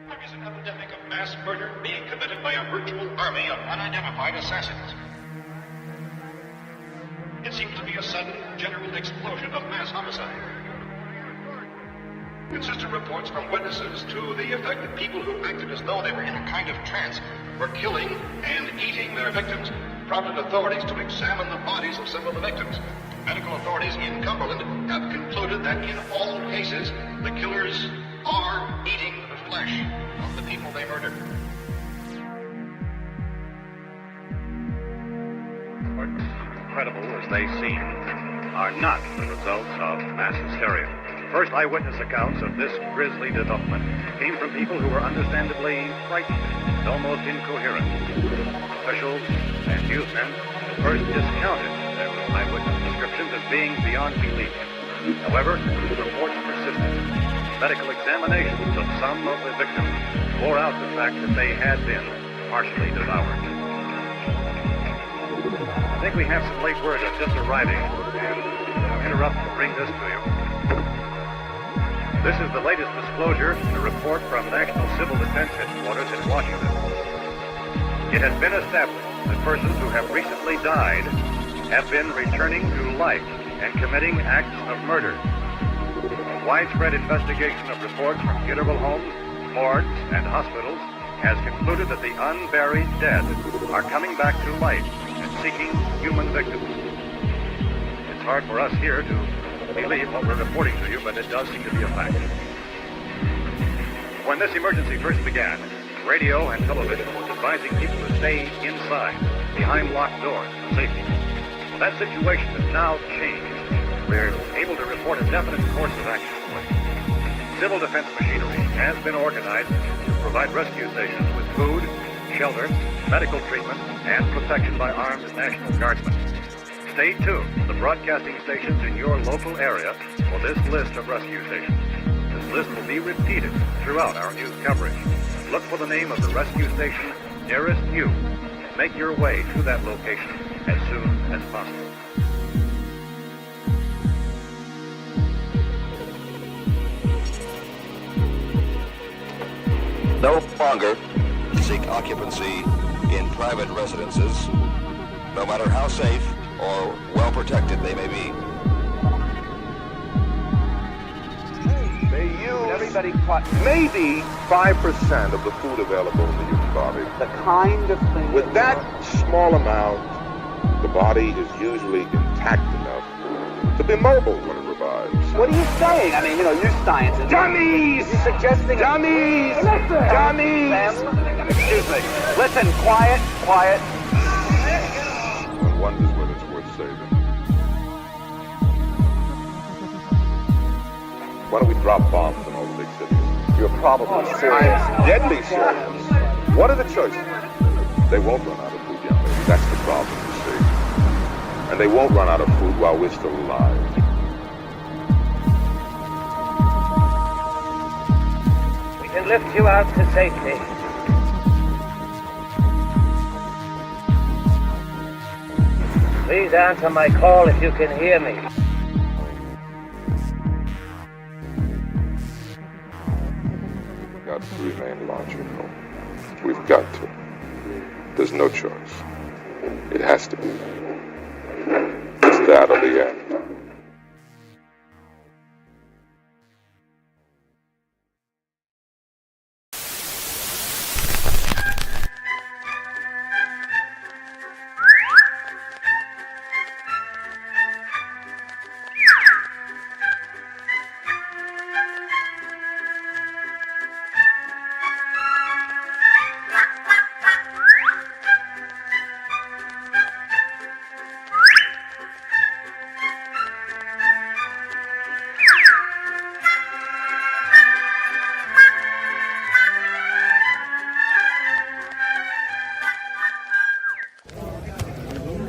There is an epidemic of mass murder being committed by a virtual army of unidentified assassins. It seems to be a sudden, general explosion of mass homicide. Consistent reports from witnesses to the effect that people who acted as though they were in a kind of trance were killing and eating their victims prompted authorities to examine the bodies of some of the victims. Medical authorities in Cumberland have concluded that in all cases, the killers are eating the flesh of the people they murdered. Incredible as they seem, are not the results of mass hysteria. First eyewitness accounts of this grisly development came from people who were understandably frightened and almost incoherent. Officials and newsmen at first discounted their eyewitness descriptions as being beyond belief. However, reports persisted. Medical examinations of some of the victims bore out the fact that they had been partially devoured. I think we have some late word that's just arriving, and I'll interrupt to bring this to you. This is the latest disclosure in a report from National Civil Defense Headquarters in Washington. It has been established that persons who have recently died have been returning to life and committing acts of murder. A widespread investigation of reports from funeral homes, morgues, and hospitals has concluded that the unburied dead are coming back to life and seeking human victims. It's hard for us here to believe what we're reporting to you, but it does seem to be a fact. When this emergency first began, radio and television was advising people to stay inside, behind locked doors for safety. Well, that situation has now changed. We're able to report a definite course of action. Civil defense machinery has been organized to provide rescue stations with food, shelter, medical treatment, and protection by armed National Guardsmen. Stay tuned to the broadcasting stations in your local area for this list of rescue stations. This list will be repeated throughout our news coverage. Look for the name of the rescue station nearest you and make your way to that location as soon as possible. No longer seek occupancy in private residences, no matter how safe or well protected they may be. They use everybody maybe 5% of the food available in the human body. The kind of thing. With that small amount, the body is usually intact enough to be mobile when it revives. What are you saying? I mean, you scientists. Dummies! You're suggesting... Dummies! Listen! Dummies! Excuse me. Listen, quiet. One wonders whether it's worth saving. Why don't we drop bombs in all the big cities? You're probably serious. I'm deadly serious. What are the choices? They won't run out of food, young lady. That's the problem, you see. And they won't run out of food while we're still alive. We can lift you out to safety. Please answer my call if you can hear me. We've got to remain logical. We've got to. There's no choice. It has to be. It's that or the end.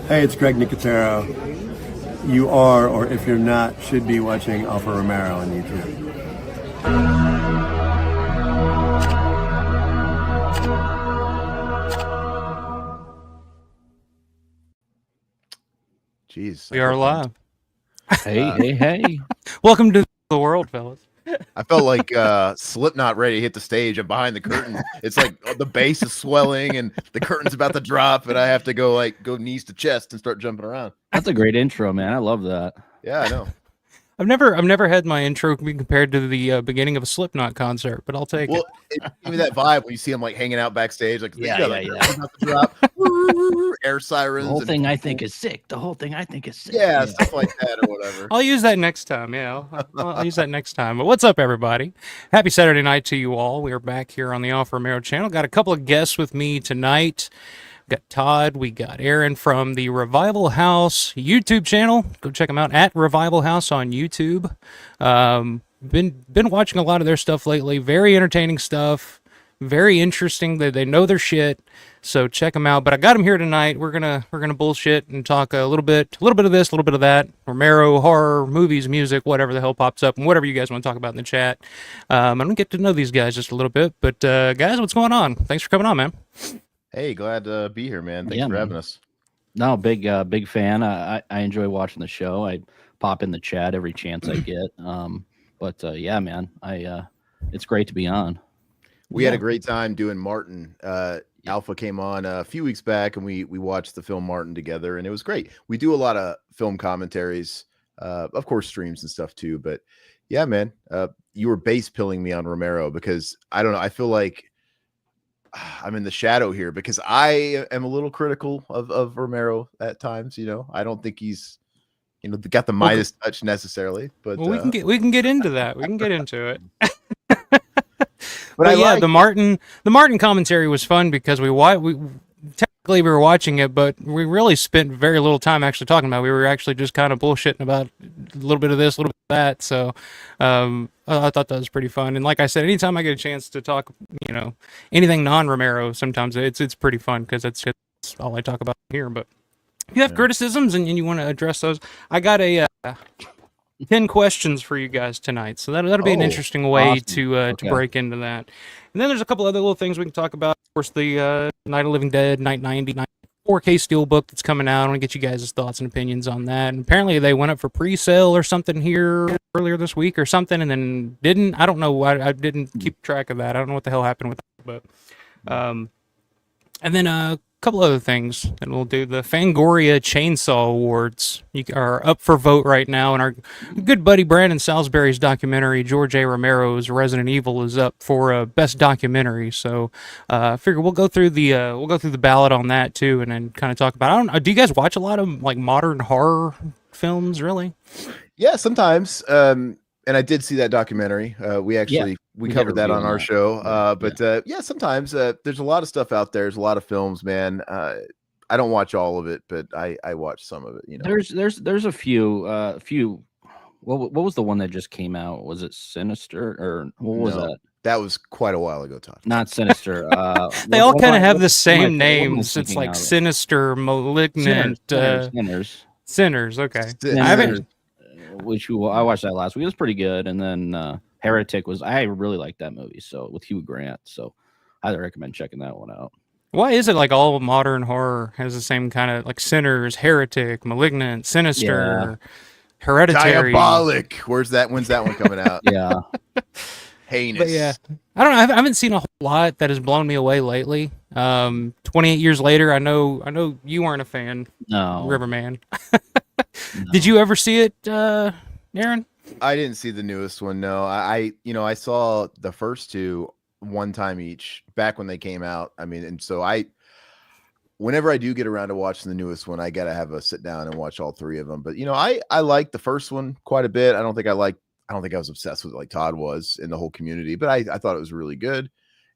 Hey, it's Greg Nicotero. You are, or if you're not, should be watching Alpha Romero on YouTube. Jeez. We are live. Hey. Welcome to the world, fellas. I felt like Slipknot ready to hit the stage, and behind the curtain, it's like the bass is swelling and the curtain's about to drop, and I have to go knees to chest and start jumping around. That's a great intro, man. I love that. Yeah, I know. I've never had my intro be compared to the beginning of a Slipknot concert, but I'll take it. It gave me that vibe when you see them like hanging out backstage, like Yeah. about to drop, air sirens. The whole thing I think is sick. The whole thing I think is sick. Yeah, stuff like that or whatever. I'll use that next time. Yeah, I'll use that next time. But what's up, everybody? Happy Saturday night to you all. We are back here on the Alpha Romero channel. Got a couple of guests with me tonight. We got Todd. We got Aaron from the Revival House YouTube channel. Go check them out at Revival House on YouTube. Been watching a lot of their stuff lately. Very entertaining stuff. Very interesting. They know their shit. So check them out. But I got them here tonight. We're gonna bullshit and talk a little bit of this, a little bit of that. Romero, horror, movies, music, whatever the hell pops up, and whatever you guys want to talk about in the chat. I'm gonna get to know these guys just a little bit. But guys, what's going on? Thanks for coming on, man. Hey, glad to be here, man. Thanks for having us. No, big fan. I enjoy watching the show. I pop in the chat every chance I get. Yeah, man, it's great to be on. We had a great time doing Martin. Alpha came on a few weeks back, and we watched the film Martin together, and it was great. We do a lot of film commentaries, of course, streams and stuff too. But yeah, man, you were base pilling me on Romero because I don't know. I feel like I'm in the shadow here because I am a little critical of Romero at times. You know, I don't think he's, got the Midas touch necessarily. But we can get into that. We can get into it. But yeah, the Martin commentary was fun because we technically we were watching it, but we really spent very little time actually talking about it. We were actually just kind of bullshitting about a little bit of this, a little bit of that. So I thought that was pretty fun. And like I said, anytime I get a chance to talk, anything non-Romero, sometimes it's pretty fun because it's all I talk about here. But if you have criticisms and you want to address those, I got a 10 questions for you guys tonight. So that'll be an interesting way to break into that. And then there's a couple other little things we can talk about. Of course, the Night of Living Dead, Night 90, 4K Steelbook that's coming out. I want to get you guys' thoughts and opinions on that. And apparently they went up for pre-sale or something here earlier this week or something, and then didn't. I don't know. I didn't keep track of that. I don't know what the hell happened with that. But and then a couple other things, and we'll do the Fangoria Chainsaw Awards. You are up for vote right now, and our good buddy Brandon Salisbury's documentary, George A. Romero's Resident Evil, is up for best documentary. So I figure we'll go through the ballot on that too, and then kind of talk about. I don't know. Do you guys watch a lot of like modern horror films? Really? Yeah, sometimes. And I did see that documentary. We covered that on our show. Sometimes there's a lot of stuff out there. There's a lot of films, man. I don't watch all of it, but I watch some of it. There's a few. What was the one that just came out? Was it Sinister or what was that? That was quite a while ago, Todd. Not Sinister. They all kind of have the same names. It's like Sinister, Malignant, Sinners. Okay. I haven't. I watched that last week. It was pretty good. And then Heretic I really liked that movie. So with Hugh Grant. So I recommend checking that one out. Why is it like all modern horror has the same kind of like Sinners, Heretic, Malignant, Sinister, Hereditary, Diabolic? When's that one coming out? Yeah. Heinous. But yeah, I don't know. I haven't seen a whole lot that has blown me away lately. 28 years later, I know you weren't a fan. No. Riverman. No. Did you ever see it, Aaron? I didn't see the newest one. No, I saw the first two one time each back when they came out. I mean, and so whenever I do get around to watching the newest one, I got to have a sit down and watch all three of them. But, I like the first one quite a bit. I don't think I was obsessed with it like Todd was in the whole community, but I thought it was really good.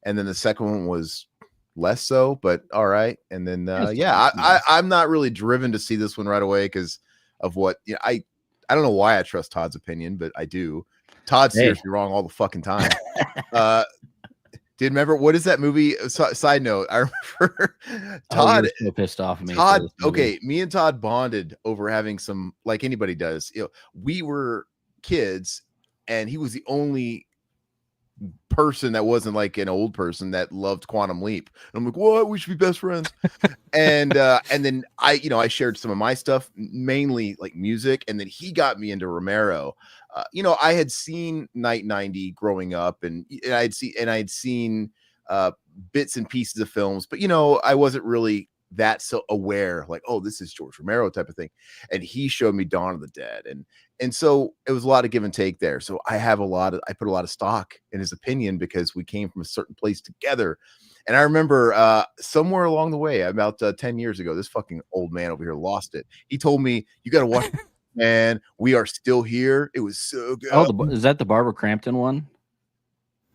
And then the second one was less so, but all right. And then, I'm not really driven to see this one right away because of what I don't know why I trust Todd's opinion, but I do. Todd's seriously wrong all the fucking time. Remember what is that movie? Side note, I remember Todd so pissed off at me. Todd, okay, me and Todd bonded over having some, like anybody does. We were kids, and he was the only person that wasn't like an old person that loved Quantum Leap. And I'm like, what? We should be best friends. and then I shared some of my stuff, mainly like music, and then he got me into Romero. I had seen Night 90 growing up, and I had seen bits and pieces of films, but I wasn't really that so aware, like, oh, this is George Romero type of thing. And he showed me Dawn of the Dead, and so it was a lot of give and take there. So I put a lot of stock in his opinion because we came from a certain place together. And I remember somewhere along the way, about 10 years ago, this fucking old man over here lost it. He told me, you got to watch Man, We Are Still Here. It was so good. Oh, is that the Barbara Crampton one?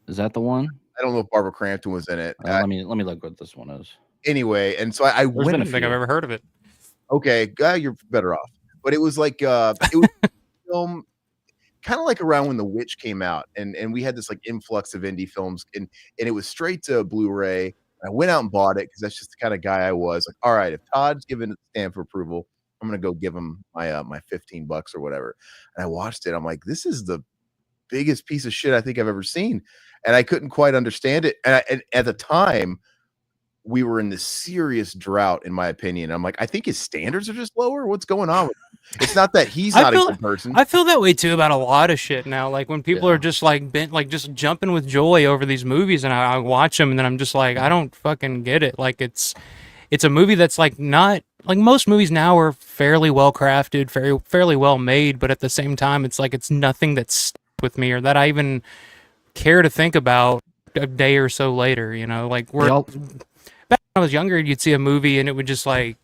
Is that the one? I don't know if Barbara Crampton was in it. Let me look what this one is. Anyway, and so I went. I don't think I've ever heard of it. Okay, you're better off. But it was like it was a film, kind of like around when The Witch came out, and we had this like influx of indie films, and it was straight to Blu-ray. I went out and bought it because that's just the kind of guy I was. Like, all right, if Todd's given it the stamp of approval, I'm gonna go give him my my $15 or whatever. And I watched it. I'm like, this is the biggest piece of shit I think I've ever seen, and I couldn't quite understand it. And at the time, we were in this serious drought, in my opinion. I'm like, I think his standards are just lower. What's going on with him? It's not that he's not a good person. I feel that way too about a lot of shit now. Like when people are just like bent, like just jumping with joy over these movies, and I watch them, and then I'm just like, I don't fucking get it. Like it's a movie that's like not like most movies now are fairly well crafted, fairly well made, but at the same time, it's like it's nothing that's stuck with me or that I even care to think about a day or so later. Like back when I was younger, you'd see a movie and it would just like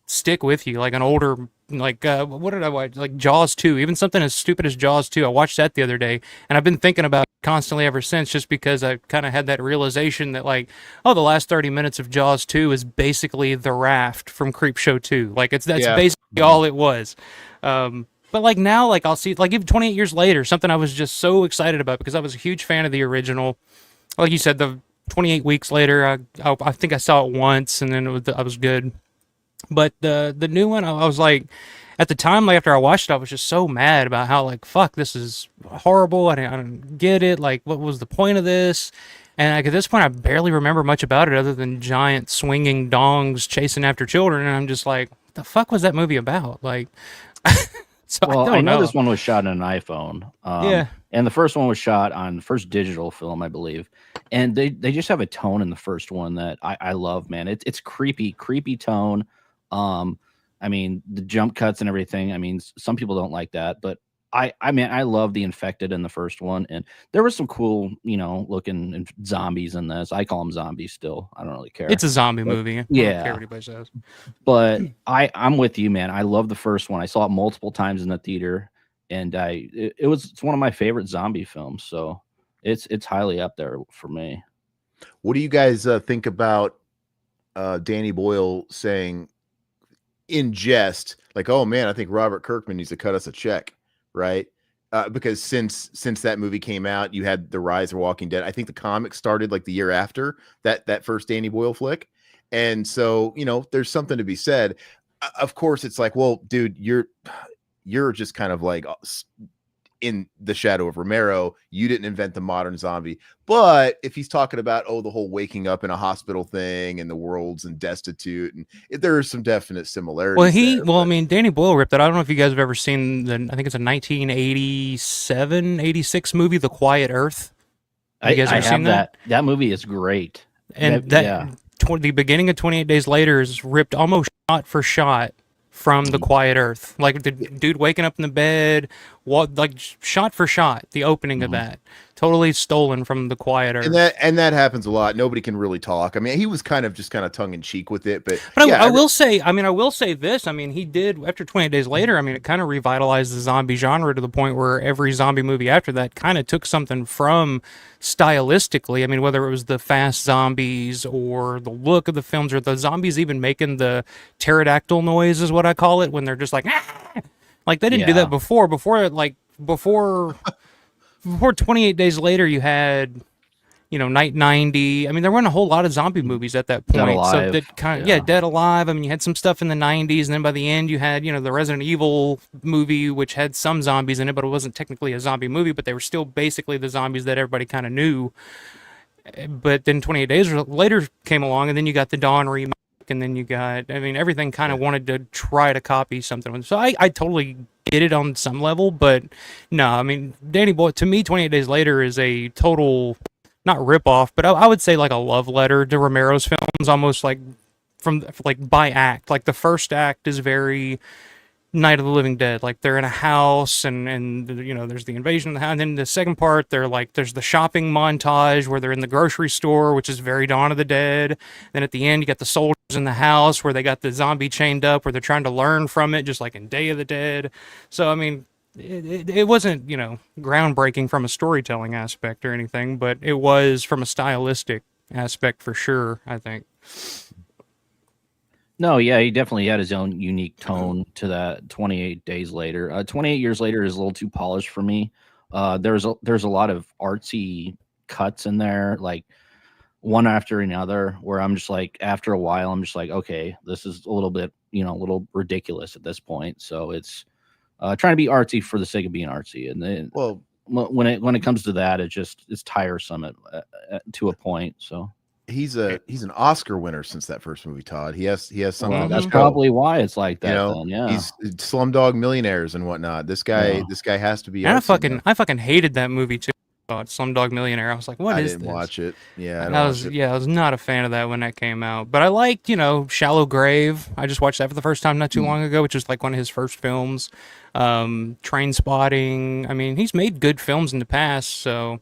stick with you, like an older, like what did I watch? Like Jaws 2, even something as stupid as Jaws 2. I watched that the other day, and I've been thinking about it constantly ever since, just because I kind of had that realization that like, oh, the last 30 minutes of Jaws 2 is basically the raft from Creepshow 2. Like that's basically all it was. But like now, like I'll see, like even 28 years later, something I was just so excited about because I was a huge fan of the original. Like you said, the 28 weeks later, I think I saw it once, and then I was good. But the new one, I was like, at the time, like after I watched it, I was just so mad about how like, fuck, this is horrible. I don't get it. Like, what was the point of this? And like at this point, I barely remember much about it other than giant swinging dongs chasing after children. And I'm just like, what the fuck was that movie about? Like, so well, I know this one was shot on an iPhone. Yeah. And the first one was shot on the first digital film, I believe. And they just have a tone in the first one that I love, man. It's creepy tone. I mean, the jump cuts and everything. I mean, some people don't like that, but I mean, I love the infected in the first one, and there was some cool, looking zombies in this. I call them zombies still. I don't really care. It's a zombie movie. Yeah. I don't care what anybody says. But I'm with you, man. I love the first one. I saw it multiple times in the theater, and it's one of my favorite zombie films. So it's highly up there for me. What do you guys think about Danny Boyle saying in jest, like, oh man, I think Robert Kirkman needs to cut us a check, right? Because since that movie came out, you had the rise of Walking Dead. I think the comic started like the year after that first Danny Boyle flick, and so there's something to be said. Of course, it's like, well, dude, you're just kind of like in the shadow of Romero. You didn't invent the modern zombie. But if he's talking about, the whole waking up in a hospital thing and the world's and destitute, and there are some definite similarities. I mean, Danny Boyle ripped it. I don't know if you guys have ever seen I think it's a 1987, 86 movie, The Quiet Earth. You guys ever seen that? That movie is great. And the beginning of 28 Days Later is ripped almost shot for shot from The Quiet Earth. Like the dude waking up in the bed, like shot for shot, the opening of that. Totally stolen from The Quiet Earth. And that happens a lot. Nobody can really talk. I mean, he was kind of tongue in cheek with it, but I will say this. I mean, he did after 28 Days Later. I mean, it kind of revitalized the zombie genre to the point where every zombie movie after that kind of took something from stylistically. I mean, whether it was the fast zombies or the look of the films, or the zombies even making the pterodactyl noise is what I call it, when they're just like, ah! Like they didn't do that before 28 Days Later, you had, Night 90. I mean, there weren't a whole lot of zombie movies at that point. Dead Alive. So that Dead Alive. I mean, you had some stuff in the 90s, and then by the end, you had, the Resident Evil movie, which had some zombies in it, but it wasn't technically a zombie movie, but they were still basically the zombies that everybody kind of knew. But then 28 Days Later came along, and then you got the Dawn remake, and then you got, I mean, everything kind of wanted to try to copy something. So I totally get it on some level, but no, I mean, Danny Boyle, to me, 28 Days Later is a total, not rip-off, but I would say like a love letter to Romero's films, almost like from, like, by act. Like, the first act is very Night of the Living Dead. Like, they're in a house, and you know, there's the invasion of the house. And then the second part, they're like, there's the shopping montage where they're in the grocery store, which is very Dawn of the Dead. Then at the end, you got the soldiers in the house where they got the zombie chained up, where they're trying to learn from it, just like in Day of the Dead. So, I mean, it wasn't, you know, groundbreaking from a storytelling aspect or anything, but it was from a stylistic aspect for sure, I think. No, yeah, he definitely had his own unique tone to that 28 Days Later. 28 Years Later is a little too polished for me. There's a lot of artsy cuts in there, like one after another, where I'm just like, after a while, I'm just like, okay, this is a little bit, you know, a little ridiculous at this point. So it's trying to be artsy for the sake of being artsy. And then, Well, when it comes to that, it's tiresome to a point. So he's an Oscar winner since that first movie, Todd. He has something. well, that's probably why it's like that. You know, then, yeah. he's Slumdog Millionaires and whatnot. This guy has to be. And artsy, I fucking hated that movie too. Slumdog Millionaire. I was like, what I is didn't this? watch it. Yeah, I was not a fan of that when that came out. But I liked, you know, Shallow Grave. I just watched that for the first time not too long ago, which was like one of his first films. Train Spotting. I mean, he's made good films in the past, so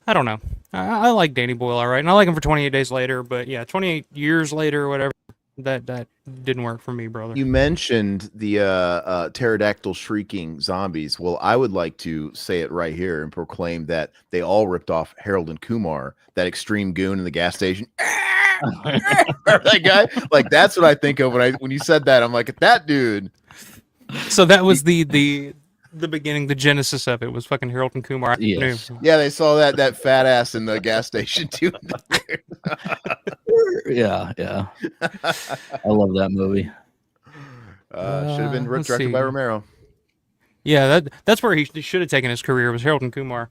I don't know. I like Danny Boyle all right, and I like him for 28 Days Later. But yeah, 28 Years Later or whatever, that didn't work for me, brother. You mentioned the pterodactyl shrieking zombies. Well, I would like to say it right here and proclaim that they all ripped off Harold and Kumar, that extreme goon in the gas station. That guy, like, that's what I think of when you said that. I'm like, that dude. So that was the beginning, the genesis of it was fucking Harold and Kumar. Yes. Yeah, they saw that fat ass in the gas station too. Yeah. I love that movie. Should have been let's directed see. by Romero. Yeah, that's where he should have taken his career, was Harold and Kumar.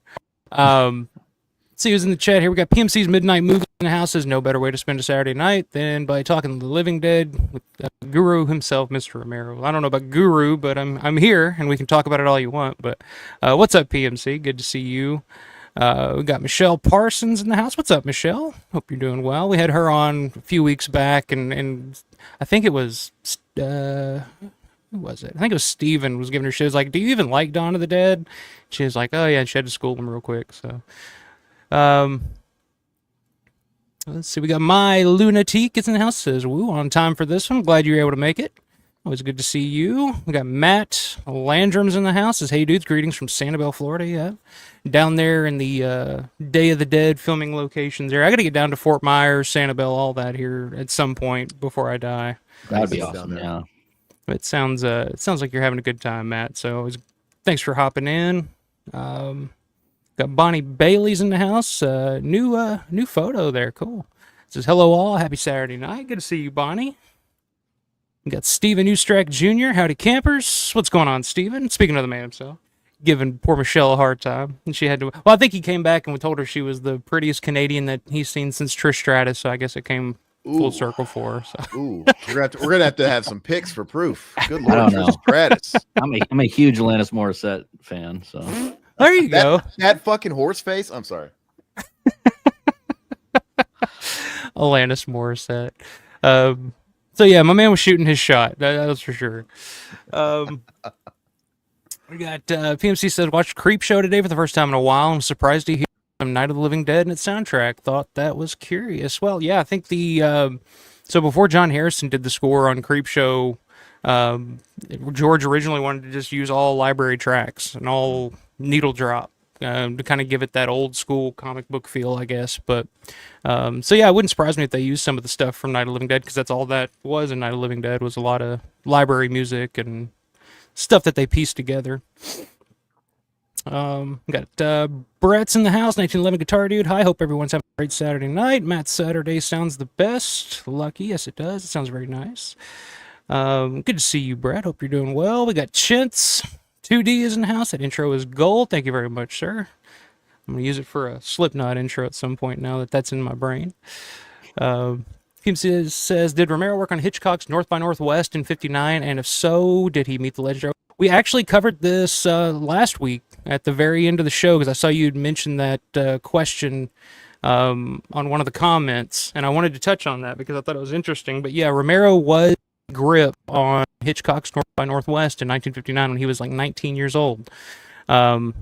See who's in the chat here. We got PMC's Midnight Movie in the house. Says no better way to spend a Saturday night than by talking to the living dead with Guru himself, Mr. Romero. I don't know about Guru, but I'm here and we can talk about it all you want. But what's up, PMC? Good to see you. We got Michelle Parsons in the house. What's up, Michelle? Hope you're doing well. We had her on a few weeks back, and I think it was who was it? I think it was Steven was giving her shit. He was like, do you even like Dawn of the Dead? She was like, oh yeah, and she had to school him real quick. So let's see. We got My Lunatique is in the house. Says, woo, on time for this one. Glad you were able to make it. Always good to see you. We got Matt Landrum's in the house. Says, hey dudes, greetings from Sanibel, Florida. Yeah, down there in the Day of the Dead filming locations there. I got to get down to Fort Myers, Sanibel, all that here at some point before I die. That'd be awesome. Yeah. It sounds like you're having a good time, Matt. So thanks for hopping in. Got Bonnie Bailey's in the house. New photo there. Cool. It says, hello all. Happy Saturday night. Good to see you, Bonnie. We got Steven Ustrack Jr. Howdy campers. What's going on, Steven? Speaking of the man himself. Giving poor Michelle a hard time. And she had to, well, I think he came back and told her she was the prettiest Canadian that he's seen since Trish Stratus, so I guess it came full circle for her. So. Ooh, we're gonna have to have some pics for proof. Good Lord, I don't know. Stratus. I'm a huge Alanis Morissette fan, so there you go. That fucking horse face. I'm sorry. Alanis Morissette. So yeah, my man was shooting his shot. That was for sure. We got PMC said watched Creep Show today for the first time in a while. I'm surprised to hear some Night of the Living Dead in its soundtrack. Thought that was curious. Well, yeah, I think so before John Harrison did the score on Creep Show, George originally wanted to just use all library tracks and all needle drop to kind of give it that old school comic book feel, I guess. But so yeah, it wouldn't surprise me if they used some of the stuff from Night of the Living Dead, because that's all that was in Night of the Living Dead, was a lot of library music and stuff that they pieced together. Got Brett's in the house, 1911 guitar dude. Hi, hope everyone's having a great Saturday night. Matt's Saturday sounds the best. Lucky, yes it does. It sounds very nice. Good to see you, Brett. Hope you're doing well. We got Chintz. 2D is in the house. That intro is gold. Thank you very much, sir. I'm going to use it for a Slipknot intro at some point now that that's in my brain. PMC says, did Romero work on Hitchcock's North by Northwest in '59? And if so, did he meet the legendary? We actually covered this last week at the very end of the show, because I saw you'd mentioned that question on one of the comments, and I wanted to touch on that because I thought it was interesting. But yeah, Romero was grip on Hitchcock's North by Northwest in 1959 when he was like 19 years old. And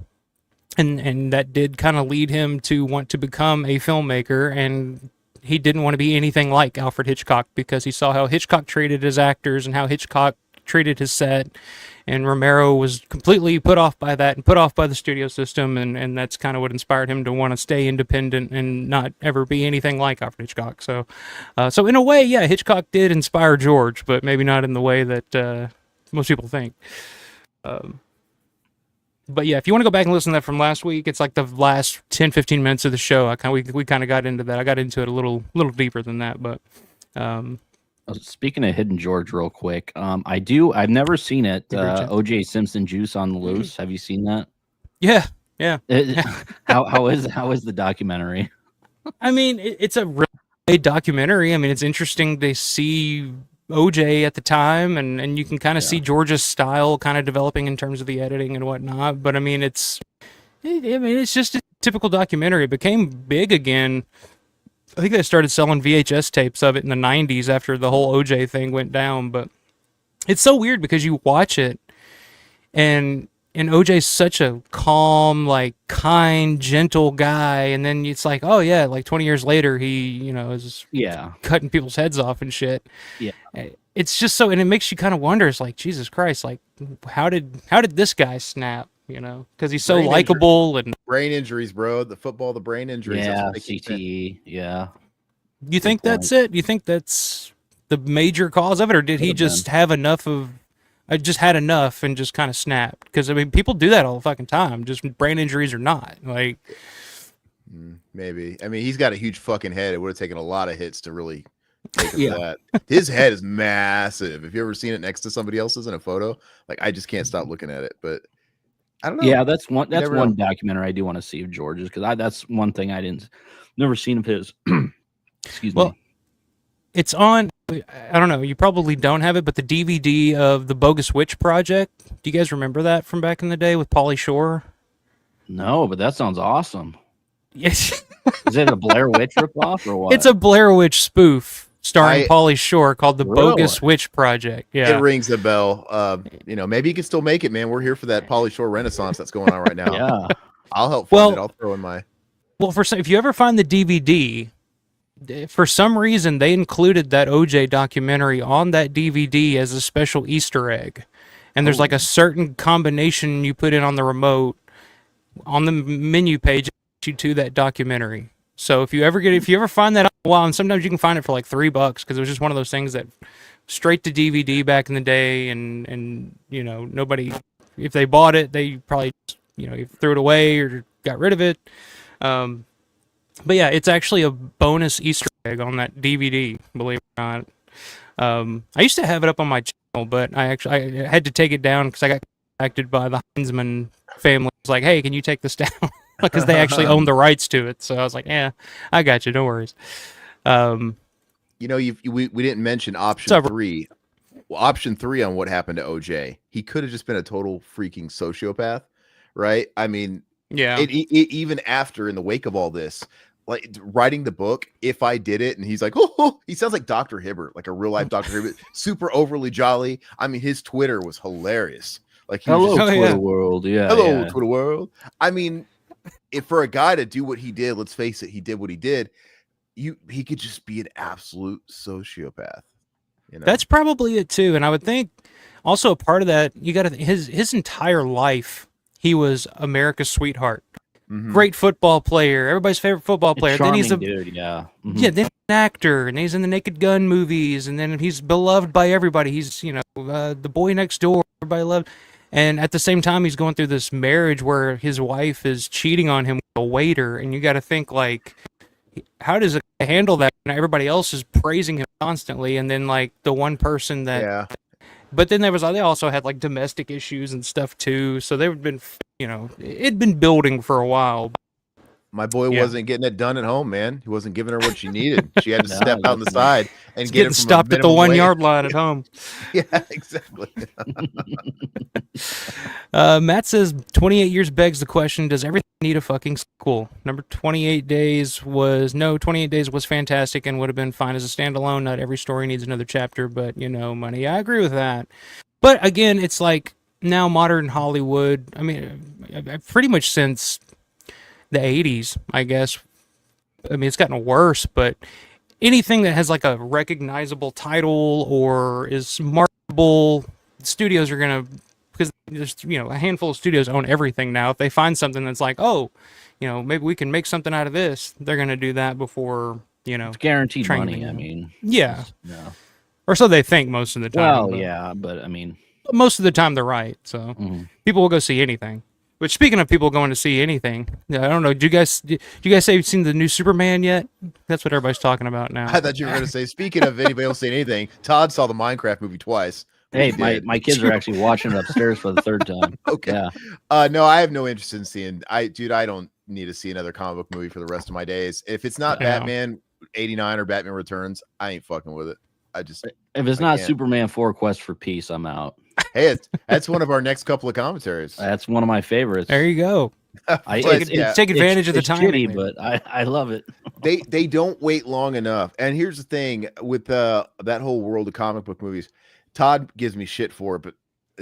that did kind of lead him to want to become a filmmaker, and he didn't want to be anything like Alfred Hitchcock because he saw how Hitchcock treated his actors and how Hitchcock treated his set, and Romero was completely put off by that and put off by the studio system, and that's kind of what inspired him to want to stay independent and not ever be anything like Alfred Hitchcock. So in a way, yeah, Hitchcock did inspire George, but maybe not in the way that most people think. But yeah, if you want to go back and listen to that from last week, it's like the last 10, 15 minutes of the show. We kind of got into that. I got into it a little deeper than that, but speaking of Hidden George real quick, I've never seen it. O.J. Simpson Juice on the Loose. Have you seen that? Yeah. How is the documentary? I mean, it's a really great documentary. I mean, it's interesting to see OJ at the time, and you can kind of see George's style kind of developing in terms of the editing and whatnot. But I mean, it's just a typical documentary. It became big again. I think they started selling VHS tapes of it in the 90s after the whole OJ thing went down. But it's so weird because you watch it, and OJ's such a calm, like, kind, gentle guy, and then it's like, oh yeah, like 20 years later, he, is cutting people's heads off and shit. Yeah, it's just so, and it makes you kind of wonder. It's like, Jesus Christ, like, how did this guy snap? Because he's so likable and brain injuries, bro. The brain injuries. Yeah, CTE. Yeah. You think that's it? You think that's the major cause of it, or did he just have enough of? I just had enough and just kind of snapped. Because, I mean, people do that all the fucking time, just brain injuries or not. Like, maybe. I mean, he's got a huge fucking head. It would have taken a lot of hits to really take him to that. His head is massive. If you ever seen it next to somebody else's in a photo, like, I just can't stop looking at it. But I don't know. Yeah, that's one documentary I do want to see of George's, because that's one thing I never seen of his. Excuse me. It's on, I don't know, you probably don't have it, but the DVD of the Bogus Witch Project, do you guys remember that from back in the day with Pauly Shore? No, but that sounds awesome. Yes. Is it a Blair Witch ripoff or what? It's a Blair Witch spoof starring Pauly Shore called the Bogus Witch Project. Yeah, it rings a bell. Maybe you can still make it, man. We're here for that Pauly Shore renaissance that's going on right now. Yeah, I'll help find it. I'll throw in my. Well, if you ever find the DVD, for some reason they included that OJ documentary on that DVD as a special Easter egg, and there's like a certain combination you put in on the remote on the menu page you to that documentary. So if you ever find that, and sometimes you can find it for like $3 because it was just one of those things that straight to DVD back in the day, and nobody, if they bought it, they probably threw it away or got rid of it. But yeah, it's actually a bonus Easter egg on that DVD, believe it or not. I used to have it up on my channel, but I had to take it down because I got contacted by the Heinzman family. It's like, hey, can you take this down? Because they actually own the rights to it. So I was like, yeah, I got you. No worries. We didn't mention option 3. Well, option 3 on what happened to OJ. He could have just been a total freaking sociopath, right? I mean, yeah. Even after, in the wake of all this, like writing the book, If I Did It, and he's like, oh, he sounds like Dr. Hibbert, like a real life Dr. Hibbert, super overly jolly. I mean, his Twitter was hilarious. Like, hello, Twitter world. Yeah. Hello, Twitter world. I mean, if for a guy to do what he did, let's face it, he did what he did. He could just be an absolute sociopath. That's probably it too. And I would think also a part of that, you got to his entire life, he was America's sweetheart. Mm-hmm. Great football player, everybody's favorite football player. Then he's dude, yeah. Mm-hmm. Yeah, then he's an actor, and he's in the Naked Gun movies, and then he's beloved by everybody. He's the boy next door, everybody loved. And at the same time, he's going through this marriage where his wife is cheating on him with a waiter, and you got to think, like, how does it handle that when everybody else is praising him constantly, and then like the one person that. Yeah. But then they also had like domestic issues and stuff too. So they've been, it'd been building for a while. My boy Yeah. wasn't getting it done at home, man. He wasn't giving her what she needed. She had to No, step out on the listen, side and It's get it getting from stopped a at the minimum 1 wage. yard line at home. Yeah, exactly. Matt says 28 years begs the question, does everything need a fucking sequel? Number 28 days was fantastic and would have been fine as a standalone. Not every story needs another chapter, but money. I agree with that. But again, it's like now modern Hollywood, I mean, pretty much since the 80s, I guess. I mean, it's gotten worse, but anything that has like a recognizable title or is marketable, studios are going to, because there's a handful of studios own everything now. If they find something that's like, oh, maybe we can make something out of this, they're going to do that before it's guaranteed trying money. to- I mean, yeah, no. or so they think most of the time. Well, but yeah, but I mean, most of the time they're right. So people will go see anything. But speaking of people going to see anything, I don't know. Do you guys say you've seen the new Superman yet? That's what everybody's talking about now. I thought you were going to say, speaking of anybody else saying anything, Todd saw the Minecraft movie twice. hey, He my did. my kids are actually watching it upstairs for the third time. Okay. Yeah. No, I have no interest in seeing. I don't need to see another comic book movie for the rest of my days. If it's not Yeah. Batman 89 or Batman Returns, I ain't fucking with it. I just If it's I not can't. Superman 4 Quest for Peace, I'm out. Hey, that's one of our next couple of commentaries. That's one of my favorites. There you go. Take advantage of the it's timing shitty, there. but I love it. They don't wait long enough. And here's the thing with that whole world of comic book movies. Todd gives me shit for it, but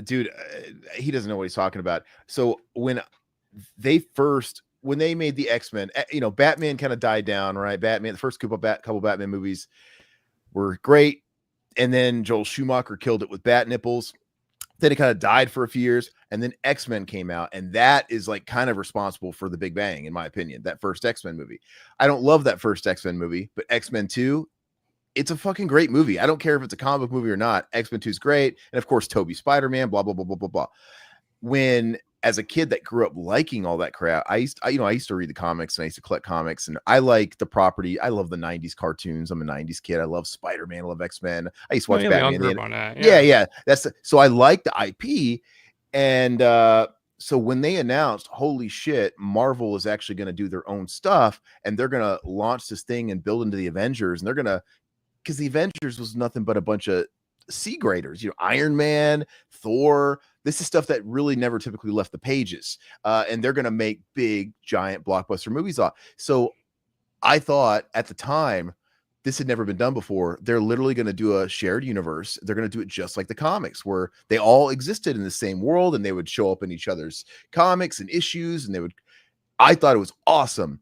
dude, he doesn't know what he's talking about. So when they made the X-Men, Batman kind of died down, right? Batman, the first couple Batman movies were great, and then Joel Schumacher killed it with Bat Nipples. Then it kind of died for a few years, and then X-Men came out, and that is like kind of responsible for the Big Bang, in my opinion. That first X-Men movie. I don't love that first X-Men movie, but X-Men 2, it's a fucking great movie. I don't care if it's a comic book movie or not. X-Men 2 is great, and of course, Toby Spider-Man, blah blah blah blah blah blah. When as a kid that grew up liking all that crap, I used to read the comics and I used to collect comics, and I like the property. I love the 90s cartoons. I'm a 90s kid. I love Spider-Man. I love X-Men. I used to watch Batman. Yeah. So I like the IP. And so when they announced, holy shit, Marvel is actually going to do their own stuff, and they're going to launch this thing and build into the Avengers, and they're going to, because the Avengers was nothing but a bunch of C graders, Iron Man, Thor. This is stuff that really never typically left the pages. And they're going to make big, giant blockbuster movies off. So I thought at the time, this had never been done before. They're literally going to do a shared universe. They're going to do it just like the comics, where they all existed in the same world and they would show up in each other's comics and issues. And I thought it was awesome.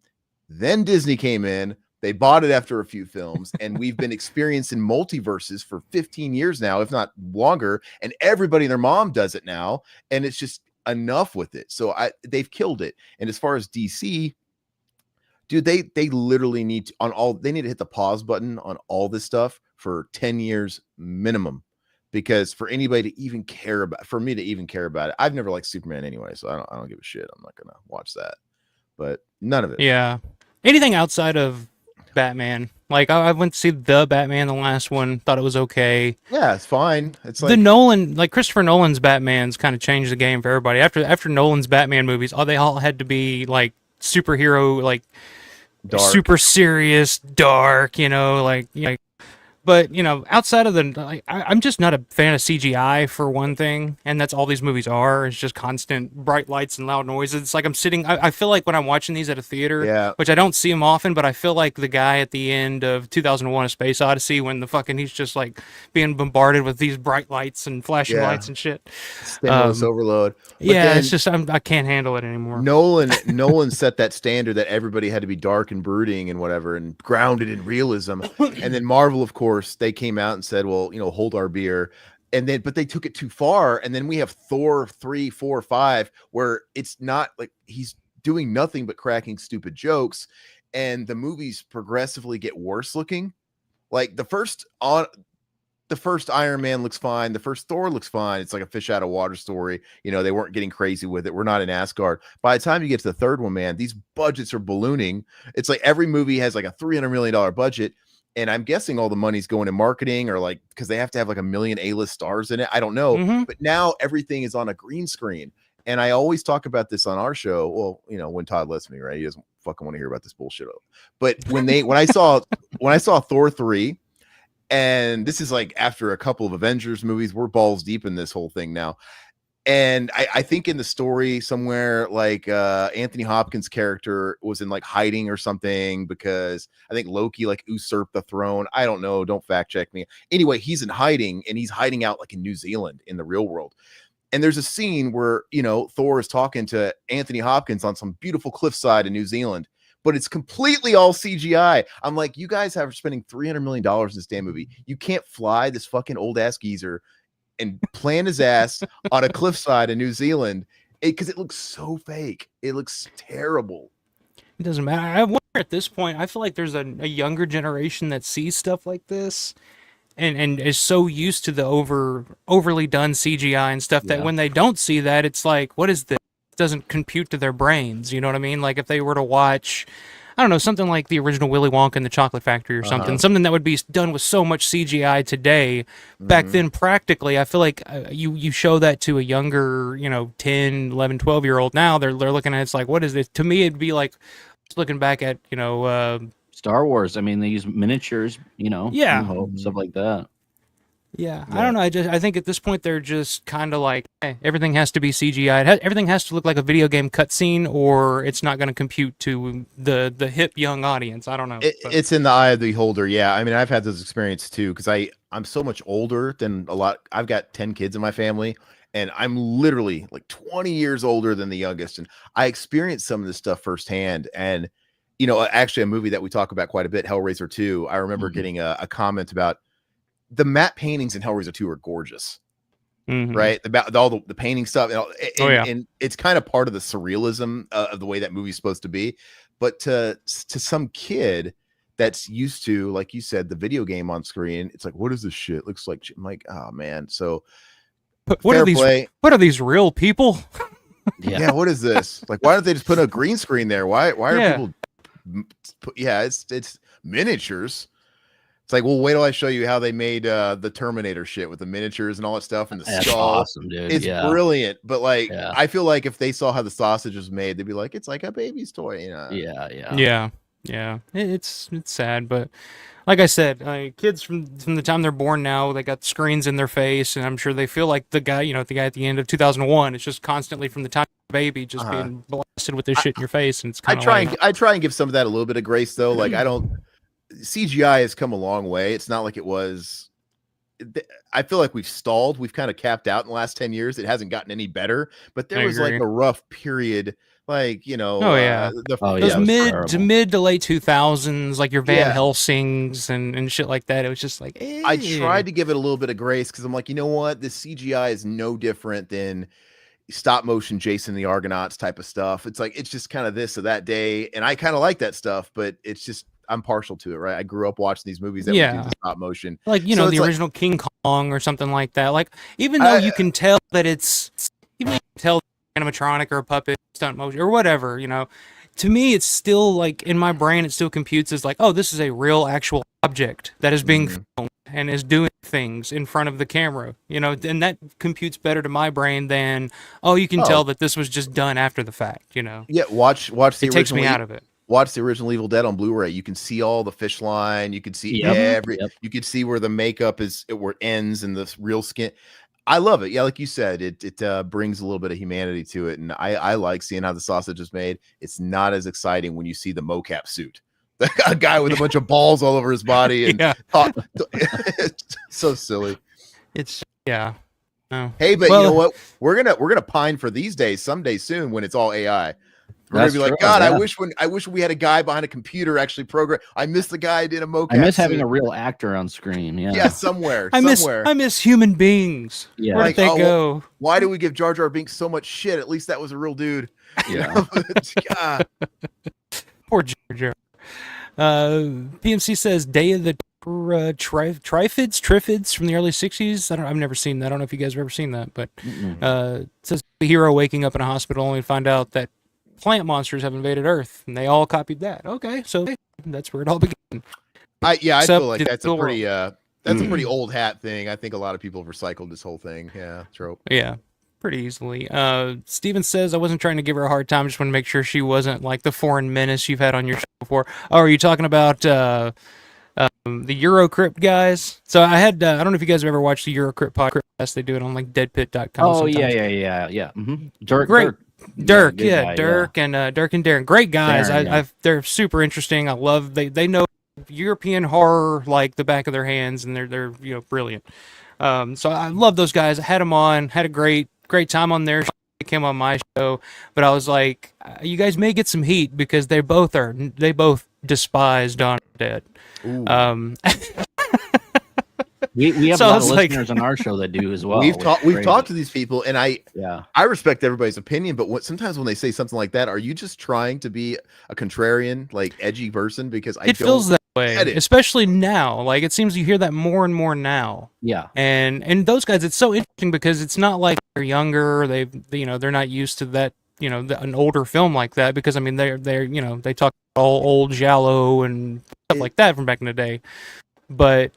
Then Disney came in. They bought it after a few films, and we've been experiencing multiverses for 15 years now, if not longer. And everybody and their mom does it now, and it's just enough with it. So they've killed it. And as far as DC, dude, they literally need to hit the pause button on all this stuff for 10 years minimum. Because for anybody to even care about, for me to even care about it, I've never liked Superman anyway, so I don't give a shit. I'm not gonna watch that. But none of it. Yeah. Anything outside of Batman, like I went to see the Batman, the last one, thought it was okay. Yeah, it's fine. It's like the Nolan, like Christopher Nolan's Batman's kind of changed the game for everybody. After Nolan's Batman movies, they all had to be like superhero, like dark. super serious, dark, But outside of I'm just not a fan of CGI for one thing, and that's all these movies are. It's just constant bright lights and loud noises. It's like I'm sitting. I feel like when I'm watching these at a theater, which I don't see them often, but I feel like the guy at the end of 2001: A Space Odyssey, when he's just like being bombarded with these bright lights and flashing lights and shit. Stimulus overload. But it's just I can't handle it anymore. Nolan set that standard that everybody had to be dark and brooding and whatever, and grounded in realism. And then Marvel, of course, they came out and said, well, hold our beer. But they took it too far. And then we have Thor 3, 4, 5, where it's not like he's doing nothing but cracking stupid jokes. And the movies progressively get worse looking. Like the first Iron Man looks fine. The first Thor looks fine. It's like a fish out of water story. They weren't getting crazy with it. We're not in Asgard. By the time you get to the third one, man, these budgets are ballooning. It's like every movie has like a $300 million budget. And I'm guessing all the money's going in marketing, or like, because they have to have like 1 million A-list stars in it. I don't know. Mm-hmm. But now everything is on a green screen. And I always talk about this on our show. Well, you know, when Todd lets me, right? He doesn't fucking want to hear about this bullshit. But when I saw Thor 3, and this is like after a couple of Avengers movies, we're balls deep in this whole thing now. And I think in the story somewhere, like Anthony Hopkins' character was in like hiding or something because I think Loki like usurped the throne. I don't know. Don't fact check me. Anyway, he's in hiding, and he's hiding out like in New Zealand in the real world. And there's a scene where, you know, Thor is talking to Anthony Hopkins on some beautiful cliffside in New Zealand, but it's completely all CGI. I'm like, you guys are spending $300 million in this damn movie. You can't fly this fucking old ass geezer and plant his ass on a cliffside in New Zealand because it looks so fake. It looks terrible. It doesn't matter. I wonder at this point, I feel like there's a younger generation that sees stuff like this and is so used to the overly done CGI and stuff that when they don't see that, it's like, what is this? It doesn't compute to their brains. You know what I mean? Like if they were to watch, I don't know, something like the original Willy Wonka and the Chocolate Factory or something that would be done with so much CGI today. Back then, practically, I feel like you show that to a younger, you know, 10, 11, 12-year-old now, they're looking at it's like, what is this? To me, it'd be like looking back at, you know... Star Wars. I mean, they use miniatures, you know, stuff like that. Yeah, I don't know. I think at this point they're just kind of like, hey, everything has to be CGI. Everything has to look like a video game cutscene, or it's not going to compute to the hip young audience. I don't know. It's in the eye of the beholder. Yeah, I mean, I've had those experiences too because I'm so much older than a lot. I've got 10 kids in my family, and I'm literally like 20 years older than the youngest, and I experienced some of this stuff firsthand. And you know, actually, a movie that we talk about quite a bit, Hellraiser 2. I remember getting a comment about. The matte paintings in Hellraiser 2 are gorgeous, right? About all the painting stuff, and it's kind of part of the surrealism of the way that movie's supposed to be. But to some kid that's used to, like you said, the video game on screen, it's like, what is this shit? It looks like shit. I'm like, oh man. So, what are these? What are these real people? Yeah. What is this? Like, why don't they just put a green screen there? Why are people? Yeah, it's miniatures. It's like, well, wait till I show you how they made the Terminator shit with the miniatures and all that stuff and the skull. Awesome, dude. It's brilliant. But like, I feel like if they saw how the sausage was made, they'd be like, it's like a baby's toy, you know? Yeah. It's sad, but like I said, kids from the time they're born now, they got screens in their face, and I'm sure they feel like the guy at the end of 2001. It's just constantly from the time you're a baby, just being blasted with this shit in your face, and it's kind of. I try and give some of that a little bit of grace, though. Like I don't. CGI has come a long way. It's not like it was. I feel like we've stalled. We've kind of capped out in the last 10 years. It hasn't gotten any better, but there was like a rough period. Like, you know, those mid to late 2000s, like your Van Helsings and shit like that. It was just like, I tried to give it a little bit of grace because I'm like, you know what? This CGI is no different than stop motion Jason the Argonauts type of stuff. It's like, it's just kind of this or that day. And I kind of like that stuff, but it's just, I'm partial to it, right? I grew up watching these movies that would do stop motion. Like, you know, the original King Kong or something like that. Like, even though you can tell that animatronic or a puppet, stunt motion or whatever, you know, to me, it's still like in my brain, it still computes as like, oh, this is a real actual object that is being filmed and is doing things in front of the camera, you know, and that computes better to my brain than, oh, you can tell that this was just done after the fact, you know? Yeah. Watch the original. It takes me out of it. Watch the original Evil Dead on Blu-ray. You can see all the fish line. You can see you can see where the makeup where it ends and the real skin. I love it. Yeah, like you said, it brings a little bit of humanity to it, and I like seeing how the sausage is made. It's not as exciting when you see the mocap suit, a guy with a bunch of balls all over his body, and it's so silly. It's no. Hey, but you know what? We're gonna pine for these days someday soon when it's all AI. We're gonna be like, God, I wish we had a guy behind a computer actually program. I miss the guy who did a mocap. I miss having a real actor on screen. Yeah, somewhere. I miss human beings. Yeah, where did they go? Well, why do we give Jar Jar Binks so much shit? At least that was a real dude. Yeah. Poor Jar Jar. PMC says Day of the Triffids from the early 60s. I've never seen that. I don't know if you guys have ever seen that, but it says the hero waking up in a hospital only to find out that plant monsters have invaded Earth, and they all copied that. Okay, so that's where it all began. I feel like that's a pretty old hat thing. I think a lot of people have recycled this whole thing. Yeah, trope. Yeah, pretty easily. Steven says, I wasn't trying to give her a hard time. Just want to make sure she wasn't like the foreign menace you've had on your show before. Oh, are you talking about the Eurocrypt guys? So I had, I don't know if you guys have ever watched the Eurocrypt podcast. They do it on like deadpit.com. Oh, sometimes. yeah. Mm-hmm. Dirk, Dirk, guy, Dirk, and Dirk and Darren, great guys. Darren, They're super interesting. I love they know European horror like the back of their hands, and they're brilliant. So I love those guys. I had them on, had a great time on their show. They came on my show, but I was like, you guys may get some heat because they both despise Dawn of the Dead. We have So a I lot of was like- listeners on our show that do as well. We've which talked is crazy. to these people, and I respect everybody's opinion, but sometimes when they say something like that, are you just trying to be a contrarian, like edgy person? Because It feels that way, especially now. Like, it seems you hear that more and more now. Yeah. And those guys, it's so interesting because it's not like they're younger. They're not used to that. An older film like that, because I mean they're they talk all old giallo and stuff like that from back in the day. But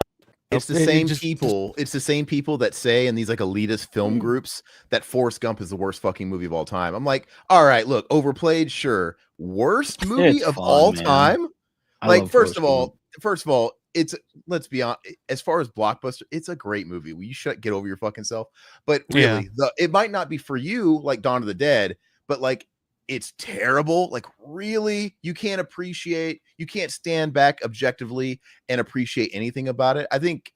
it's the same people. It's the same people that say in these like elitist film groups that Forrest Gump is the worst fucking movie of all time. I'm like, all right, look, overplayed, sure. Worst movie It's of fun, all man. time? I Like, love first of Forrest all, it's, let's be honest, as far as blockbuster, it's a great movie. You should get over your fucking self. But really, it might not be for you like Dawn of the Dead, but like it's terrible. Like, really, you can't stand back objectively and appreciate anything about it. I think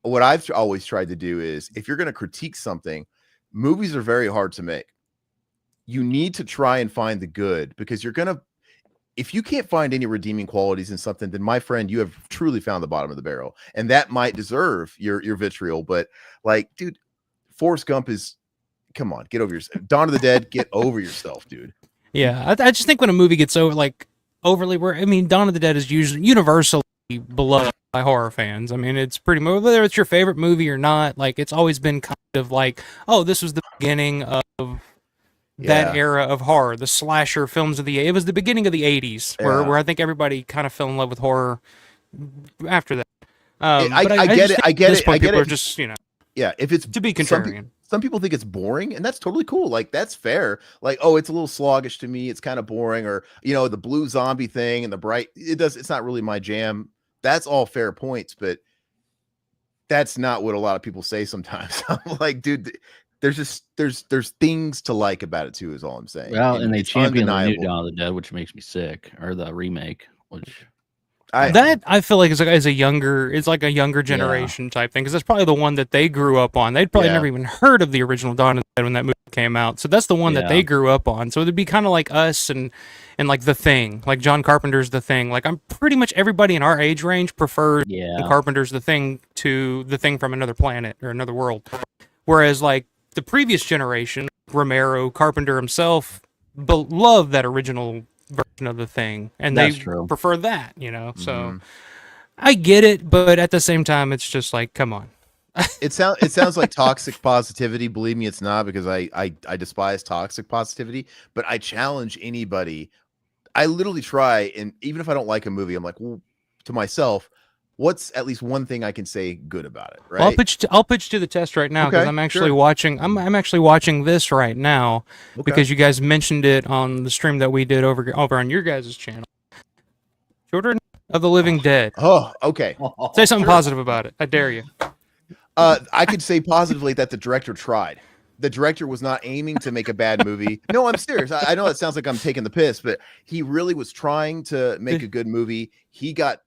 what I've always tried to do is, if you're going to critique something, movies are very hard to make. You need to try and find the good, because if you can't find any redeeming qualities in something, then my friend, you have truly found the bottom of the barrel, and that might deserve your vitriol. But like, dude, Forrest Gump come on, get over yourself. Dawn of the Dead, get over yourself, dude. Yeah, I just think when a movie gets overly, I mean, Dawn of the Dead is usually universally beloved by horror fans. I mean, it's pretty much, whether it's your favorite movie or not, like, it's always been kind of like, oh, this was the beginning of that era of horror, the slasher films of it was the beginning of the 80s, where I think everybody kind of fell in love with horror after that. I get it. I get it. I get People it. are just, yeah, if it's to be contrarian. Some people think it's boring, and that's totally cool. Like, that's fair. Like, oh, it's a little sluggish to me. It's kind of boring, or the blue zombie thing and the bright. It's not really my jam. That's all fair points, but that's not what a lot of people say sometimes. I'm like, dude, there's things to like about it too, is all I'm saying. Well, and they champion the new undeniable. Dawn of the Dead, which makes me sick, or the remake, which I feel like it's a younger generation type thing, because that's probably the one that they grew up on. They'd probably never even heard of the original Dawn of the Dead when that movie came out, so that's the one that they grew up on. So it'd be kind of like us and like The Thing, like John Carpenter's The Thing. Like, I'm pretty much everybody in our age range prefers Carpenter's The Thing to The Thing from Another Planet or Another World, whereas like the previous generation, Romero, Carpenter himself, loved that original version of The Thing, and they prefer that, So I get it, but at the same time, it's just like, come on. It sounds like toxic positivity. Believe me, it's not, because I despise toxic positivity, but I challenge anybody. I literally try, and even if I don't like a movie, I'm like, well, to myself, what's at least one thing I can say good about it, right? Well, I'll pitch to the test right now, because I'm actually watching. I'm actually watching this right now because you guys mentioned it on the stream that we did over on your guys' channel. Children of the Living Dead. Oh, okay. Say something positive about it. I dare you. I could say positively that the director tried. The director was not aiming to make a bad movie. No, I'm serious. I know it sounds like I'm taking the piss, but he really was trying to make a good movie. He got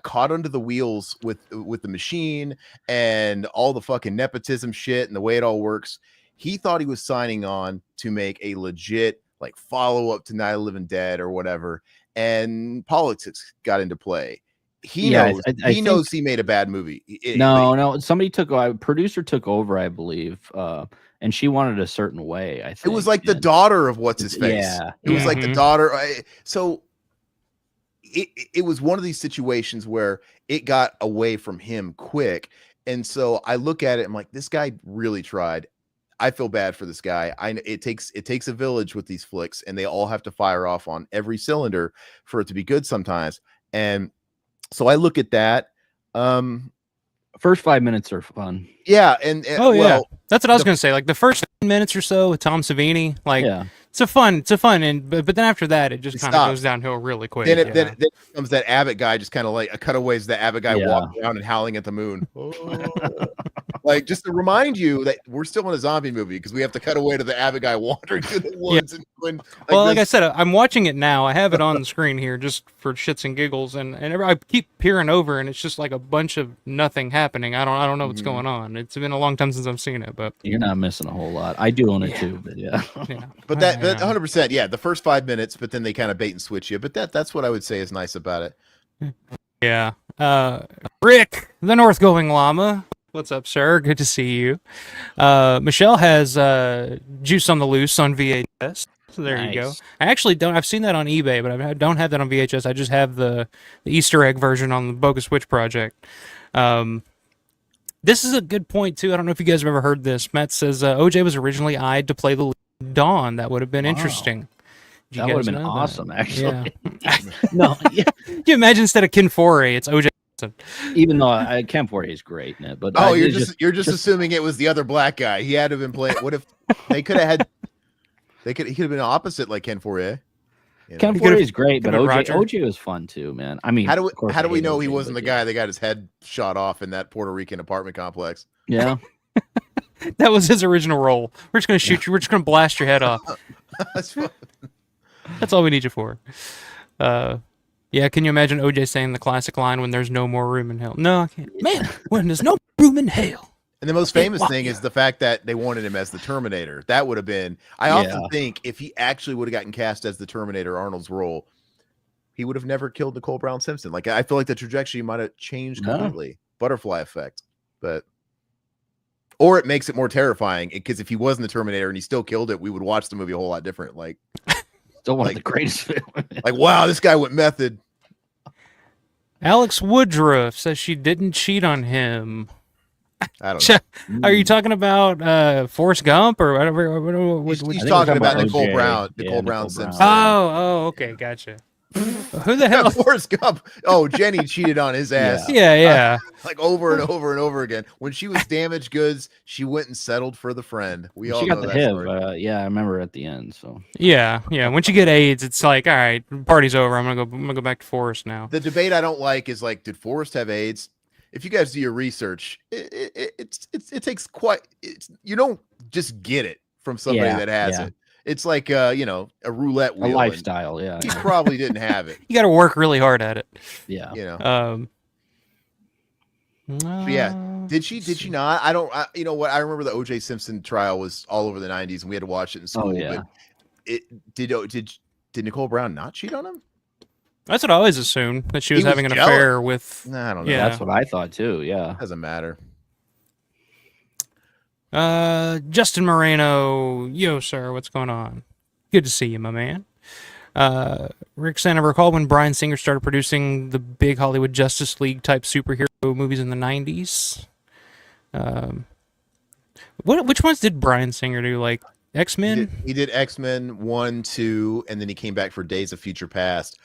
caught under the wheels with the machine and all the fucking nepotism shit and the way it all works. He thought he was signing on to make a legit like follow up to Night of the Living Dead or whatever, and politics got into play. He knows he made a bad movie. No, producer took over, I believe, and she wanted a certain way. I think it was like the daughter of what's his face. Yeah, it was like the daughter. So it was one of these situations where it got away from him quick, and so I look at it. I'm like, this guy really tried. I feel bad for this guy. It takes a village with these flicks, and they all have to fire off on every cylinder for it to be good sometimes. And so I look at that. First 5 minutes are fun. Yeah, and Oh yeah, well, that's what I was gonna say. Like the first 10 minutes or so with Tom Savini, like Yeah. it's a fun, and but then after that, it just It kind of stops. goes downhill really quick. then yeah. it comes that Abbott guy, just kind of like a cutaways. The Abbott guy Yeah. walking around and howling at the moon, like just to remind you that we're still in a zombie movie because we have to cut away to the Abbott guy wandering through the woods. And when, Like I said, I'm watching it now. I have it on the screen here just for shits and giggles, and I keep peering over, and it's just like a bunch of nothing happening. I don't know what's going on. It's been a long time since I've seen it, but You're not missing a whole lot. I do own it too, but yeah. yeah. But that 100%, yeah, the first 5 minutes, but then they kind of bait and switch you. But that's what I would say is nice about it. Yeah. Rick, the North Going Llama. What's up, sir? Good to see you. Michelle has Juice on the Loose on VHS. So there you go. Nice. I actually don't. I've seen that on eBay, but I don't have that on VHS. I just have the Easter egg version on the Bogus Witch Project. This is a good point too. I don't know if you guys have ever heard this. Matt says OJ was originally eyed to play the lead Dawn. That would have been interesting. Did That you would guys have been know that? awesome, actually. Yeah. No, yeah. Can you imagine instead of Ken Foray, it's OJ? Even though Camp 40 is great in it, but Oh, it's you're just assuming it was the other black guy. He had to have been playing. What if they could have had? He could have been opposite like Ken Fourier. You know? Camp 40 is great, but could've been Roger. OJ was fun too, man. I mean, How do of course we I hate know he OJ, wasn't but the guy that got his head shot off in that Puerto Rican apartment complex? Yeah. That was his original role. We're just gonna shoot you. We're just gonna blast your head off. That's fun. That's all we need you for. Yeah, can you imagine OJ saying the classic line when there's no more room in hell? No, I can't. Man, when there's no room in hell. And the most famous thing is the fact that they wanted him as the Terminator. That would have been. I often think if he actually would have gotten cast as the Terminator, Arnold's role, he would have never killed Nicole Brown Simpson. Like I feel like the trajectory might have changed completely. Butterfly effect, or it makes it more terrifying because if he wasn't the Terminator and he still killed it, we would watch the movie a whole lot different. Like, still one of the greatest films. Like, wow, this guy went method. Alex Woodruff says she didn't cheat on him. I don't know. Are you talking about Forrest Gump or whatever? He's talking about Nicole Brown. Nicole Brown Simpson. Oh, okay, gotcha. Who the hell? Forrest Gump. Oh, Jenny cheated on his ass. Yeah. Like over and over and over again. When she was damaged goods, she went and settled for the friend. We all got know the that HIV. story. Yeah, I remember at the end. So yeah. Once you get AIDS, it's like, all right, party's over. I'm gonna go back to Forrest now. The debate I don't like is like, did Forrest have AIDS? If you guys do your research, it takes you don't just get it from somebody that has it. It's like a roulette wheel. A lifestyle, yeah. He probably didn't have it. You got to work really hard at it. Yeah. Did she not? I don't. You know what? I remember the O.J. Simpson trial was all over the '90s, and we had to watch it in school. Oh, yeah. But did Nicole Brown not cheat on him? That's what I always assumed, that she was having an jealous. affair with. Nah, I don't know. Yeah. That's what I thought too. Yeah. Doesn't matter. Justin Moreno, yo, sir, what's going on? Good to see you, my man. Rick said, I recall when Bryan Singer started producing the big Hollywood Justice League type superhero movies in the 90s. Which ones did Bryan Singer do? Like X-Men? He did X-Men 1, 2, and then he came back for Days of Future Past.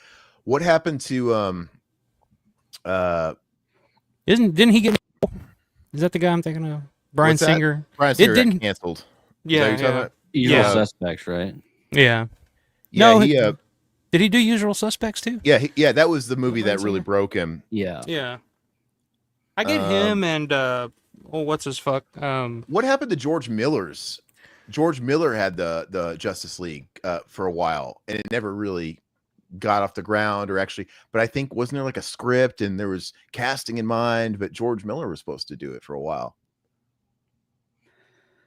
What happened to Didn't he get? Is that the guy I'm thinking of? Bryan Singer. Bryan Singer got canceled. Usual Suspects, right? Yeah. Yeah. No, did he do Usual Suspects too? Yeah. That was the movie that really broke him. Yeah. Yeah. I get him and what's his fuck? What happened to George Miller's? George Miller had the Justice League for a while, and it never really got off the ground, or actually, but I think wasn't there like a script and there was casting in mind, but George Miller was supposed to do it for a while.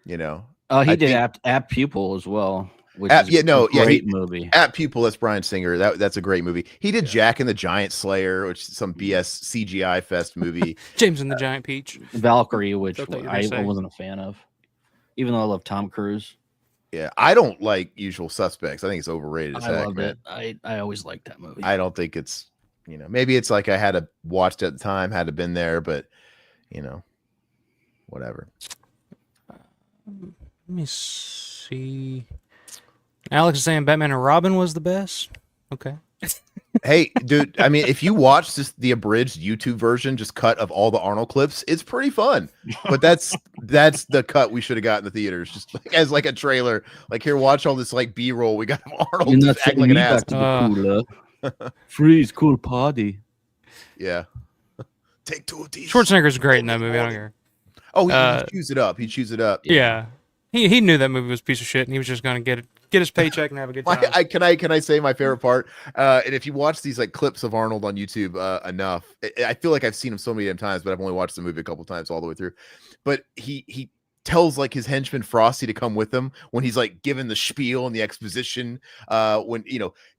He did Apt Pupil as well. Which is a great movie. Apt Pupil, that's Bryan Singer. That's a great movie. He did Jack and the Giant Slayer, which is some BS CGI fest movie. James and the Giant Peach. Valkyrie, which I wasn't a fan of, even though I love Tom Cruise. Yeah, I don't like Usual Suspects. I think it's overrated. I loved it. I always liked that movie. I don't think it's, maybe it's like I had to watch it at the time, had to been there, but whatever. Let me see. Alex is saying Batman and Robin was the best. Okay. Hey, dude, I mean, if you watch just the abridged YouTube version, just cut of all the Arnold clips, it's pretty fun. But that's the cut we should have got in the theaters, just like as like a trailer. Like, here, watch all this like B-roll. We got Arnold You're not just acting sending like an me ass. back to the cooler. Freeze, cool party. Yeah. Take two of these. Schwarzenegger's great in that movie. I don't care. Oh, he chews it up. He chews it up. Yeah. He knew that movie was a piece of shit, and he was just gonna get his paycheck and have a good time. Can I say my favorite part? And if you watch these like clips of Arnold on YouTube enough, I feel like I've seen him so many damn times, but I've only watched the movie a couple times all the way through. But he tells like his henchman Frosty to come with him when he's like given the spiel and the exposition. When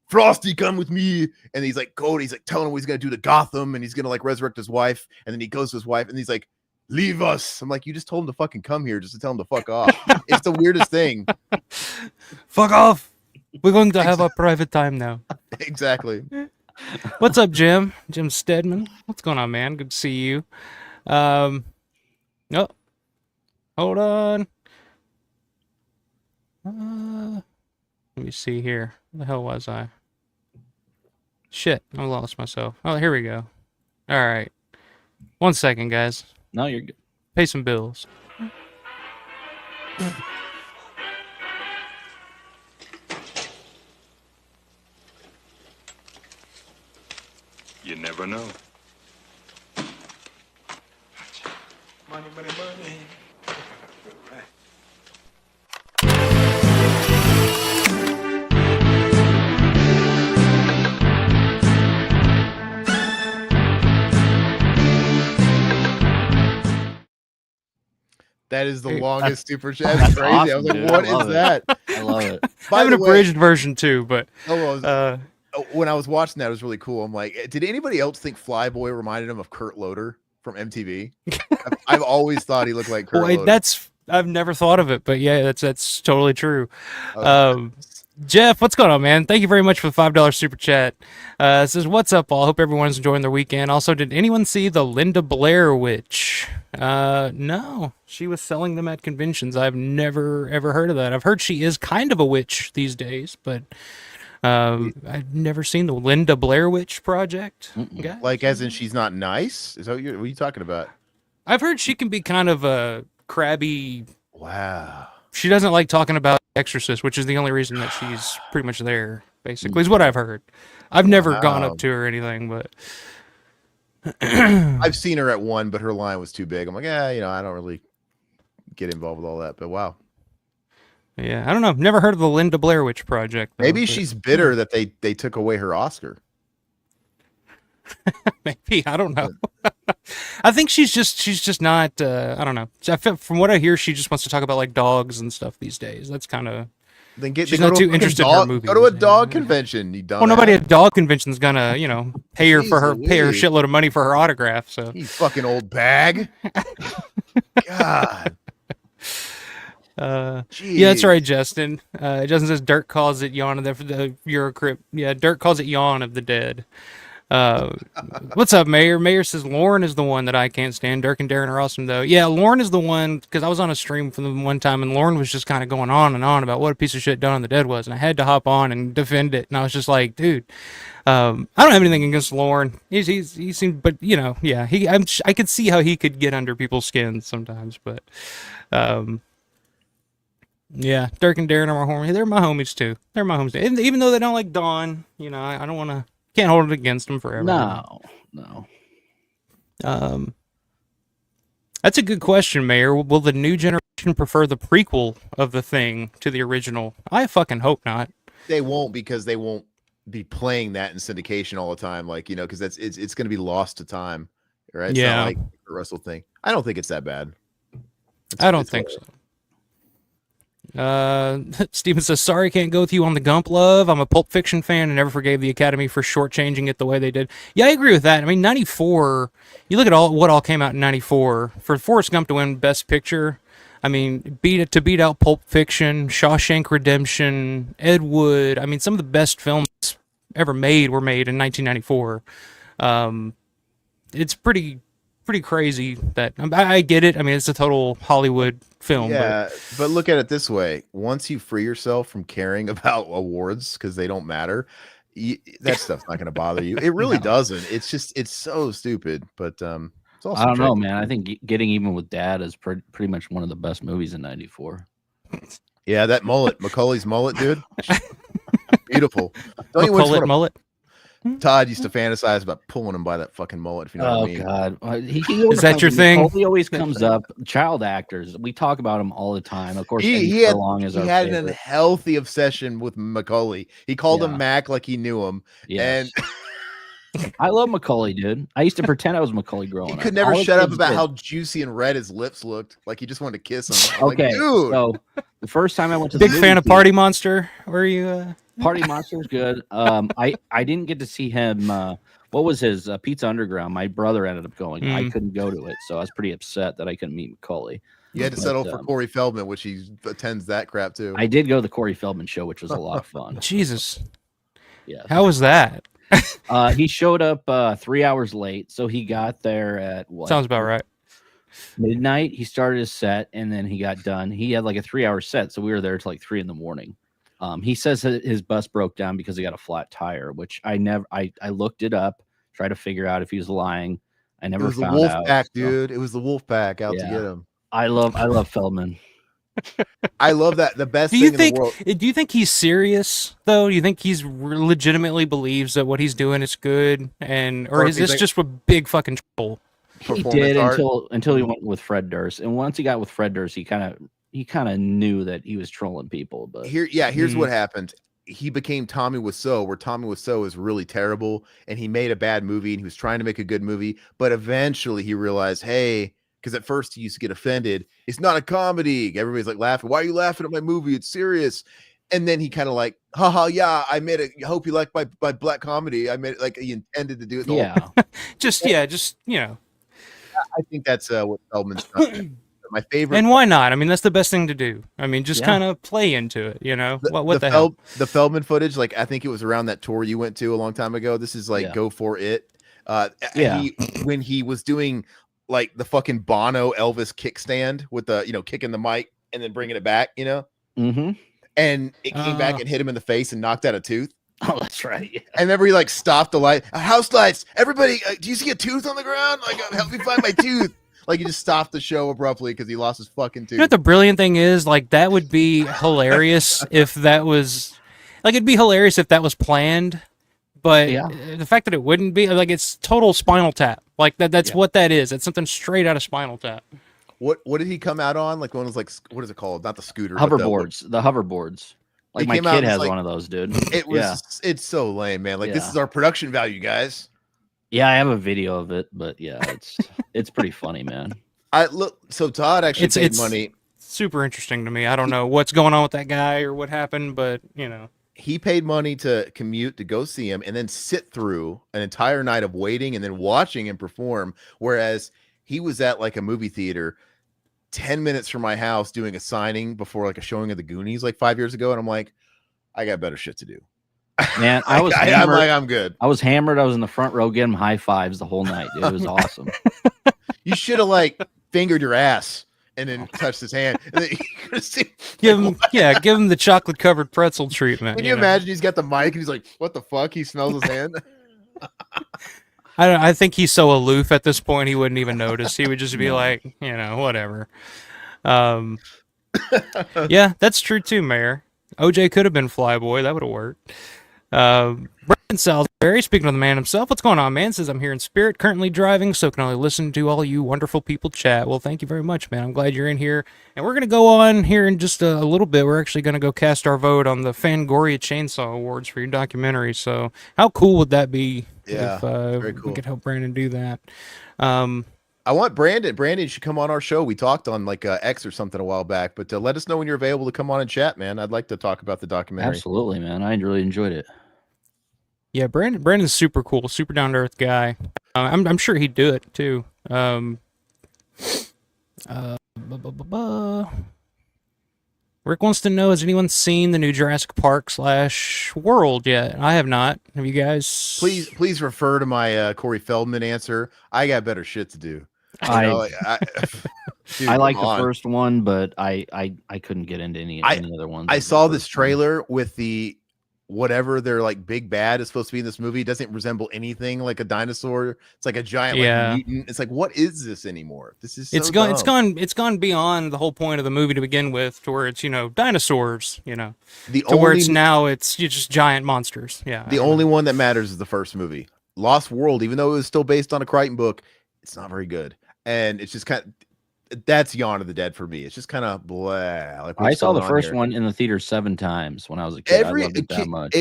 Frosty, come with me, and he's like Cody, he's like telling him what he's gonna do to Gotham, and he's gonna like resurrect his wife, and then he goes to his wife, and he's like, leave us. I'm like, you just told him to fucking come here just to tell him to fuck off. It's the weirdest thing. Fuck off. We're going to have a private time now. Exactly. What's up, Jim? Jim Stedman. What's going on, man? Good to see you. Oh, hold on. Let me see here. Where the hell was I? Shit, I lost myself. Oh, here we go. All right. 1 second, guys. No, you're good. Pay some bills. You never know. Money, money, money. That is the longest super chat. That's crazy. Awesome, I was like, dude. what I is love that? I love it. I have an abridged version too, but when I was watching that, it was really cool. I'm like, did anybody else think Flyboy reminded him of Kurt Loder from MTV? I've always thought he looked like Kurt Loder. I've never thought of it, but yeah, that's totally true. Oh, Jeff, what's going on, man? Thank you very much for the $5 super chat. It says, what's up, all? Hope everyone's enjoying their weekend. Also, did anyone see the Linda Blair Witch? No. She was selling them at conventions. I've never, ever heard of that. I've heard she is kind of a witch these days, but I've never seen the Linda Blair Witch Project. Guys. Like, as in she's not nice? Is that what are you talking about? I've heard she can be kind of a crabby. Wow. She doesn't like talking about Exorcist, which is the only reason that she's pretty much there, basically, is what I've heard. I've never gone up to her or anything, but I've seen her at one, but her line was too big. I'm like, I don't really get involved with all that, but wow. Yeah, I don't know. Never heard of the Linda Blair Witch Project. Though, Maybe she's bitter that they took away her Oscar. Maybe, I don't know. I think she's just not. I don't know. From what I hear, she just wants to talk about like dogs and stuff these days. That's kind of. She's not too interested in her movies. Go to a dog convention. You dumbass. Well, nobody at a dog convention's gonna pay her pay her a shitload of money for her autograph. So you fucking old bag. God. Yeah, that's right, Justin. Justin says Dirk calls it Yawn of the Eurocrypt. Yeah, Dirk calls it Yawn of the Dead. What's up, Mayor? Mayor says Lauren is the one that I can't stand. Dirk and Darren are awesome, though. Yeah, Lauren is the one, because I was on a stream from them one time, and Lauren was just kind of going on and on about what a piece of shit Dawn of the Dead was, and I had to hop on and defend it, and I was just like, dude, I don't have anything against Lauren. He seemed, but yeah, I could see how he could get under people's skins sometimes, but yeah, Dirk and Darren are my homies. They're my homies too. They're my homies, and even though they don't like Dawn, I don't want to. Can't hold it against them forever. No. That's a good question, Mayor. Will the new generation prefer the prequel of The Thing to the original? I fucking hope not. They won't, because they won't be playing that in syndication all the time, because it's going to be lost to time, right? It's not like the Russell thing. I don't think it's that bad. I don't think so. Steven says, sorry, can't go with you on the Gump love. I'm a Pulp Fiction fan and never forgave the Academy for shortchanging it the way they did. Yeah, I agree with that. I mean, 94, you look at what all came out in 94. For Forrest Gump to win Best Picture, I mean, beat out Pulp Fiction, Shawshank Redemption, Ed Wood. I mean, some of the best films ever made were made in 1994. It's pretty crazy that I get it. I mean, it's a total Hollywood film. Yeah, but look at it this way. Once you free yourself from caring about awards because they don't matter, That stuff's not going to bother you. It really doesn't. It's just it's so stupid. But it's also I don't know, man. I think Getting Even with Dad is pretty much one of the best movies in '94. Yeah, that mullet, Macaulay's mullet, dude. Beautiful. Don't you wish Mullet, mullet. Todd used to fantasize about pulling him by that fucking mullet, if you know what I mean. God. Is that your thing? He always comes up. Child actors. We talk about him all the time. Of course, He had favorite. an unhealthy obsession with Macaulay. He called him Mac like he knew him. Yes. And I love Macaulay, dude. I used to pretend I was Macaulay growing up. He could never shut up about how juicy and red his lips looked. Like he just wanted to kiss him. Okay, like, dude. So the first time I went to big the fan of theater, Party Monster. Were you? Party Monster was good. I didn't get to see him. What was his Pizza Underground? My brother ended up going. I couldn't go to it, so I was pretty upset that I couldn't meet Macaulay. You had to settle for Corey Feldman, which he attends that crap too. I did go to the Corey Feldman show, which was a lot of fun. Jesus. Yeah. How was that? He showed up 3 hours late, so he got there at what? Sounds about right. Midnight. He started his set, and then he got done. He had like a 3-hour set, so we were there till like 3 a.m. He says that his bus broke down because he got a flat tire, which I looked it up, tried to figure out if he was lying. I never found out. It was the Wolf Pack, dude. It was the Wolf Pack out to get him. I love Feldman. I love that. The best Do you thing think? in the world. Do you think he's serious though? Do you think he's legitimately believes that what he's doing is good, or is this just a big fucking troll? He did until he went with Fred Durst, and once he got with Fred Durst, he kind of knew that he was trolling people. But Here's what happened. He became Tommy Wiseau, where Tommy Wiseau is really terrible, and he made a bad movie, and he was trying to make a good movie, but eventually he realized, hey. Because at first he used to get offended. It's not a comedy. Everybody's like laughing. Why are you laughing at my movie? It's serious. And then he kind of like, haha, yeah, I made it. I hope you like my black comedy. I made it like he intended to do it. just you know. I think that's what Feldman's done. My favorite. And why not? I mean, that's the best thing to do. I mean, just kind of play into it. You know what the hell? The Feldman footage, like I think it was around that tour you went to a long time ago. This is like Go For It. When he was doing like the fucking Bono Elvis kickstand with the kicking the mic and then bringing it back, Mm-hmm. And it came back and hit him in the face and knocked out a tooth. Oh, that's right. Yeah. And remember he like stopped the light. House lights. Everybody, do you see a tooth on the ground? Like, help me find my tooth. Like he just stopped the show abruptly because he lost his fucking tooth. You know what the brilliant thing is? Like that would be hilarious if that was, like it'd be hilarious if that was planned. But the fact that it wouldn't be, like, it's total Spinal Tap. Like that's what that is. It's something straight out of Spinal Tap. What did he come out on? Like one was like, what is it called? Not the scooter. Hoverboards. The hoverboards. Like my kid has one of those, dude. It's so lame, man. Like this is our production value, guys. Yeah, I have a video of it, but it's pretty funny, man. So Todd actually paid money. Super interesting to me. I don't know what's going on with that guy or what happened, but he paid money to commute to go see him and then sit through an entire night of waiting and then watching him perform. Whereas he was at like a movie theater 10 minutes from my house doing a signing before like a showing of the Goonies like 5 years ago. And I'm like, I got better shit to do. Man, I was hammered. I'm good. I was hammered. I was in the front row getting high fives the whole night, dude. It was awesome. You should have like fingered your ass and then touched his hand. And then you could have seen, give him the chocolate covered pretzel treatment. Can you imagine he's got the mic and he's like, what the fuck? He smells his hand. I think he's so aloof at this point he wouldn't even notice. He would just be like, whatever. Yeah, that's true too, Mayor. OJ could have been Flyboy. That would have worked. Brandon Salisbury, speaking of the man himself, what's going on, man? Says, I'm here in spirit, currently driving, so can only listen to all you wonderful people chat. Well, thank you very much, man. I'm glad you're in here. And we're going to go on here in just a little bit. We're actually going to go cast our vote on the Fangoria Chainsaw Awards for your documentary. So how cool would that be if very cool. we could help Brandon do that? I want Brandon. Brandon should come on our show. We talked on like X or something a while back, but let us know when you're available to come on and chat, man. I'd like to talk about the documentary. Absolutely, man. I really enjoyed it. Yeah, Brandon's super cool, super down to earth guy. I'm sure he'd do it too. Rick wants to know: has anyone seen the new Jurassic Park / World yet? I have not. Have you guys? Please refer to my Corey Feldman answer. I got better shit to do. I like the on. first one, but I couldn't get into any other ones. I saw this trailer with the whatever their like big bad is supposed to be in this movie doesn't resemble anything like a dinosaur. It's like a giant like mutant. It's like, what is this anymore? This is so dumb. It's gone beyond the whole point of the movie to begin with, to where it's dinosaurs, it's just giant monsters. Yeah. The only one that matters is the first movie, Lost World. Even though it was still based on a Crichton book, it's not very good, and it's just that's Yawn of the Dead for me. It's just kind of blah. Like, I saw the first one in the theater 7 times when I was a kid. I loved it that much.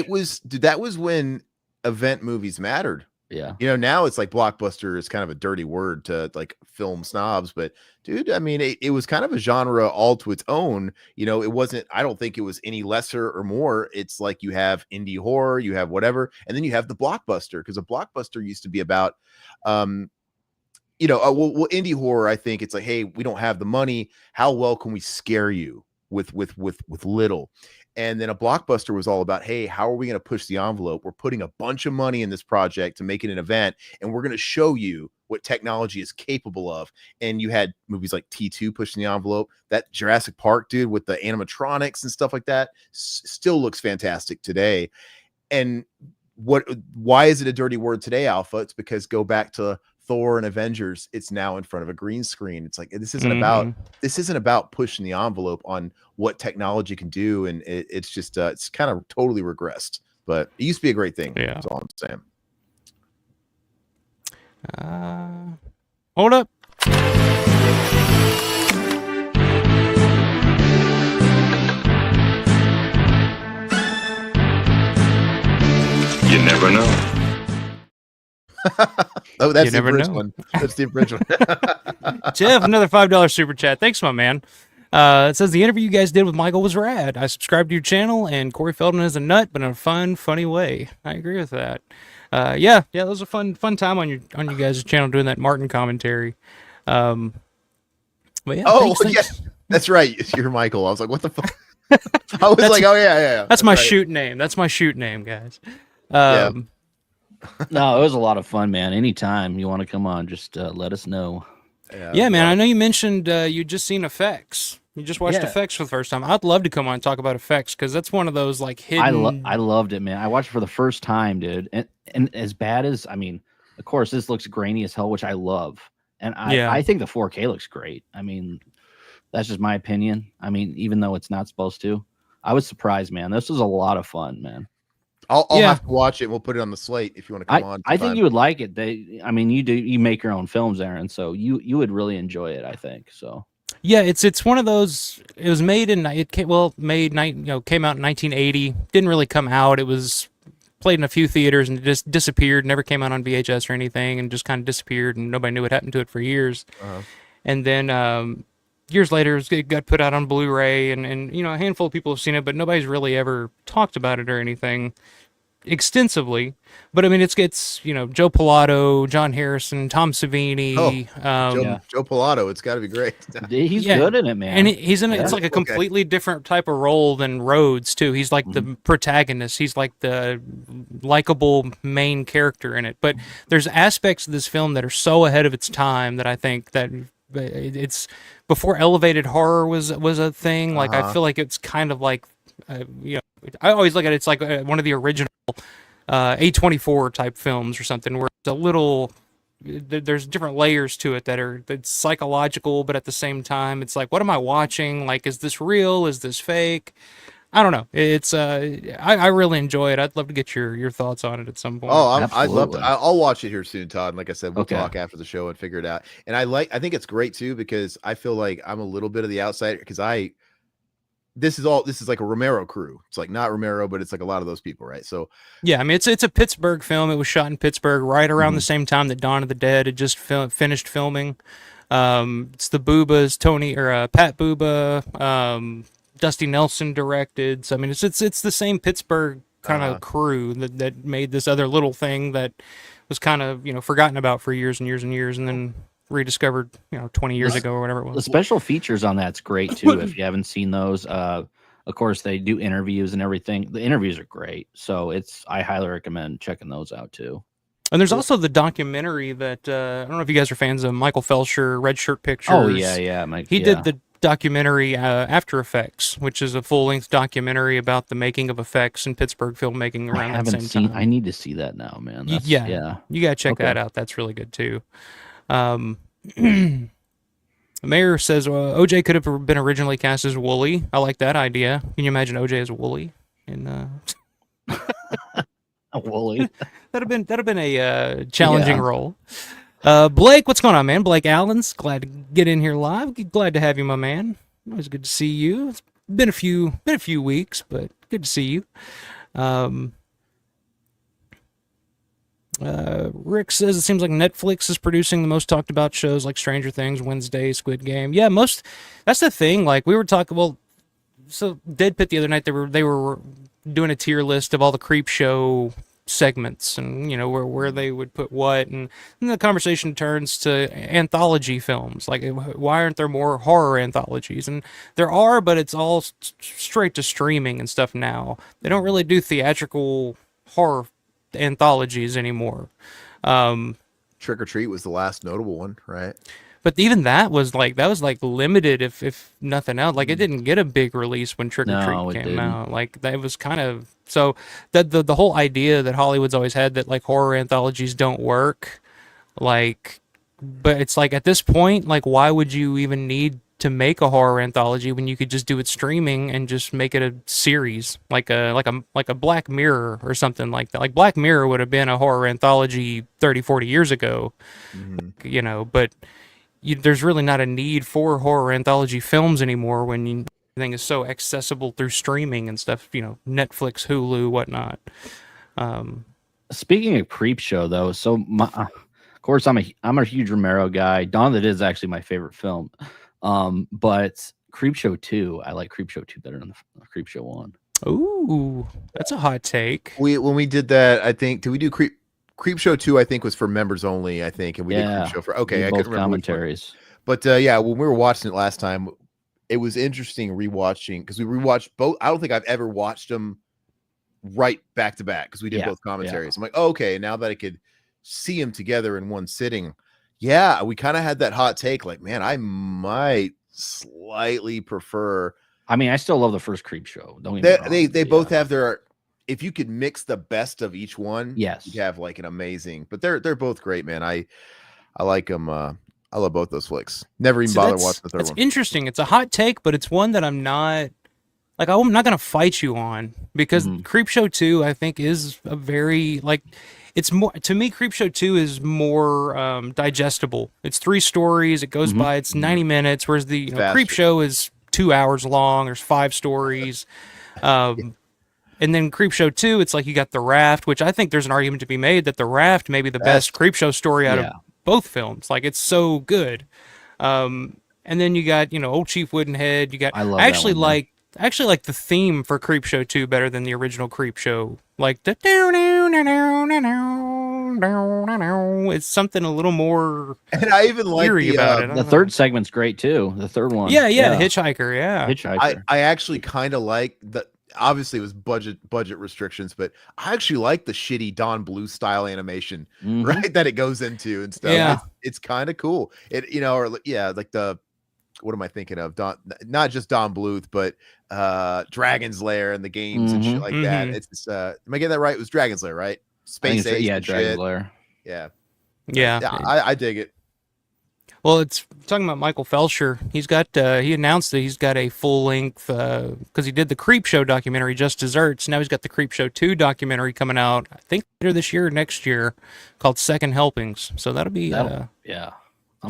That was when event movies mattered. Yeah. Now it's like blockbuster is kind of a dirty word to like film snobs, but dude, I mean, it was kind of a genre all to its own. It wasn't, I don't think it was any lesser or more. It's like you have indie horror, you have whatever, and then you have the blockbuster, because a blockbuster used to be about, indie horror, I think it's like, hey, we don't have the money. How well can we scare you with little? And then a blockbuster was all about, hey, how are we going to push the envelope? We're putting a bunch of money in this project to make it an event, and we're going to show you what technology is capable of. And you had movies like T2 pushing the envelope. That Jurassic Park, dude, with the animatronics and stuff like that, still looks fantastic today. And why is it a dirty word today, Alpha? It's because go back to Thor and Avengers, it's now in front of a green screen. It's like, this isn't about pushing the envelope on what technology can do, and it's just it's kind of totally regressed. But it used to be a great thing. Yeah, that's all I'm saying. Hold up. You never know. Oh, that's the original one. That's the original. Jeff, another $5 super chat. Thanks, my man. It says the interview you guys did with Michael was rad. I subscribed to your channel, and Corey Feldman is a nut, but in a fun, funny way. I agree with that. Yeah, that was a fun time on you guys' channel doing that Martin commentary. But yeah, thanks. That's right. You're Michael. I was like, what the fuck? I was like, oh yeah. That's my shoot name. That's my shoot name, guys. Yeah. No, it was a lot of fun, man. Anytime you want to come on, just let us know. Yeah, man. I know you mentioned you'd just seen Effects. You just watched Effects for the first time. I'd love to come on and talk about Effects, because that's one of those like hidden. I loved it, man. I watched it for the first time, dude. And as bad as, I mean, of course, this looks grainy as hell, which I love. And I think the 4K looks great. I mean, that's just my opinion. I mean, even though it's not supposed to, I was surprised, man. This was a lot of fun, man. I'll have to watch it. We'll put it on the slate if you want to come on. I think you would like it. You make your own films, Aaron, so you would really enjoy it, I think. So yeah, it's one of those. It was made in came out in 1980. Didn't really come out. It was played in a few theaters and it just disappeared. Never came out on VHS or anything, and just kind of disappeared, and nobody knew what happened to it for years. And then years later, it got put out on Blu-ray, and a handful of people have seen it, but nobody's really ever talked about it or anything extensively. But I mean, it's Joe Pilato, John Harrison, Tom Savini. Joe Pilato, it's got to be great. He's good in it, man. And he's in it. It's like a completely different type of role than Rhodes too. He's like the protagonist. He's like the likable main character in it. But there's aspects of this film that are so ahead of its time that I think that it's before elevated horror was a thing. Like I feel like it's kind of like I always look at it's like one of the original A24 type films or something, where it's a little, there's different layers to it that's psychological, but at the same time it's like, what am I watching? Like, is this real? Is this fake? I don't know. It's I really enjoy it. I'd love to get your thoughts on it at some point. I'd love to. I'll watch it here soon, Todd. And like I said, we'll talk after the show and figure it out. And I think it's great too, because I feel like I'm a little bit of the outsider, because this is like a Romero crew. It's like not Romero, but it's like a lot of those people, right? So yeah, I mean, it's a Pittsburgh film. It was shot in Pittsburgh right around the same time that Dawn of the Dead had just finished filming. It's the Boobas, Pat Booba, Dusty Nelson directed. So I mean, it's the same Pittsburgh kind of crew that made this other little thing that was kind of forgotten about for years and years and years, and then rediscovered 20 years ago or whatever it was. The special features on that's great too. If you haven't seen those, of course they do interviews and everything. The interviews are great, so I highly recommend checking those out too. And there's also the documentary that I don't know if you guys are fans of Michael Felsher, Red Shirt Pictures. Oh yeah, Mike. He did documentary After Effects, which is a full-length documentary about the making of effects in Pittsburgh filmmaking I around that haven't same seen. time. I need to see that now, man. That's, Yeah, you gotta check Okay. that out. That's really good too. The mayor says OJ could have been originally cast as Wooly. I like that idea. Can you imagine OJ as Wooly? Wooly. That'd have been a challenging role. Blake, what's going on, man? Blake Allen's glad to get in here live. Glad to have you, my man. Always good to see you. It's been a few weeks, but good to see you. Rick says it seems like Netflix is producing the most talked about shows like Stranger Things, Wednesday, Squid Game. Yeah, that's the thing. Like we were talking, so Dead Pit the other night, they were doing a tier list of all the creep show segments and where they would put what, and then the conversation turns to anthology films. Like, why aren't there more horror anthologies? And there are, but it's all straight to streaming and stuff now. They don't really do theatrical horror anthologies anymore. Trick or Treat was the last notable one, right? But even that was limited, if nothing else. Like, it didn't get a big release when Trick or Treat came out. Like, that was kind of so that the whole idea that Hollywood's always had that like horror anthologies don't work, like, but it's like at this point, like, why would you even need to make a horror anthology when you could just do it streaming and just make it a series like a Black Mirror or something like that. Like Black Mirror would have been a horror anthology 30-40 years ago, but there's really not a need for horror anthology films anymore when everything is so accessible through streaming and stuff, Netflix, Hulu, whatnot. Speaking of creep show though, so of course I'm a huge Romero guy. Dawn of the Dead is actually my favorite film. But Creepshow 2, I like Creepshow 2 better than the Creepshow 1. Ooh, that's a hot take. When we did that, I think, did we do Creepshow 2? I think was for members only, I think, and we did Creepshow for I couldn't remember commentaries. But when we were watching it last time, it was interesting rewatching because we rewatched both. I don't think I've ever watched them right back to back because we did both commentaries. I'm like, okay, now that I could see them together in one sitting. Yeah, we kind of had that hot take, like, man, I might slightly prefer. I mean, I still love the first Creepshow. Don't they both have their. If you could mix the best of each one, yes, you'd have like an amazing. But they're both great, man. I like them. I love both those flicks. Never even bother watching the third one. It's interesting. It's a hot take, but it's one that I'm not gonna fight you on because Creepshow 2, I think, is a very it's more, to me, Creepshow 2 is more digestible. It's 3 stories. It goes by. It's 90 minutes, whereas the Creepshow is 2 hours long. There's 5 stories. And then Creepshow 2, it's like you got The Raft, which I think there's an argument to be made that The Raft may be the best Creepshow story out of both films. Like, it's so good. And then you got, Old Chief Woodenhead. You got. I actually like the theme for Creepshow 2 better than the original Creepshow. Like the it's something a little more. And I even like the third segment's great too. The third one, yeah. Hitchhiker, Hitchhiker. I actually kind of like the. Obviously, it was budget restrictions, but I actually like the shitty Don Bluth style animation, right? That it goes into and stuff. Yeah, it's kind of cool. It like the. What am I thinking of? Not just Don Bluth, but Dragon's Lair and the games and shit like that. It's am I getting that right? It was Dragon's Lair, right? Space Ace. Yeah, Dragon's Lair. Yeah. I dig it. Well, it's talking about Michael Felsher. He's got he announced that he's got a full length because he did the Creepshow documentary Just Desserts. Now he's got the Creepshow 2 documentary coming out, I think later this year or next year, called Second Helpings. So that'll be that'll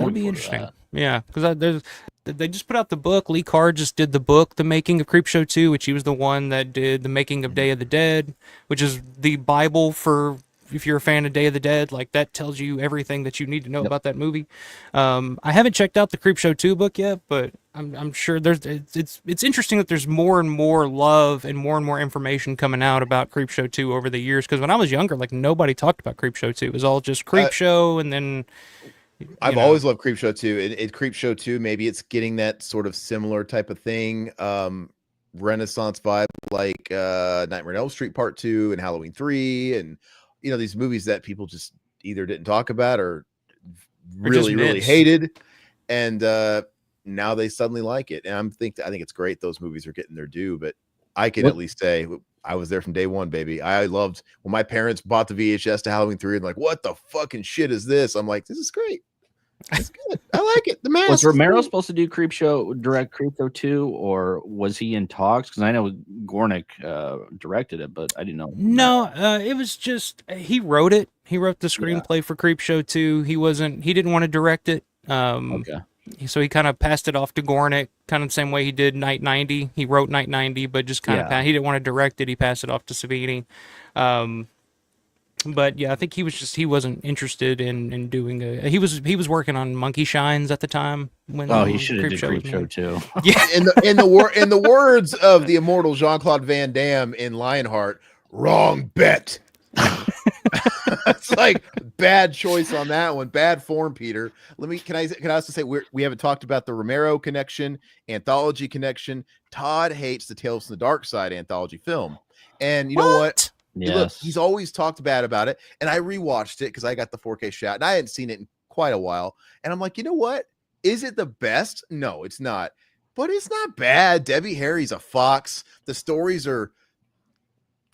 be interesting. Yeah, because they just put out the book. Lee Carr just did the book, The Making of Creepshow 2, which he was the one that did The Making of Day of the Dead, which is the Bible for if you're a fan of Day of the Dead. Like, that tells you everything that you need to know about that movie. I haven't checked out the Creepshow 2 book yet, but I'm sure it's interesting that there's more and more love and more information coming out about Creepshow 2 over the years. Because when I was younger, like, nobody talked about Creepshow 2. It was all just Creepshow, and then. I've always loved Creepshow 2. It Creepshow 2, maybe it's getting that sort of similar type of thing, Renaissance vibe, like Nightmare on Elm Street Part 2 and Halloween 3, and these movies that people just either didn't talk about or really hated. And now they suddenly like it. And I think it's great those movies are getting their due, but I can at least say I was there from day one, baby. I loved when my parents bought the VHS to Halloween 3 and like, what the fucking shit is this? I'm like, this is great. It's good. I like it. The Mask. Was Romero supposed to do direct Creepshow 2, or was he in talks? Because I know Gornick directed it, but I didn't know. No, it was just he wrote it. He wrote the screenplay for Creepshow 2. He didn't want to direct it. Okay. So he kind of passed it off to Gornick, kind of the same way he did Night 90. He wrote Night 90, but just kind of he didn't want to direct it. He passed it off to Savini. But yeah, I think he wasn't interested in doing he was working on Monkey Shines at the time when he should have did Creepshow too. Yeah. In the words of the immortal Jean-Claude Van Damme in Lionheart, wrong bet. It's like bad choice on that one. Bad form, Peter. Can I also say we haven't talked about the Romero connection, anthology connection. Todd hates the Tales from the Dark Side anthology film. And you know what? Yes. Look, he's always talked bad about it. And I rewatched it because I got the 4K shot and I hadn't seen it in quite a while. And I'm like, you know what? Is it the best? No, it's not. But it's not bad. Debbie Harry's a fox. The stories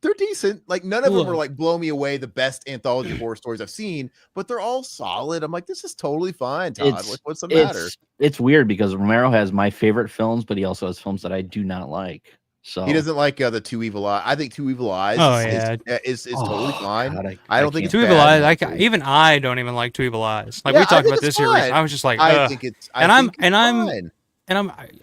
they're decent. Like none of them are like blow me away the best anthology horror stories I've seen, but they're all solid. I'm like, this is totally fine, Todd. What's the matter? It's weird because Romero has my favorite films, but he also has films that I do not like. So he doesn't like the Two Evil Eyes. I think Two Evil Eyes is totally fine. God, I don't think it's Two Evil Eyes. Even I don't even like Two Evil Eyes. Like we talked about this series. I was just like, I think it's fine.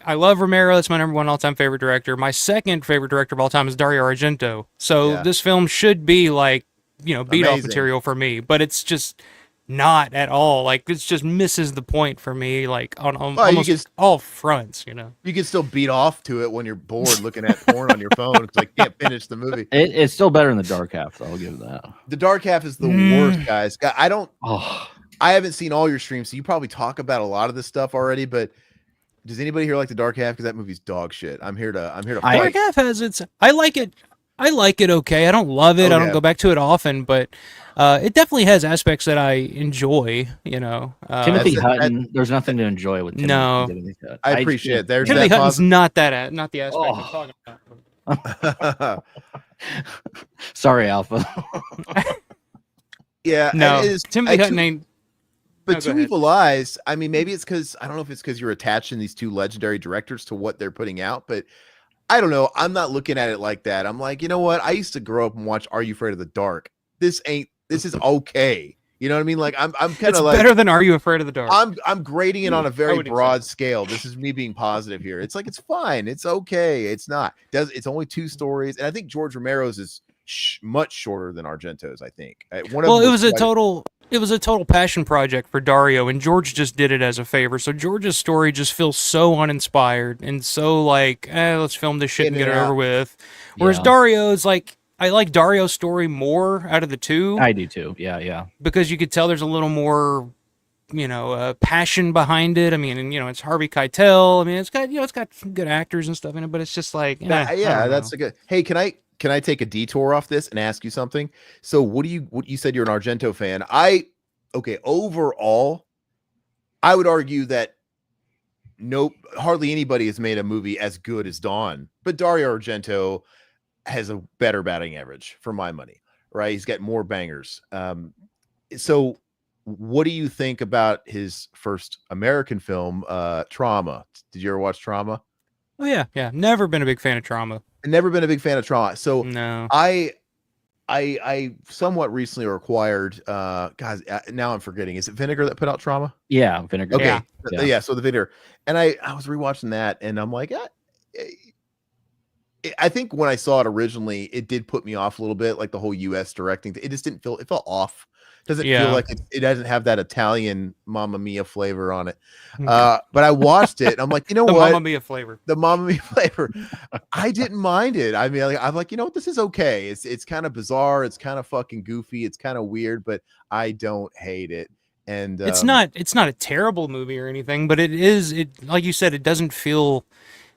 I love Romero. That's my number one all-time favorite director. My second favorite director of all time is Dario Argento. So this film should be like, beat off material for me, but it's just not at all. Like it just misses the point for me. Like on almost all fronts. You can still beat off to it when you're bored looking at porn on your phone because I can't finish the movie. It's still better in the dark half, though. I'll give it that. The dark half is the worst, guys. I haven't seen all your streams, so you probably talk about a lot of this stuff already, but. Does anybody here like the dark half? Because that movie's dog shit. I'm here to fight. Dark half has its. I like it. Okay. I don't love it. I don't go back to it often, but it definitely has aspects that I enjoy. Timothy Hutton. There's nothing to enjoy with Timothy. No, I appreciate it. There's Timothy Hutton's not the aspect I'm talking about. Sorry, Alpha. Yeah, no, Timothy Hutton ain't. But Two Evil Eyes, I mean, maybe it's because I don't know if it's because you're attaching these two legendary directors to what they're putting out, but I don't know. I'm not looking at it like that. I'm like, you know what? I used to grow up and watch Are You Afraid of the Dark? This is okay. You know what I mean? Like I'm kind of like better than Are You Afraid of the Dark? I'm grading it on a very broad scale. This is me being positive here. It's like it's fine. It's okay. It's not. It's only 2 stories, and I think George Romero's is much shorter than Argento's. I think. It was a total passion project for Dario, and George just did it as a favor. So George's story just feels so uninspired and so like, let's film this shit and get it over with. Whereas Dario's like, I like Dario's story more out of the 2. I do too. Yeah. Because you could tell there's a little more, passion behind it. I mean, and it's Harvey Keitel. I mean, it's got some good actors and stuff in it, but it's just like, that's a good. Hey, can I take a detour off this and ask you something? So what you said you're an Argento fan. Overall, I would argue that hardly anybody has made a movie as good as Dawn, but Dario Argento has a better batting average for my money, right? He's got more bangers. So what do you think about his first American film, Trauma? Did you ever watch Trauma? Oh yeah. Never been a big fan of Trauma. Never been a big fan of Trauma. So no. I somewhat recently acquired guys, now I'm forgetting. Is it Vinegar that put out Trauma? Yeah, Vinegar. Okay. Yeah, so the Vinegar. And I was rewatching that and I'm like, I think when I saw it originally, it did put me off a little bit, like the whole US directing. It just didn't feel, it felt off. Doesn't feel like it doesn't have that Italian Mamma Mia flavor on it. But I watched it and I'm like, you know what? Mamma Mia flavor. The Mamma Mia flavor. I didn't mind it. I mean, I'm like, you know what? This is okay. It's kind of bizarre. It's kind of fucking goofy. It's kind of weird, but I don't hate it. And it's not a terrible movie or anything, but it like you said, it doesn't feel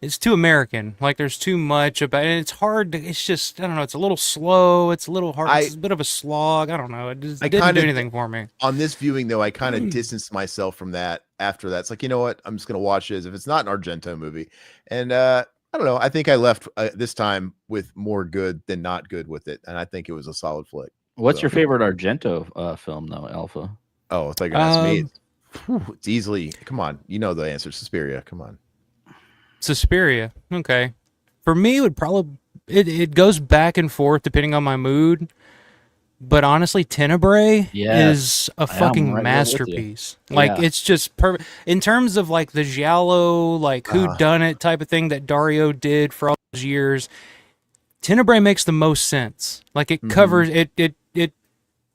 it's too American. Like there's too much about it. It's hard to, it's just, I don't know, it's a little slow, it's a little hard, it's a bit of a slog. I don't know. It just didn't do anything for me. On this viewing though, I kind of distanced myself from that after that. It's like, you know what? I'm just going to watch it as if it's not an Argento movie. And I don't know. I think I left this time with more good than not good with it. And I think it was a solid flick. What's your favorite Argento film though, Alpha? Oh, I thought you were going to ask me. It's easily, come on. You know the answer. Suspiria. Come on. Suspiria. Okay. For me, it would probably, it goes back and forth depending on my mood. But honestly, Tenebrae is a fucking masterpiece. Like it's just perfect in terms of like the giallo, like who done it type of thing that Dario did for all those years. Tenebrae makes the most sense. Like it covers it.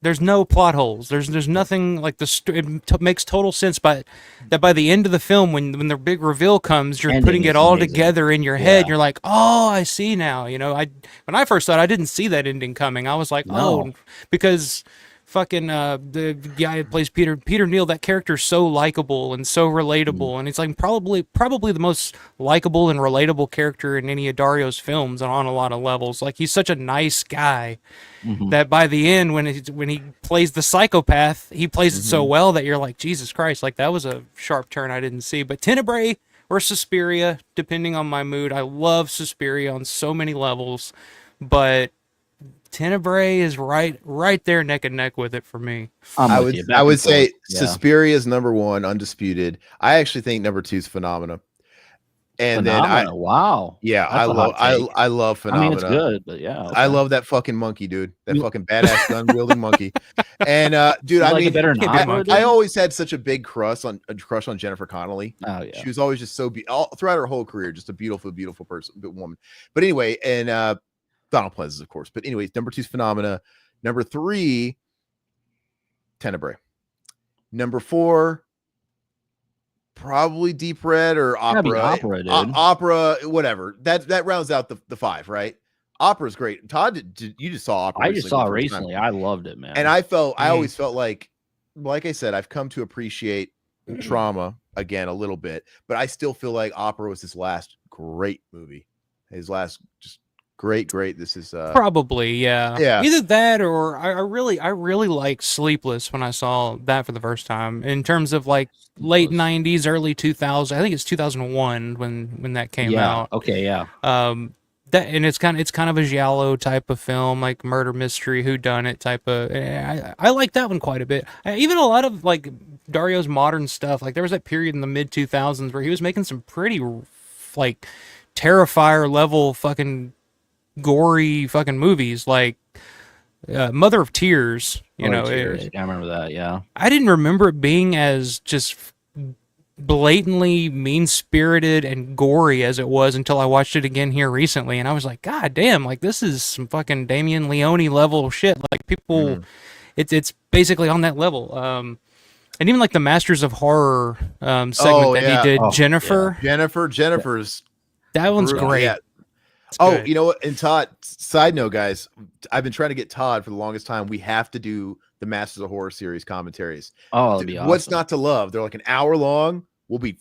There's no plot holes. There's nothing like makes total sense. But that by the end of the film, when the big reveal comes, you're putting it all together in your head. You're like, oh, I see now. You know, when I first thought I didn't see that ending coming. I was like, oh, because fucking the guy who plays Peter Neal, that character's so likable and so relatable, and it's like probably the most likable and relatable character in any of Dario's films on a lot of levels. Like he's such a nice guy that by the end, when he plays the psychopath, he plays it so well that you're like, Jesus Christ, like that was a sharp turn I didn't see. But Tenebrae or Suspiria, depending on my mood. I love Suspiria on so many levels, but Tenebrae is right there neck and neck with it for me. I would say Suspiria is number one, undisputed. I actually think number two is Phenomena. And then wow. Yeah, I love Phenomena. I mean, it's good, but yeah. Okay. I love that fucking monkey, dude. That fucking badass gun wielding monkey. And dude, I mean, I always had such a big crush on Jennifer Connelly. Oh yeah. She was always just so throughout her whole career, just a beautiful woman. But anyway, and Donald Pleasance, of course. But anyways, number two is Phenomena. Number three, Tenebrae. Number four, probably Deep Red or Opera. Opera, whatever. That rounds out the five, right? Opera's great. Todd, you just saw Opera. I just saw it recently. I loved it, man. And I always felt like I said, I've come to appreciate Trauma again a little bit, but I still feel like Opera was his last great movie. His last just great. This is probably either that or I really like Sleepless when I saw that for the first time in terms of like late 90s, early 2000s. I think it's 2001 when that came out. Okay, yeah. That, and it's kind of a giallo type of film, like murder mystery, whodunit type of. I like that one quite a bit. Even a lot of like Dario's modern stuff. Like there was that period in the mid 2000s where he was making some pretty like Terrifier level fucking gory fucking movies, like Mother of Tears. I remember that. Yeah, I didn't remember it being as just blatantly mean-spirited and gory as it was until I watched it again here recently, and I was like, God damn, like this is some fucking Damien Leone level shit. Like people, it's basically on that level. And even like the Masters of Horror segment that he did, Jennifer. Jennifer's that one's great. Yeah. Oh, you know what? And Todd, side note, guys, I've been trying to get Todd for the longest time. We have to do the Masters of Horror series commentaries. Oh, that'd be awesome. What's not to love? They're like an hour long. We'll be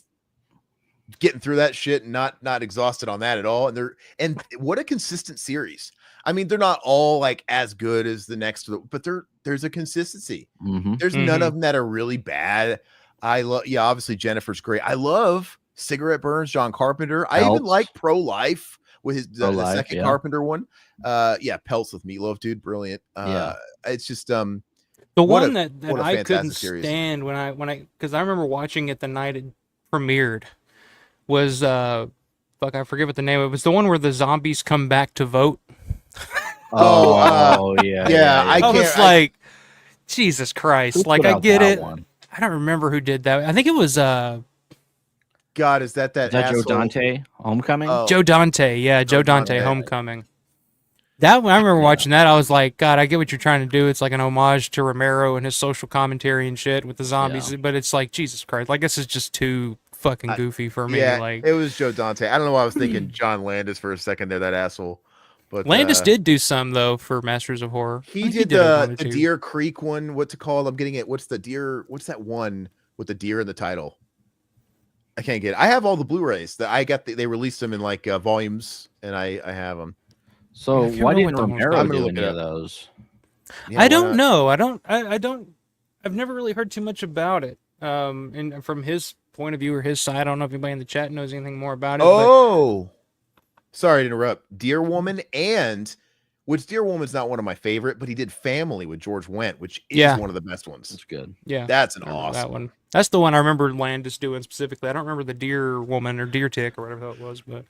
getting through that shit and not exhausted on that at all. And what a consistent series. I mean, they're not all like as good as the next, but there's a consistency. There's none of them that are really bad. Obviously Jennifer's great. I love Cigarette Burns, John Carpenter. I even like Pro-Life with his the second Carpenter one. Pelts with Meatloaf, dude, brilliant. It's just the one that I couldn't stand when I because I remember watching it the night it premiered was I forget what the name of it was. The one where the zombies come back to vote. I was like, Jesus Christ! Like I get it. One? I don't remember who did that. I think it was God, is that Joe Dante Homecoming? Oh. Joe Dante, yeah, Joe Dante Homecoming. That one, I remember watching that. I was like, God, I get what you're trying to do. It's like an homage to Romero and his social commentary and shit with the zombies, but it's like, Jesus Christ, like this is just too fucking goofy for me. Like it was Joe Dante. I don't know why I was thinking John Landis for a second there, that asshole. But Landis did do some though for Masters of Horror. He did the Deer Creek one. What's it called? I'm getting it. What's that one with the deer in the title? I can't get it. I have all the Blu-rays that I got. They released them in like volumes, and I have them. So I can't why remember didn't what that one's Romero I'm gonna do look any it of up. those? Yeah, I why don't not? know. I don't. I've never really heard too much about it. And from his point of view or his side, I don't know if anybody in the chat knows anything more about it. Oh, sorry to interrupt. Dear Woman, which Dear Woman's not one of my favorite, but he did Family with George Wendt, which is Yeah. one of the best ones. That's good. Yeah, That's an I remember awesome that one. That's the one I remember Landis doing specifically. I don't remember the Deer Woman or Deer Tick or whatever that was, but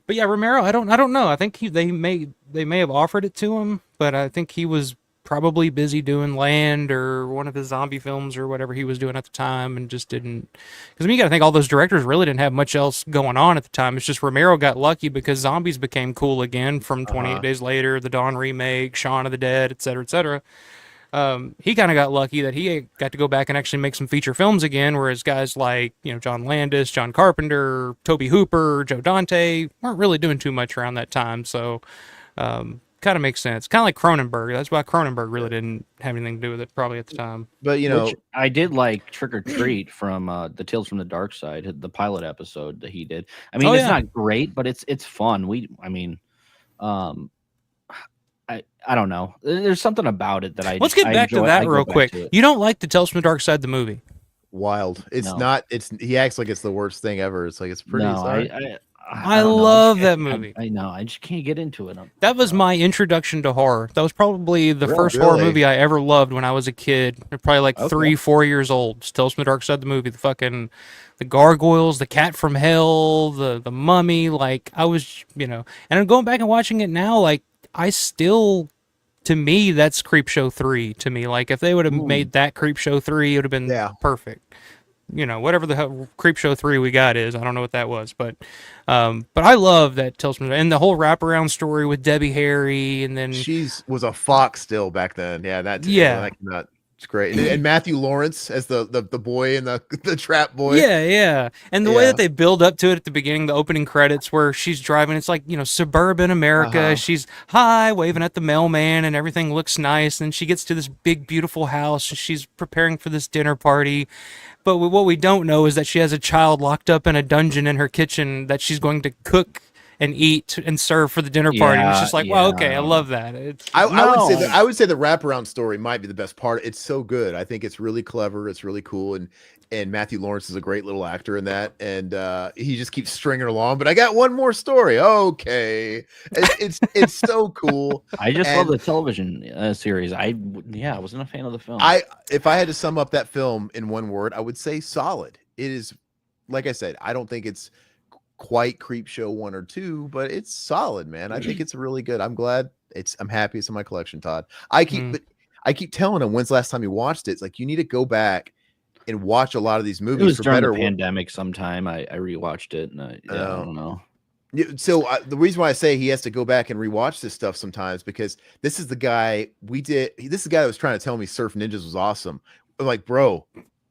yeah, Romero. I don't know. I think they may have offered it to him, but I think he was probably busy doing Land or one of his zombie films or whatever he was doing at the time, and just didn't. Because I mean, you got to think all those directors really didn't have much else going on at the time. It's just Romero got lucky because zombies became cool again from 28 Days Later, the Dawn remake, Shaun of the Dead, et cetera, et cetera. He kind of got lucky that he got to go back and actually make some feature films again, whereas guys like, John Landis, John Carpenter, Toby Hooper, Joe Dante weren't really doing too much around that time. So, kind of makes sense. Kind of like Cronenberg. That's why Cronenberg really didn't have anything to do with it probably at the time. But Which I did like Trick or Treat from the Tales from the Dark Side, the pilot episode that he did. I mean, it's not great, but it's fun. I don't know. There's something about it that Let's get back to that real quick. You don't like the Tales from the Dark Side, the movie? Wild. It's not. He acts like it's the worst thing ever. It's like it's pretty. No, I love that movie. I know. I just can't get into it. That was my introduction to horror. That was probably the first horror movie I ever loved when I was a kid. Probably like 3-4 years old. Tales from the Dark Side, the movie. The gargoyles, the cat from hell, the mummy. Like I was, and I'm going back and watching it now. Like I still, to me, that's Creepshow 3 to me. Like if they would have made that Creepshow 3, it would have been perfect. Whatever the hell Creepshow 3 we got is, I don't know what that was, but I love that Tales from, and the whole wraparound story with Debbie Harry, and then was a fox still back then. Yeah, it's great. And Matthew Lawrence as the boy and the trap boy. Yeah. And the way that they build up to it at the beginning, the opening credits where she's driving, it's like, suburban America. She's waving at the mailman and everything looks nice. And she gets to this big, beautiful house and she's preparing for this dinner party. But what we don't know is that she has a child locked up in a dungeon in her kitchen that she's going to cook and eat and serve for the dinner party. And it's just like, wow, okay, I love that. I would say the wraparound story might be the best part. It's so good. I think it's really clever. It's really cool. And Matthew Lawrence is a great little actor in that. And he just keeps stringing along. But I got one more story. Okay. It's so cool. I just love the television series. I wasn't a fan of the film. If I had to sum up that film in one word, I would say solid. It is, like I said, I don't think it's quite Creepshow 1 or 2, but it's solid, man. I think it's really good. I'm happy it's in my collection, Todd. I keep telling him, when's the last time you watched it? It's like, you need to go back and watch a lot of these movies. It was during the pandemic sometime. I rewatched it, and I don't know. So the reason why I say he has to go back and rewatch this stuff sometimes, because this is the guy this is the guy that was trying to tell me Surf Ninjas was awesome. I'm like, bro.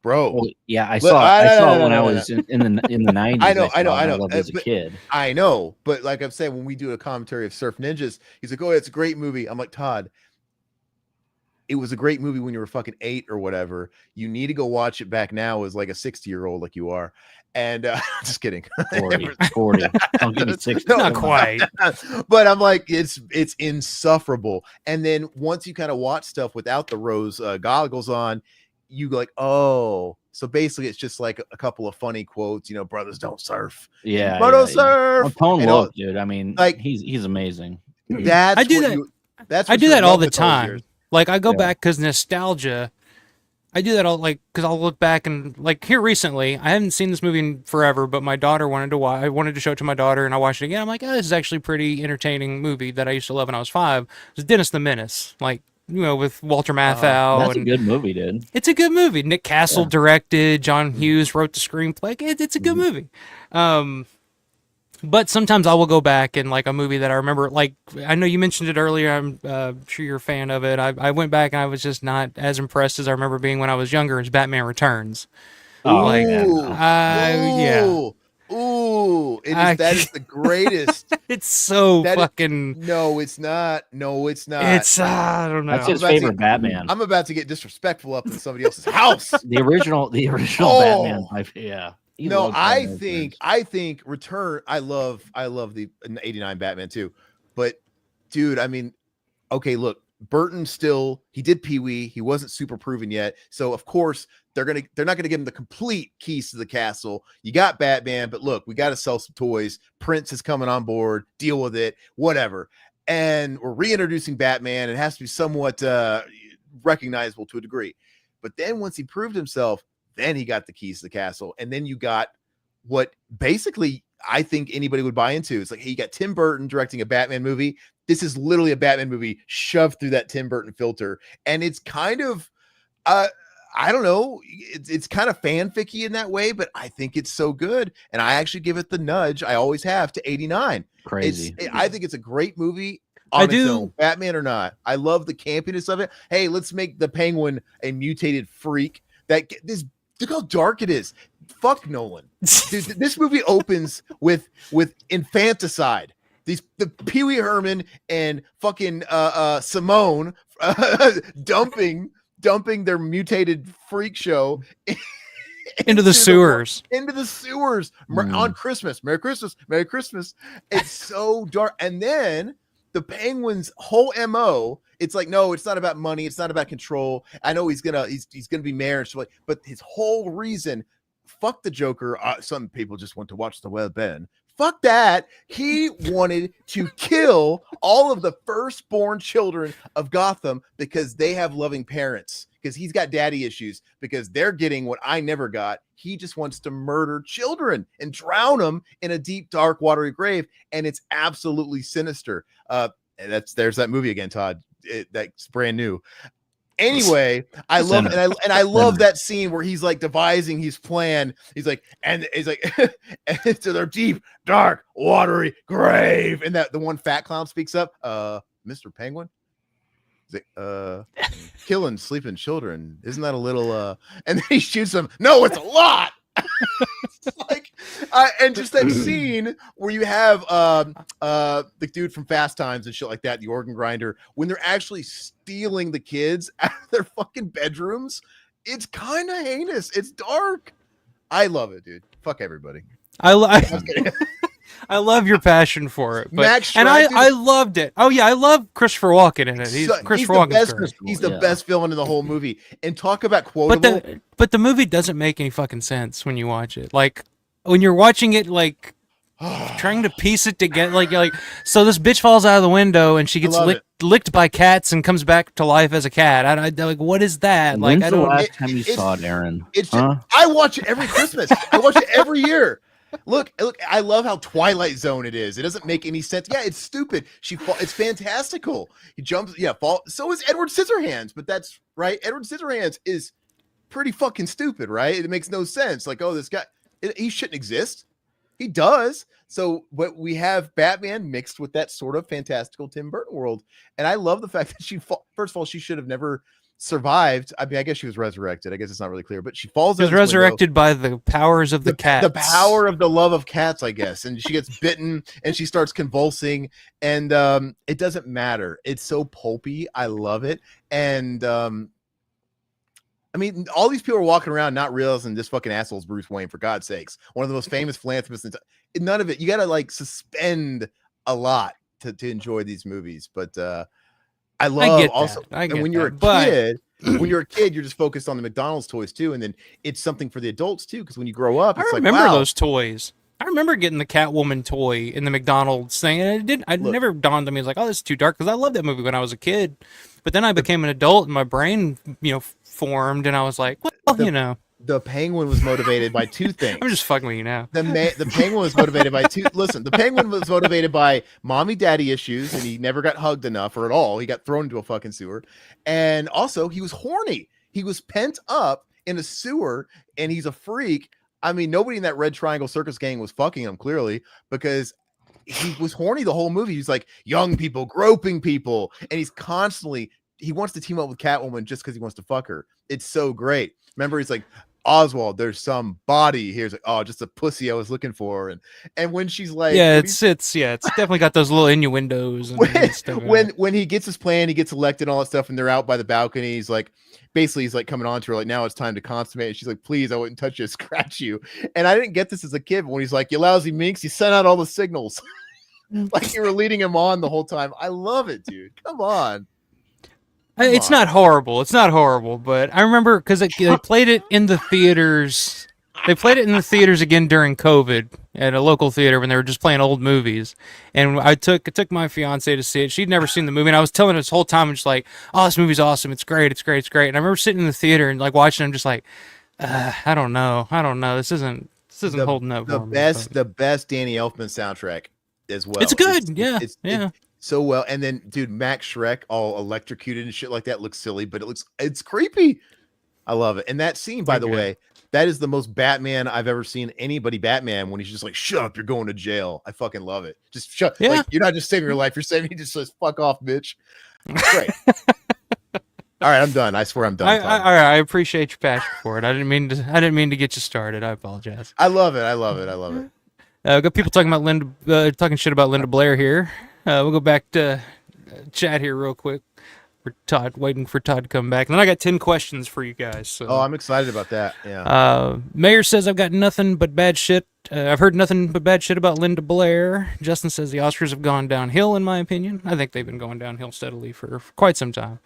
Well, yeah, I saw it when I was in the 90s. I know. I loved it as a kid. I know, but like I'm saying, when we do a commentary of Surf Ninjas, he's like, "Oh, it's a great movie." I'm like, Todd, it was a great movie when you were fucking 8 or whatever. You need to go watch it back now as like a 60-year-old like you are. And just kidding. 40. I'll give you 60. Not quite. But I'm like, it's insufferable. And then once you kind of watch stuff without the rose goggles on, you go like, oh, so basically it's just like a couple of funny quotes, brothers don't surf. Yeah. Brothers surf. Well, Tone Loc, dude. I mean, like he's amazing. I do that all the time. Like I go back because nostalgia. I do that all because I'll look back and like here recently, I haven't seen this movie in forever, but my daughter wanted to watch. I wanted to show it to my daughter, and I watched it again. I'm like, this is actually a pretty entertaining movie that I used to love when I was 5. It's Dennis the Menace, with Walter Matthau. That's a good movie, dude. It's a good movie. Nick Castle directed. John Hughes wrote the screenplay. It's a good movie. But sometimes I will go back and like a movie that I remember. Like I know you mentioned it earlier. I'm sure you're a fan of it. I went back and I was just not as impressed as I remember being when I was younger. As Batman Returns. That is the greatest. It's so fucking. No, it's not. It's I don't know. That's his favorite Batman. I'm about to get disrespectful up in somebody else's house. The original Batman. Yeah. He No, loves Batman Returns. I think Return. I love the '89 Batman too, but dude, I mean, okay, look, Burton still he did Pee-wee. He wasn't super proven yet, so of course they're not gonna give him the complete keys to the castle. You got Batman, but look, we got to sell some toys. Prince is coming on board. Deal with it, whatever. And we're reintroducing Batman. It has to be somewhat recognizable to a degree. But then once he proved himself, then he got the keys to the castle, and then you got what basically I think anybody would buy into. It's like, hey, you got Tim Burton directing a Batman movie. This is literally a Batman movie shoved through that Tim Burton filter. And it's kind of, I don't know, it's kind of fanficky in that way, but I think it's so good. And I actually give it the nudge I always have to 89. Crazy. I think it's a great movie. On its own, Batman or not. I love the campiness of it. Hey, let's make the Penguin a mutated freak. Look how dark it is. Fuck Nolan. Dude, this movie opens with infanticide. The Pee Wee Herman and fucking Simone dumping their mutated freak show into the sewers. On Christmas. Merry Christmas. Merry Christmas. It's so dark. And then the Penguin's whole MO, it's like, no, it's not about money, it's not about control. I know he's gonna be mayor and stuff, but his whole reason, fuck the Joker. Some people just want to watch the Well Ben. Fuck that. He wanted to kill all of the firstborn children of Gotham because they have loving parents, because he's got daddy issues, because they're getting what I never got. He just wants to murder children and drown them in a deep, dark, watery grave. And it's absolutely sinister. There's that movie again, Todd. That's brand new. Anyway, I love that scene where he's like devising his plan. He's like, and to their deep, dark, watery grave. And that the one fat clown speaks up, Mr. Penguin. He's like, killing sleeping children. Isn't that a little and then he shoots him. No, it's a lot. It's like, and just that scene where you have the dude from Fast Times and shit like that, the organ grinder, when they're actually stealing the kids out of their fucking bedrooms. It's kind of heinous. It's dark. I love it, dude. Fuck everybody. I love your passion for it, I loved it. Oh yeah, I love Christopher Walken in it. He's the best villain in the whole movie. And talk about quotable. But the movie doesn't make any fucking sense when you watch it. Like when you're watching it, like trying to piece it together. Like so this bitch falls out of the window and she gets licked by cats and comes back to life as a cat. I like, what is that? When's the last time you saw it, Aaron? I watch it every Christmas. I watch it every year. Look, I love how Twilight Zone it is. It doesn't make any sense. Yeah, it's stupid. It's fantastical. He jumps, so is Edward Scissorhands, but that's right. Edward Scissorhands is pretty fucking stupid, right? It makes no sense. Like, oh, this guy, he shouldn't exist. He does. So, but we have Batman mixed with that sort of fantastical Tim Burton world. And I love the fact that first of all, she should have never survived. I mean, I guess she was resurrected. I guess it's not really clear, but she falls. She was resurrected by the powers of the cats. The power of the love of cats, I guess. And she gets bitten and she starts convulsing. And it doesn't matter. It's so pulpy. I love it. And I mean, all these people are walking around not realizing this fucking asshole's Bruce Wayne, for God's sakes. One of the most famous philanthropists. None of it. You got to like suspend a lot to enjoy these movies. But I love also, and when you're a kid, you're just focused on the McDonald's toys too, and then it's something for the adults too. Because when you grow up, it's remember those toys. I remember getting the Catwoman toy in the McDonald's thing, and it never dawned on me. It was like, oh, this is too dark, because I loved that movie when I was a kid. But then I became an adult, and my brain, formed, and I was like, well, The Penguin was motivated by two things. I'm just fucking with you now. The Penguin was motivated by two. Listen, the Penguin was motivated by mommy daddy issues, and he never got hugged enough or at all. He got thrown into a fucking sewer. And also, he was horny. He was pent up in a sewer, and he's a freak. I mean, nobody in that Red Triangle Circus gang was fucking him, clearly, because he was horny the whole movie. He's like, young people, groping people. And he's constantly, he wants to team up with Catwoman just because he wants to fuck her. It's so great. Remember, he's like, Oswald, there's some body here. It's like, oh, just a pussy I was looking for. And when she's like, yeah, it's definitely got those little innuendos and stuff. When he gets his plan, he gets elected, all that stuff, and they're out by the balcony. He's like, basically, he's like coming on to her, like, now it's time to consummate. And she's like, please, I wouldn't touch you, scratch you. And I didn't get this as a kid, but when he's like, you lousy minx, you sent out all the signals. Like you were leading him on the whole time. I love it, dude. Come on. It's not horrible. It's not horrible, but I remember because they played it in the theaters. They played it in the theaters again during COVID at a local theater when they were just playing old movies. And I took my fiance to see it. She'd never seen the movie, and I was telling her this whole time, I'm just like, "Oh, this movie's awesome. It's great. It's great. It's great." And I remember sitting in the theater and like watching. I'm just like, "I don't know. This isn't holding up." The best Danny Elfman soundtrack as well. It's good. It's so well. And then, dude, Max Schreck all electrocuted and shit like that looks silly, but it's creepy. I love it. And that scene, by the way, that is the most Batman I've ever seen anybody Batman when he's just like, shut up, you're going to jail. I fucking love it. Just shut. Yeah. Like, you're not just saving your life, you're saving. He just says, fuck off, bitch. It's great. All right, I'm done. I swear I'm done. I appreciate your passion for it. I didn't mean to get you started. I apologize. I love it. We've got people talking about talking shit about Linda Blair here. We'll go back to chat here real quick. For Todd, waiting for Todd to come back. And then I got 10 questions for you guys. So. Oh, I'm excited about that. Yeah. Mayor says I've got nothing but bad shit. I've heard nothing but bad shit about Linda Blair. Justin says the Oscars have gone downhill, in my opinion. I think they've been going downhill steadily for quite some time.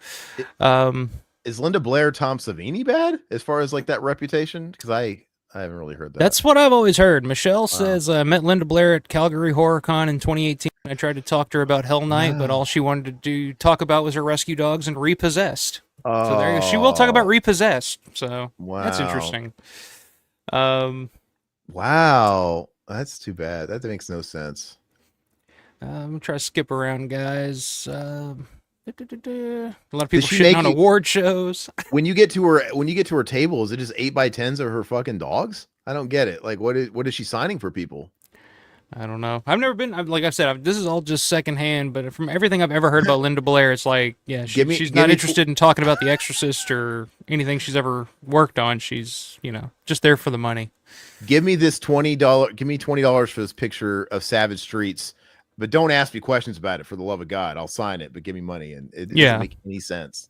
Is Linda Blair Tom Savini bad as far as like that reputation? Because I haven't really heard that. That's what I've always heard. Michelle says I met Linda Blair at Calgary HorrorCon in 2018. I tried to talk to her about Hell Night, but all she wanted to talk about was her rescue dogs and Repossessed. Oh. So there you go. She will talk about Repossessed. So that's interesting. Wow. That's too bad. That makes no sense. I'm going to try to skip around, guys. A lot of people shitting on award shows. When you get to her table, is it just 8x10s of her fucking dogs? I don't get it. Like, what is she signing for people? I don't know. I've never been. Like I've said, this is all just secondhand. But from everything I've ever heard about Linda Blair, it's like, yeah, she's not interested in talking about The Exorcist or anything she's ever worked on. She's, just there for the money. Give me this $20. Give me $20 for this picture of Savage Streets, but don't ask me questions about it. For the love of God, I'll sign it, but give me money, and it doesn't make any sense.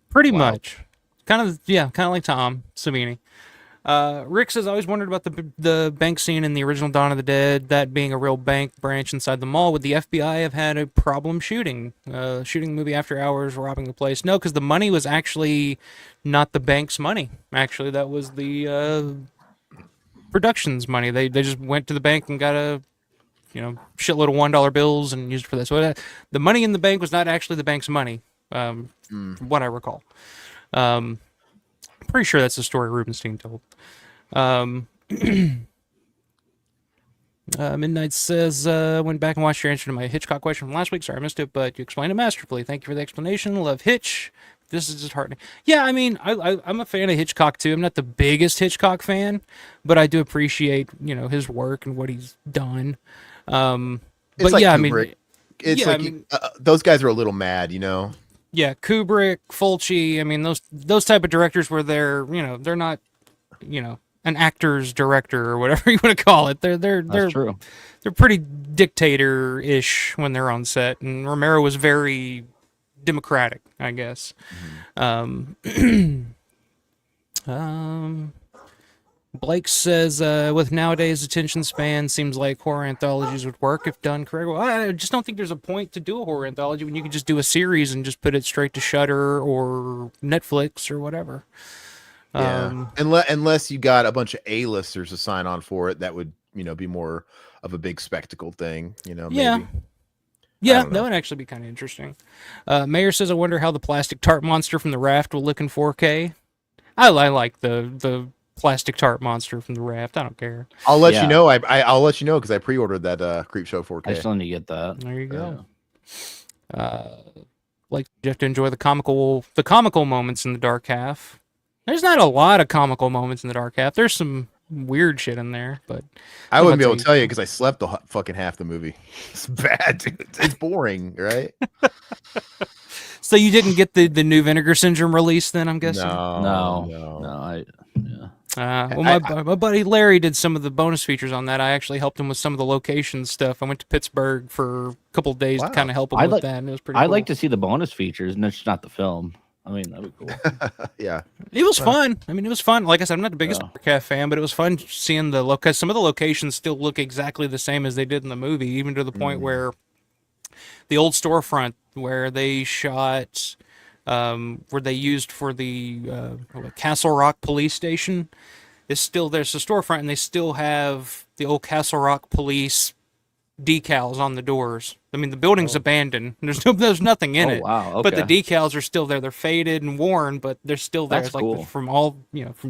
Pretty much, kind of like Tom Savini. Rick says, I always wondered about the bank scene in the original Dawn of the Dead, that being a real bank branch inside the mall. Would the FBI have had a problem shooting the movie after hours, robbing the place? No, because the money was actually not the bank's money. Actually, that was the production's money. They just went to the bank and got a shitload of $1 bills and used it for that. So the money in the bank was not actually the bank's money, from what I recall. Pretty sure that's the story Rubenstein told. Midnight says, went back and watched your answer to my Hitchcock question from last week. Sorry I missed it, but you explained it masterfully. Thank you for the explanation. Love Hitch. This is disheartening. Yeah, I mean, I'm a fan of Hitchcock too. I'm not the biggest Hitchcock fan, but I do appreciate, his work and what he's done. But like yeah, Kubrick. Those guys are a little mad, Yeah, Kubrick, Fulci, I mean, those type of directors where they're not, an actor's director or whatever you want to call it. They're true. They're pretty dictator-ish when they're on set, and Romero was very democratic, I guess. Blake says, with nowadays attention span, seems like horror anthologies would work if done correctly. Well, I just don't think there's a point to do a horror anthology when you can just do a series and just put it straight to Shudder or Netflix or whatever. Yeah. Unless you got a bunch of A-listers to sign on for it, that would, be more of a big spectacle thing, maybe. Yeah, that would actually be kind of interesting. Mayor says, I wonder how the plastic tarp monster from The Raft will look in 4K. I like the plastic tarp monster from The Raft. I don't care. I'll let you know. I'll let you know because I pre-ordered that Creepshow 4K. I still need to get that. There you go. Like you have to enjoy the comical moments in the dark half. There's not a lot of comical moments in the dark half. There's some weird shit in there, but I wouldn't be able to tell you because I slept the fucking half the movie. It's bad, dude. It's boring, right? So you didn't get the new Vinegar Syndrome release then, I'm guessing? No. Well, my buddy Larry did some of the bonus features on that. I actually helped him with some of the location stuff. I went to Pittsburgh for a couple of days to kind of help him with that, and it was pretty cool. I'd like to see the bonus features, and it's not the film. I mean, that'd be cool. Yeah. It was fun. I mean, it was fun. Like I said, I'm not the biggest Warcraft fan, but it was fun seeing because some of the locations still look exactly the same as they did in the movie, even to the point where the old storefront where they shot, where they used for the Castle Rock police station is still there's a storefront, and they still have the old Castle Rock police decals on the doors. I mean, the building's abandoned. There's nothing in it. Wow, okay. But the decals are still there. They're faded and worn, but they're still there. That's it's like cool. from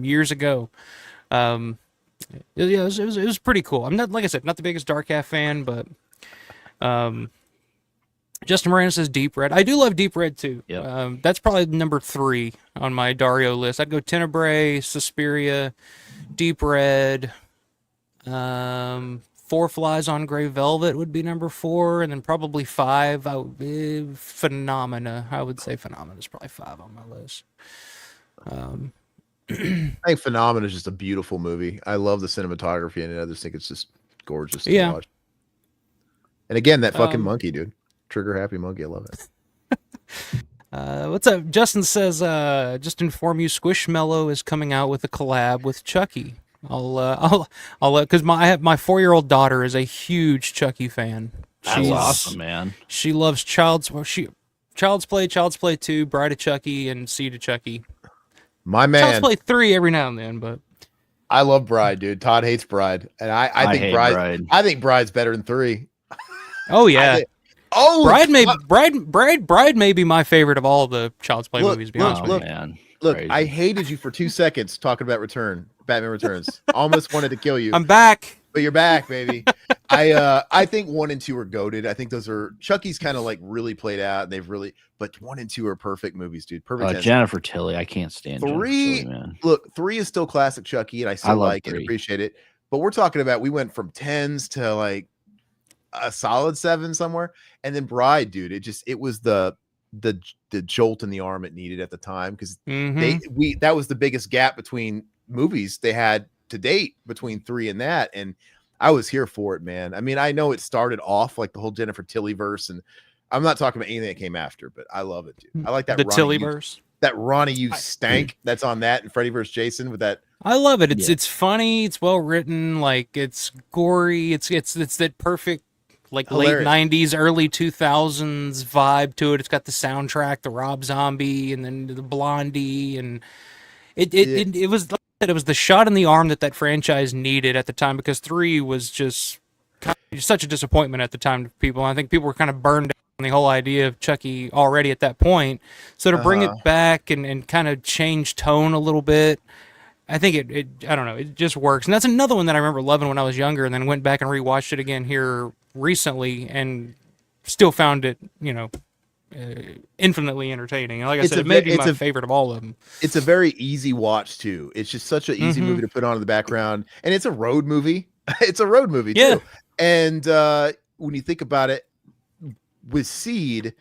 years ago. It was pretty cool. I'm not, like I said, not the biggest Dark Half fan, but Justin Moran says Deep Red. I do love Deep Red too. Yep. That's probably number 3 on my Dario list. I'd go Tenebrae, Suspiria, Deep Red. Four Flies on Grey Velvet would be number 4, and then probably 5. Phenomena. I would say Phenomena is probably 5 on my list. I think Phenomena is just a beautiful movie. I love the cinematography in it. I just think it's just gorgeous to watch. And again, that fucking monkey, dude. Trigger happy monkey. I love it. What's up? Justin says, just inform you, Squishmallow is coming out with a collab with Chucky. I'll because my 4-year-old daughter is a huge Chucky fan. That's awesome, man. She loves Child's Play, Child's Play 2, Bride of Chucky, and Seed of Chucky. My man. Child's Play 3 every now and then, but I love Bride, dude. Todd hates Bride, and I think Bride. I think Bride's better than 3. Oh yeah. Bride may be my favorite of all the Child's Play movies. To be honest with you, man. Look, Crazy. I hated you for 2 seconds talking about Batman Returns. Almost wanted to kill you. I'm back. But you're back, baby. I think 1 and 2 are goated. I think those are Chucky's kind of like really played out. But 1 and 2 are perfect movies, dude. Perfect. Jennifer Tilly, I can't stand 3. Jennifer Tilly, man. Look, 3 is still classic Chucky, and I still like 3. it, appreciate it. But we're talking about we went from 10s to like a solid 7 somewhere, and then Bride, dude. It was the jolt in the arm it needed at the time because that was the biggest gap between movies they had to date between 3 and that, and I was here for it, man. I mean, I know it started off like the whole Jennifer Tilly verse, and I'm not talking about anything that came after, but I love it, dude. I like that the Tilly verse, that Ronnie you stank that's on that, and Freddy vs. Jason with that. I love it. It's funny, it's well written, like it's gory, it's that perfect like Hilarious. Late 90s, early 2000s vibe to it. It's got the soundtrack, the Rob Zombie, and then the Blondie, and it was the shot in the arm that franchise needed at the time, because 3 was just such a disappointment at the time to people. I think people were kind of burned out on the whole idea of Chucky already at that point. So to bring it back and kind of change tone a little bit, I think it I don't know, it just works. And that's another one that I remember loving when I was younger, and then went back and rewatched it again here recently and still found it, infinitely entertaining. And like I said, it may be my favorite of all of them. It's a very easy watch too. It's just such an easy movie to put on in the background, and it's a road movie. It's a road movie too. And when you think about it, with Seed,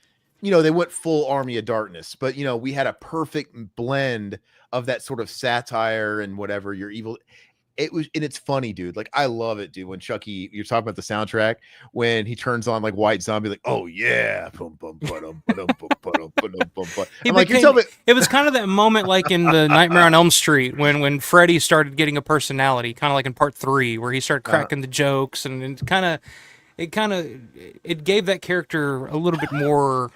they went full Army of Darkness, but we had a perfect blend of that sort of satire and whatever your evil. It was, and it's funny, dude. Like, I love it, dude. When Chucky, you're talking about the soundtrack, when he turns on like White Zombie, like, oh yeah, I'm like, you tell me. It was kind of that moment, like in the Nightmare on Elm Street, when Freddy started getting a personality, kind of like in part 3, where he started cracking the jokes, and it gave that character a little bit more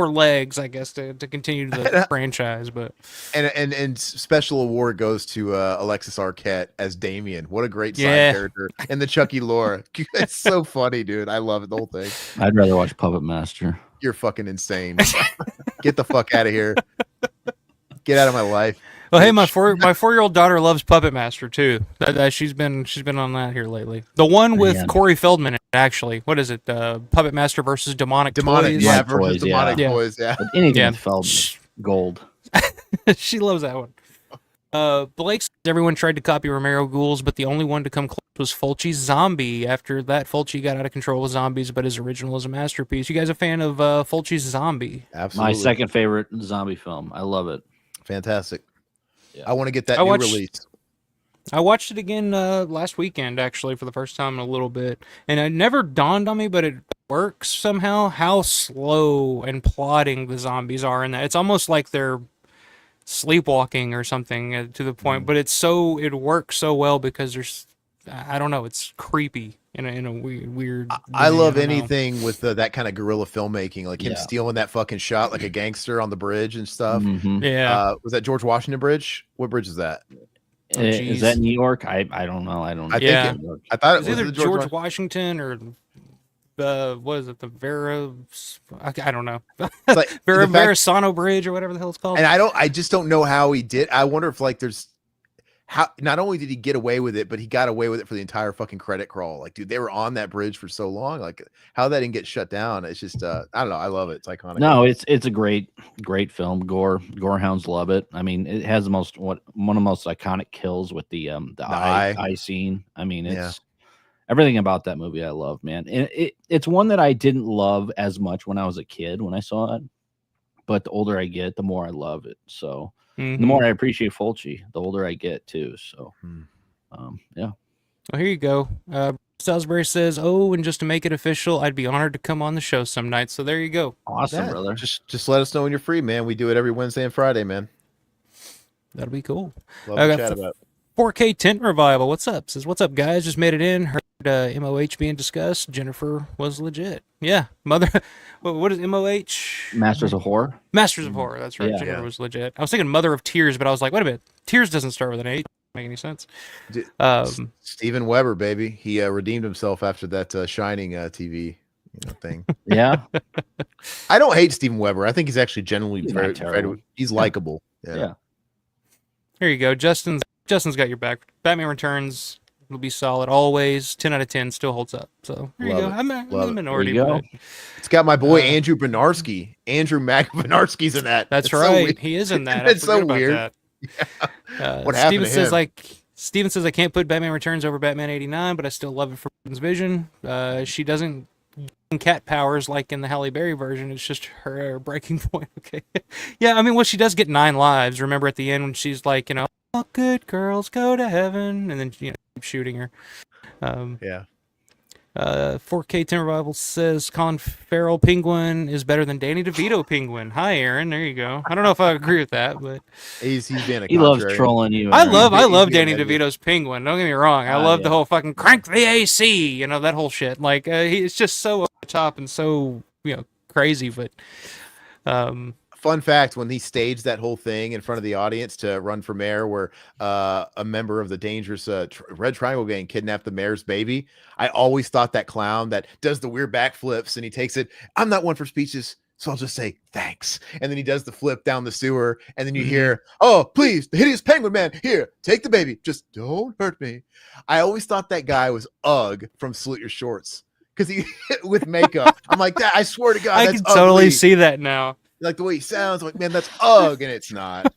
legs, I guess, to continue the franchise. But and special award goes to Alexis Arquette as Damien. What a great side character in the Chucky lore. It's so funny, dude. I love it, the whole thing. I'd rather watch Puppet Master. You're fucking insane. Get the fuck out of here. Get out of my life. Well, hey, my 4-year-old daughter loves Puppet Master too. She's been on that here lately. The one with Corey Feldman in it, actually. What is it? Puppet Master versus Demonic Toys. Yeah, versus Demonic Toys. Yeah. But anything with Feldman, gold. She loves that one. Blake says everyone tried to copy Romero Ghouls, but the only one to come close was Fulci's Zombie. After that, Fulci got out of control with zombies, but his original is a masterpiece. You guys a fan of Fulci's Zombie? Absolutely. My second favorite zombie film. I love it. Fantastic. Yeah. I want to get that new release. I watched it again last weekend, actually, for the first time in a little bit, and it never dawned on me, but it works somehow how slow and plodding the zombies are in that. It's almost like they're sleepwalking or something to the point, but it works so well because I don't know, it's creepy in a weird I way, love don't know. anything with that kind of guerrilla filmmaking, like him Yeah. stealing that fucking shot like a gangster on the bridge and stuff. Yeah. Was that George Washington Bridge? What bridge is that? Is that New York? I don't know. I don't. I Yeah. think I thought it It's was either the George Washington or what is it? The I don't know. like the fact- Verrazano Bridge or whatever the hell it's called. And I just don't know how he did. I wonder if like there's how not only did he get away with it, but he got away with it for the entire fucking credit crawl. Like, dude, they were on that bridge for so long. Like, how that didn't get shut down. It's just I don't know. I love it. It's iconic. No, it's a great film. Gorehounds love it. I mean, it has one of the most iconic kills with the eye scene. I mean, it's everything about that movie I love, man. And it's one that I didn't love as much when I was a kid when I saw it, but the older I get, the more I love it. So the more I appreciate Fulci, the older I get too. So yeah. Well, here you go. Salisbury says, "Oh, and just to make it official, I'd be honored to come on the show some night." So there you go. Awesome, brother. Just let us know when you're free, man. We do it every Wednesday and Friday, man. That'll be cool. Love to chat about it. 4K Tent Revival. What's up? Says, "What's up, guys? Just made it in. Heard MOH being discussed. Jennifer was legit. Yeah, mother. What is MOH? Masters of Horror. Masters of Horror. That's right. Yeah. Jennifer was legit. I was thinking Mother of Tears, but I was like, wait a minute. Tears doesn't start with an H. Make any sense? Steven Weber, baby. He redeemed himself after that Shining TV thing. Yeah. I don't hate Steven Weber. I think he's actually generally He's not he's likable. Yeah. Here you go. Justin's got your back. Batman Returns will be solid always. 10 out of 10 still holds up. So there you go. I'm in the minority. There you go. It's got my boy Andrew Benarski. Andrew Mac Benarski's in that. That's it's right. He is in that. It's so weird. That. What happened to him? Steven says I can't put Batman Returns over Batman 89, but I still love it for Burton's vision. She doesn't get cat powers like in the Halle Berry version. It's just her breaking point. Okay. Yeah, I mean, well, she does get 9 lives. Remember at the end when she's like, all good girls go to heaven, and then keep shooting her. 4K 10 Revival says Colin Farrell Penguin is better than Danny DeVito Penguin. Hi, Aaron. There you go. I don't know if I agree with that, but he's being a he loves trolling you. I love Danny DeVito's Penguin. Don't get me wrong. I love the whole fucking crank the AC, that whole shit. Like it's just so over the top and so crazy. But fun fact: when he staged that whole thing in front of the audience to run for mayor, where a member of the dangerous Red Triangle gang kidnapped the mayor's baby, I always thought that clown that does the weird backflips and he takes it. I'm not one for speeches, so I'll just say thanks. And then he does the flip down the sewer, and then you hear, "Oh, please, the hideous penguin man, here, take the baby. Just don't hurt me." I always thought that guy was Ugg from Salute Your Shorts because he with makeup. I'm like, that. I swear to God, I that's can totally ugly. see that now. Like the way he sounds, like, man, that's Ugg, and it's not.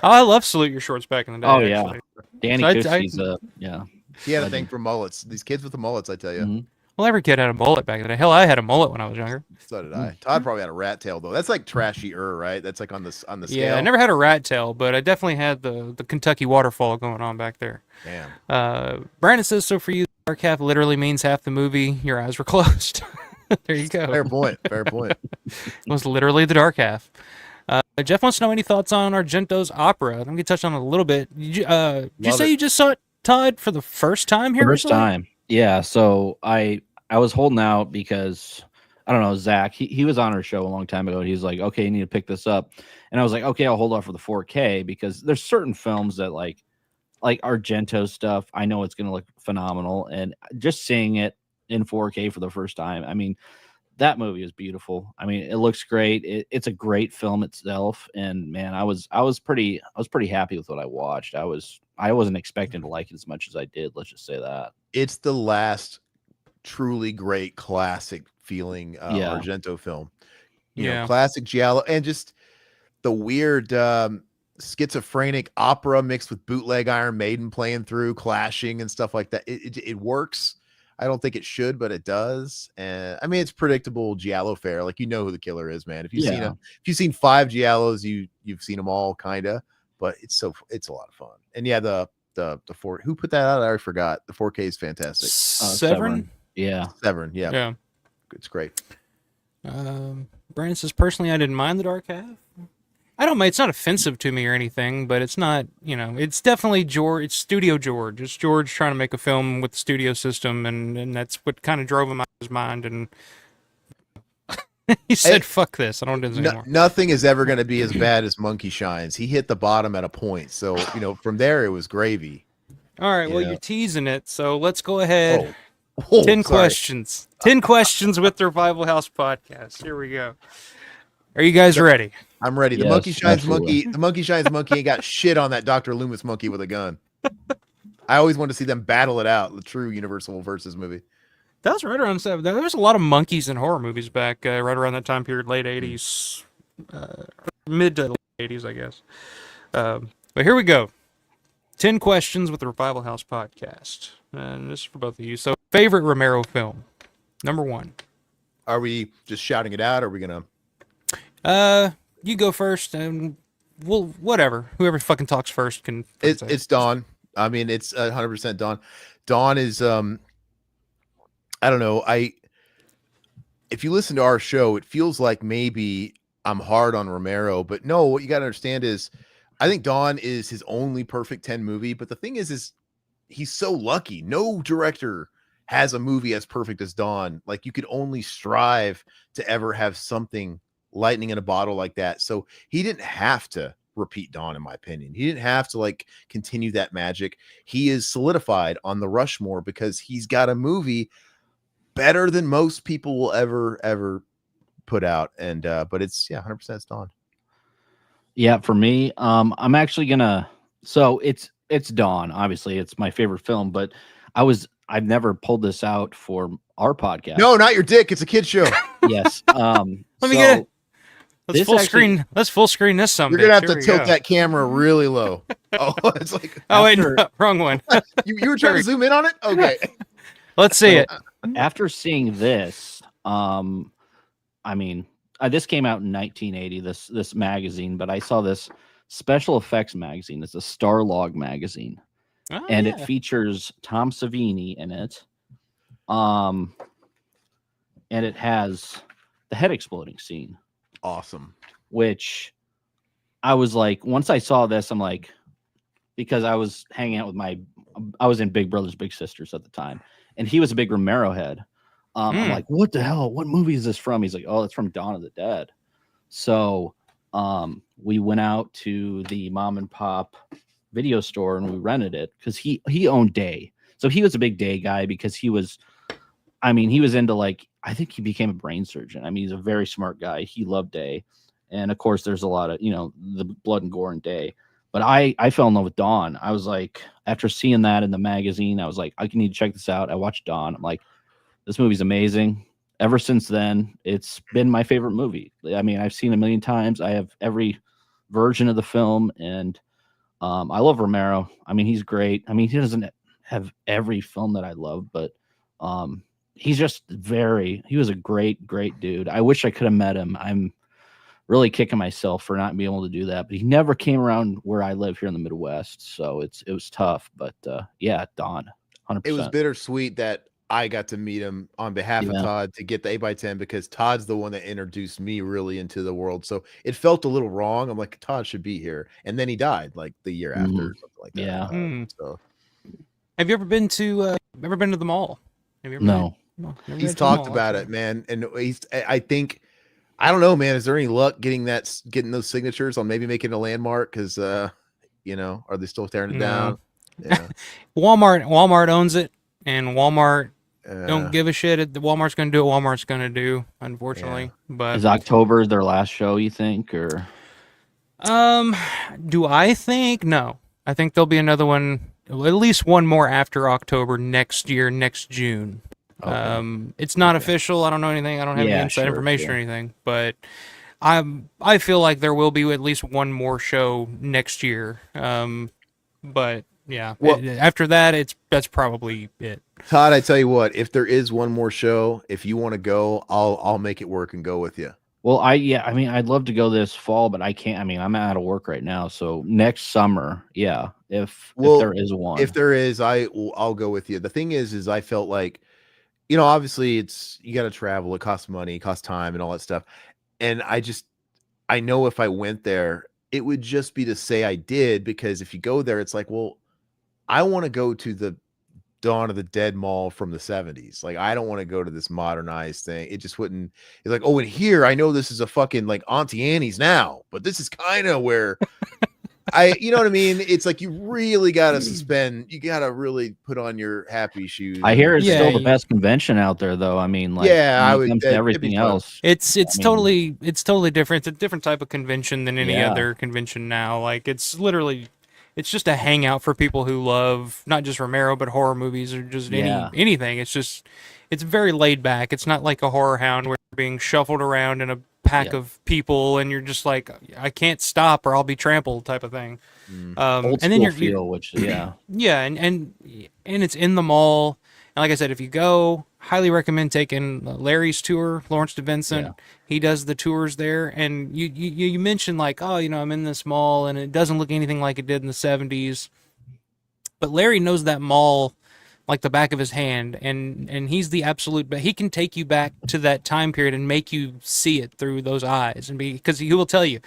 I love Salute Your Shorts back in the day. Oh yeah, actually. Danny Christie's yeah. He had a thing for mullets. These kids with the mullets, I tell you. Mm-hmm. Well, every kid had a mullet back in the day. Hell, I had a mullet when I was younger. So did I. Todd probably had a rat tail though. That's like trashy-er, right? That's like on the scale. Yeah, I never had a rat tail, but I definitely had the Kentucky waterfall going on back there. Damn. Brandon says, so for you, the dark half literally means half the movie your eyes were closed. There you go. Fair point. Fair point. It was literally the dark half. Jeff wants to know any thoughts on Argento's opera. Let me touch on it a little bit. Did you say you just saw it, Todd, for the first time here? First time. Yeah. So I was holding out because I don't know, Zach, he was on our show a long time ago. He's like, okay, you need to pick this up. And I was like, okay, I'll hold off for the 4K because there's certain films that like Argento stuff, I know it's going to look phenomenal. And just seeing it in 4K for the first time, I mean, that movie is beautiful. I mean, it looks great. It's a great film itself. And man, I was pretty happy with what I watched. I wasn't expecting to like it as much as I did. Let's just say that. It's the last truly great classic feeling Argento film. You know, classic giallo, and just the weird schizophrenic opera mixed with bootleg Iron Maiden playing through, clashing and stuff like that. It works. I don't think it should, but it does. And I mean, it's predictable giallo fare. Like, you know who the killer is, man. If you've seen 5 giallos, you've seen them all, kind of. but it's a lot of fun. And yeah, the four, who put that out? I already forgot. The 4K is fantastic. Severin? Yeah. Severin, yeah. Yeah. It's great. Brandon says, personally, I didn't mind the dark half. I don't mind. It's not offensive to me or anything, but it's not, it's definitely George. It's Studio George. It's George trying to make a film with the studio system, and that's what kind of drove him out of his mind. And he said, fuck this. I don't do this anymore. Nothing is ever going to be as bad as Monkey Shines. He hit the bottom at a point. So, from there, it was gravy. All right. Well, you're teasing it. So let's go ahead. 10 questions. 10 questions with the Revival House podcast. Here we go. Are you guys ready? I'm ready. The Yes, Monkey Shines absolutely. monkey. The Monkey Shines monkey ain't got shit on that Dr. Loomis monkey with a gun. I always want to see them battle it out. The true Universal versus movie. That was right around 7. There was a lot of monkeys in horror movies back right around that time period, late 80s, mid to late 80s, I guess. But here we go. 10 questions with the Revival House podcast. And this is for both of you. So, favorite Romero film? Number 1. Are we just shouting it out? Or are we going to... You go first, and we'll whatever. Whoever fucking talks first can. It's Dawn. I mean, it's 100% Dawn. Dawn is I don't know. If you listen to our show, it feels like maybe I'm hard on Romero, but no. What you got to understand is, I think Dawn is his only perfect 10 movie. But the thing is he's so lucky. No director has a movie as perfect as Dawn. Like, you could only strive to ever have something lightning in a bottle like that. So he didn't have to repeat Dawn, in my opinion. He didn't have to continue that magic. He is solidified on the Rushmore because he's got a movie better than most people will ever put out. And but it's 100% it's Dawn. Yeah, for me, I'm actually gonna. So it's Dawn. Obviously, it's my favorite film. But I've never pulled this out for our podcast. No, not your dick. It's a kid's show. Yes. Let me get it. Let's full screen this. You're gonna have to tilt that camera really low. Oh, it's like. Oh wait, no, wrong one. you were trying to zoom in on it. Okay. Let's see it. After seeing this, I mean, this came out in 1980. This magazine, but I saw this special effects magazine. It's a Starlog magazine, and it features Tom Savini in it. And it has the head exploding scene. Awesome. Which I was like, once I saw this, I'm like, because I was hanging out with I was in Big Brothers Big Sisters at the time, and he was a big Romero head. I'm like, what the hell? What movie is this from? He's like, oh, it's from Dawn of the Dead. So we went out to the mom and pop video store and we rented it because he owned Day. So he was a big Day guy because he was into I think he became a brain surgeon. I mean, he's a very smart guy. He loved Day. And of course, there's a lot of, the blood and gore in Day. But I fell in love with Dawn. I was like, after seeing that in the magazine, I was like, I need to check this out. I watched Dawn. I'm like, this movie's amazing. Ever since then, it's been my favorite movie. I mean, I've seen it a million times. I have every version of the film. And I love Romero. I mean, he's great. I mean, he doesn't have every film that I love, but he's just he was a great, great dude. I wish I could have met him. I'm really kicking myself for not being able to do that, but he never came around where I live here in the Midwest. So it was tough, but yeah, Dawn, 100%. It was bittersweet that I got to meet him on behalf of Todd to get the 8x10 because Todd's the one that introduced me really into the world. So it felt a little wrong. I'm like, Todd should be here. And then he died like the year after or something like that. Yeah. So have you ever been to the mall? Have you ever No. He's talked about it, man. And I think, I don't know, man. Is there any luck getting those signatures on maybe making a landmark? Because, are they still tearing it down? Yeah. Walmart owns it, and Walmart don't give a shit. Walmart's going to do what Walmart's going to do, unfortunately. Yeah. But is October their last show, you think, or? Do I think? No. I think there'll be another one, at least one more after October next year, next June. Okay. It's not official. I don't know anything. I don't have any inside information or anything, but I feel like there will be at least one more show next year. But yeah, after that, that's probably it. Todd, I tell you what, if there is one more show, if you want to go, I'll make it work and go with you. Well, I mean, I'd love to go this fall, but I can't. I mean, I'm out of work right now, so next summer, yeah, if Well, there is one. if there is, I'll go with you. The thing is I felt like, obviously it's you got to travel, it costs money, it costs time, and all that stuff. And I know if I went there, it would just be to say I did, because if you go there, it's like, well, I want to go to the Dawn of the Dead mall from the 70s. Like, I don't want to go to this modernized thing. It just wouldn't. It's like, oh, and here I know this is a fucking like Auntie Annie's now, but this is kind of where you know what I mean? It's like you really got to suspend. You got to really put on your happy shoes. I hear it's still the you- best convention out there, though. I mean, like, Yeah, I when it would- comes to it'd be everything fun. else. It's I mean, totally different. It's a different type of convention than any Yeah. other convention now. Like it's just a hangout for people who love not just Romero but horror movies or just Yeah. anything. It's very laid back. It's not like a horror hound where you're being shuffled around in a pack Yeah. of people and you're just like, I can't stop or I'll be trampled type of thing. old and then school you're feel, which yeah, yeah, and it's in the mall. And like I said, if you go, highly recommend taking Larry's tour, Lawrence DeVincent. Yeah. He does the tours there, and you mentioned like, oh, I'm in this mall, and it doesn't look anything like it did in the 70s. But Larry knows that mall like the back of his hand, and he's the absolute. But he can take you back to that time period and make you see it through those eyes, and because he will tell you.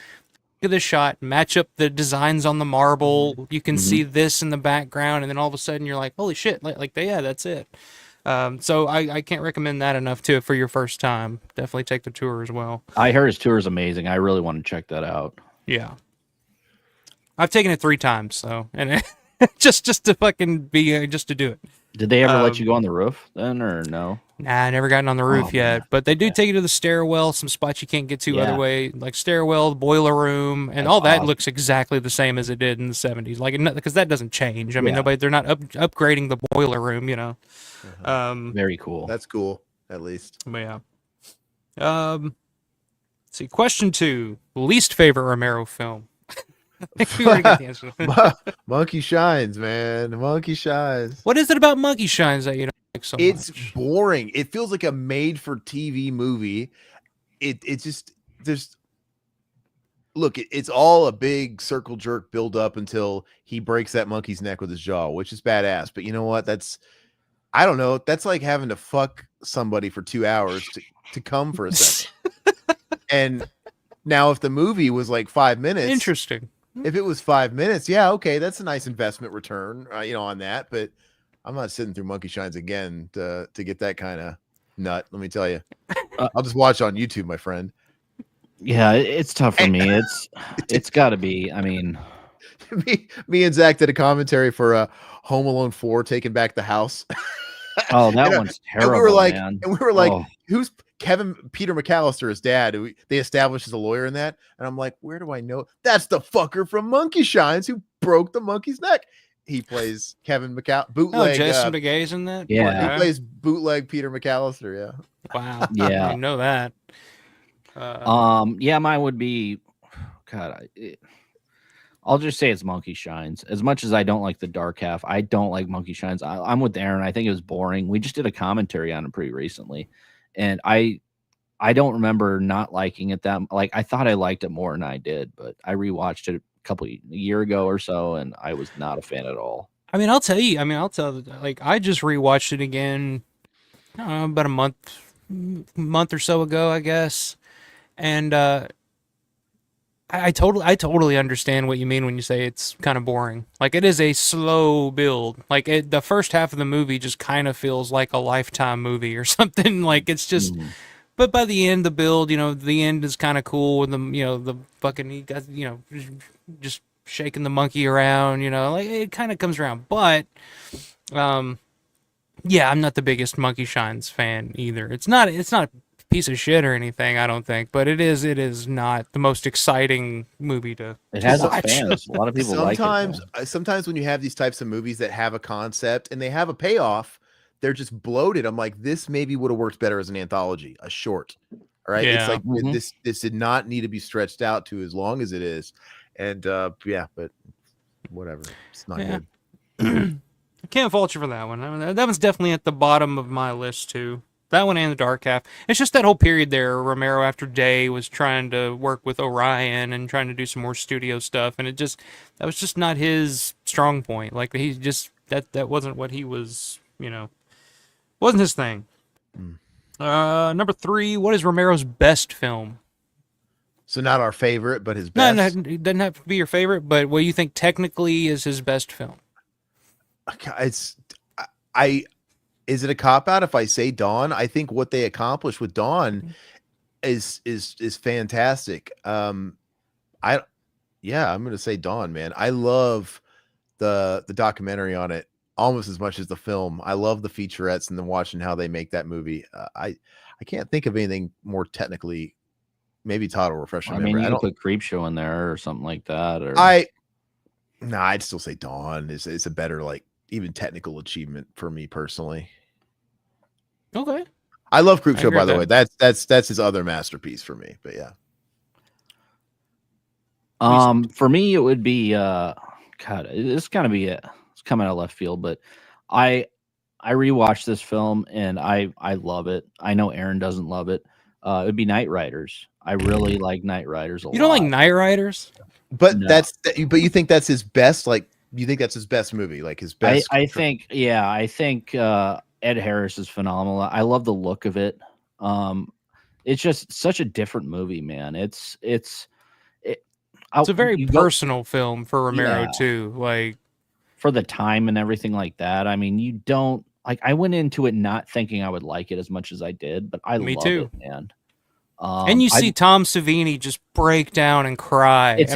Look at this shot, match up the designs on the marble. You can see this in the background, and then all of a sudden you're like, holy shit, yeah, that's it. So I can't recommend that enough too for your first time. Definitely take the tour as well. I heard his tour is amazing. I really want to check that out. Yeah. I've taken it 3 times, so and just to fucking be just to do it. Did they ever let you go on the roof then, or no? Nah, I never gotten on the roof Oh, yet, man. but they do take you to the stairwell, some spots you can't get to Yeah. other way, like stairwell, the boiler room, and That's all that awesome. looks exactly the same as it did in the 70s. Like, because that doesn't change. I mean, Yeah. they're not upgrading the boiler room, Very cool. That's cool, at least. But yeah. Let's see, question 2: least favorite Romero film. I think we already got the answer. Monkey Shines, man. Monkey Shines. What is it about Monkey Shines that you don't like so It's much? boring. It feels like a made-for-TV movie. It's just look. It's all a big circle jerk build up until he breaks that monkey's neck with his jaw, which is badass. But you know what? I don't know. That's like having to fuck somebody for 2 hours to come for a second. And now, if the movie was like 5 minutes, Interesting. if it was 5 minutes, yeah, okay, that's a nice investment return, on that. But I'm not sitting through Monkey Shines again to get that kind of nut. Let me tell you, I'll just watch on YouTube, my friend. Yeah, it's tough for me. It's got to be. I mean, me and Zach did a commentary for Home Alone 4, Taking Back the House. oh, that And, one's and terrible, we were like, man. oh. Who's Peter McAllister, his dad, who they established as a lawyer in that. And I'm like, where do I know? That's the fucker from Monkey Shines who broke the monkey's neck. He plays Kevin McAllister, bootleg. Oh, Jason Begay's in that? Yeah. He plays bootleg Peter McAllister. Yeah. Wow. Yeah. I didn't know that. Yeah, mine would be. God, I'll just say it's Monkey Shines. As much as I don't like the dark half, I don't like Monkey Shines. I'm with Aaron. I think it was boring. We just did a commentary on it pretty recently, and I don't remember not liking it that. Like, I thought I liked it more than I did, but I rewatched it a year ago or so, and I was not a fan at all. I'll tell like, I just rewatched it again, I don't know, about a month or so ago, I guess. And I totally understand what you mean when you say it's kind of boring. Like, it is a slow build. Like, the first half of the movie just kind of feels like a Lifetime movie or something. Like, it's just, but by the end, the build, the end is kind of cool with them, the fucking, he got, just shaking the monkey around, like, it kind of comes around. But, yeah, I'm not the biggest Monkey Shines fan either. It's not a piece of shit or anything, I don't think, but it is not the most exciting movie to It has its watch. fans. A lot of people like it. Sometimes when you have these types of movies that have a concept and they have a payoff, they're just bloated. I'm like, this maybe would have worked better as an anthology, a short. All right. Yeah. It's like this did not need to be stretched out to as long as it is. And yeah, but whatever. It's not good. I can't fault you for that one. I mean, that was definitely at the bottom of my list too. That one and The Dark Half. It's just that whole period there. Romero, after Day, was trying to work with Orion and trying to do some more studio stuff, and that was just not his strong point. Like he just that wasn't what he was. Wasn't his thing. Number 3. What is Romero's best film? So not our favorite, but his No, best. it doesn't have to be your favorite, but what do you think technically is his best film? Is it a cop out if I say Dawn? I think what they accomplished with Dawn is fantastic. I'm gonna say Dawn, man. I love the documentary on it almost as much as the film. I love the featurettes and then watching how they make that movie. I can't think of anything more technically. Maybe Todd will refresh my memory. You could put Creepshow in there or something like that. Or I'd still say Dawn is a better, like, even technical achievement for me personally. Okay. I love Creepshow, by the way. That's his other masterpiece for me. But yeah. For me, it would be God. It's gonna be it. It's coming out of left field, but I rewatched this film and I love it. I know Aaron doesn't love it. It would be Knight Riders. I really like Knight Riders a lot. You don't like Knight Riders? But but you think that's his best? Like, you think that's his best movie? Like his best? I think Ed Harris is phenomenal. I love the look of it. It's just such a different movie, man. It's a very personal film for Romero too. Like, for the time and everything like that. I mean, you don't like. I went into it not thinking I would like it as much as I did, but I love it, man. And you see Tom Savini just break down and cry. It's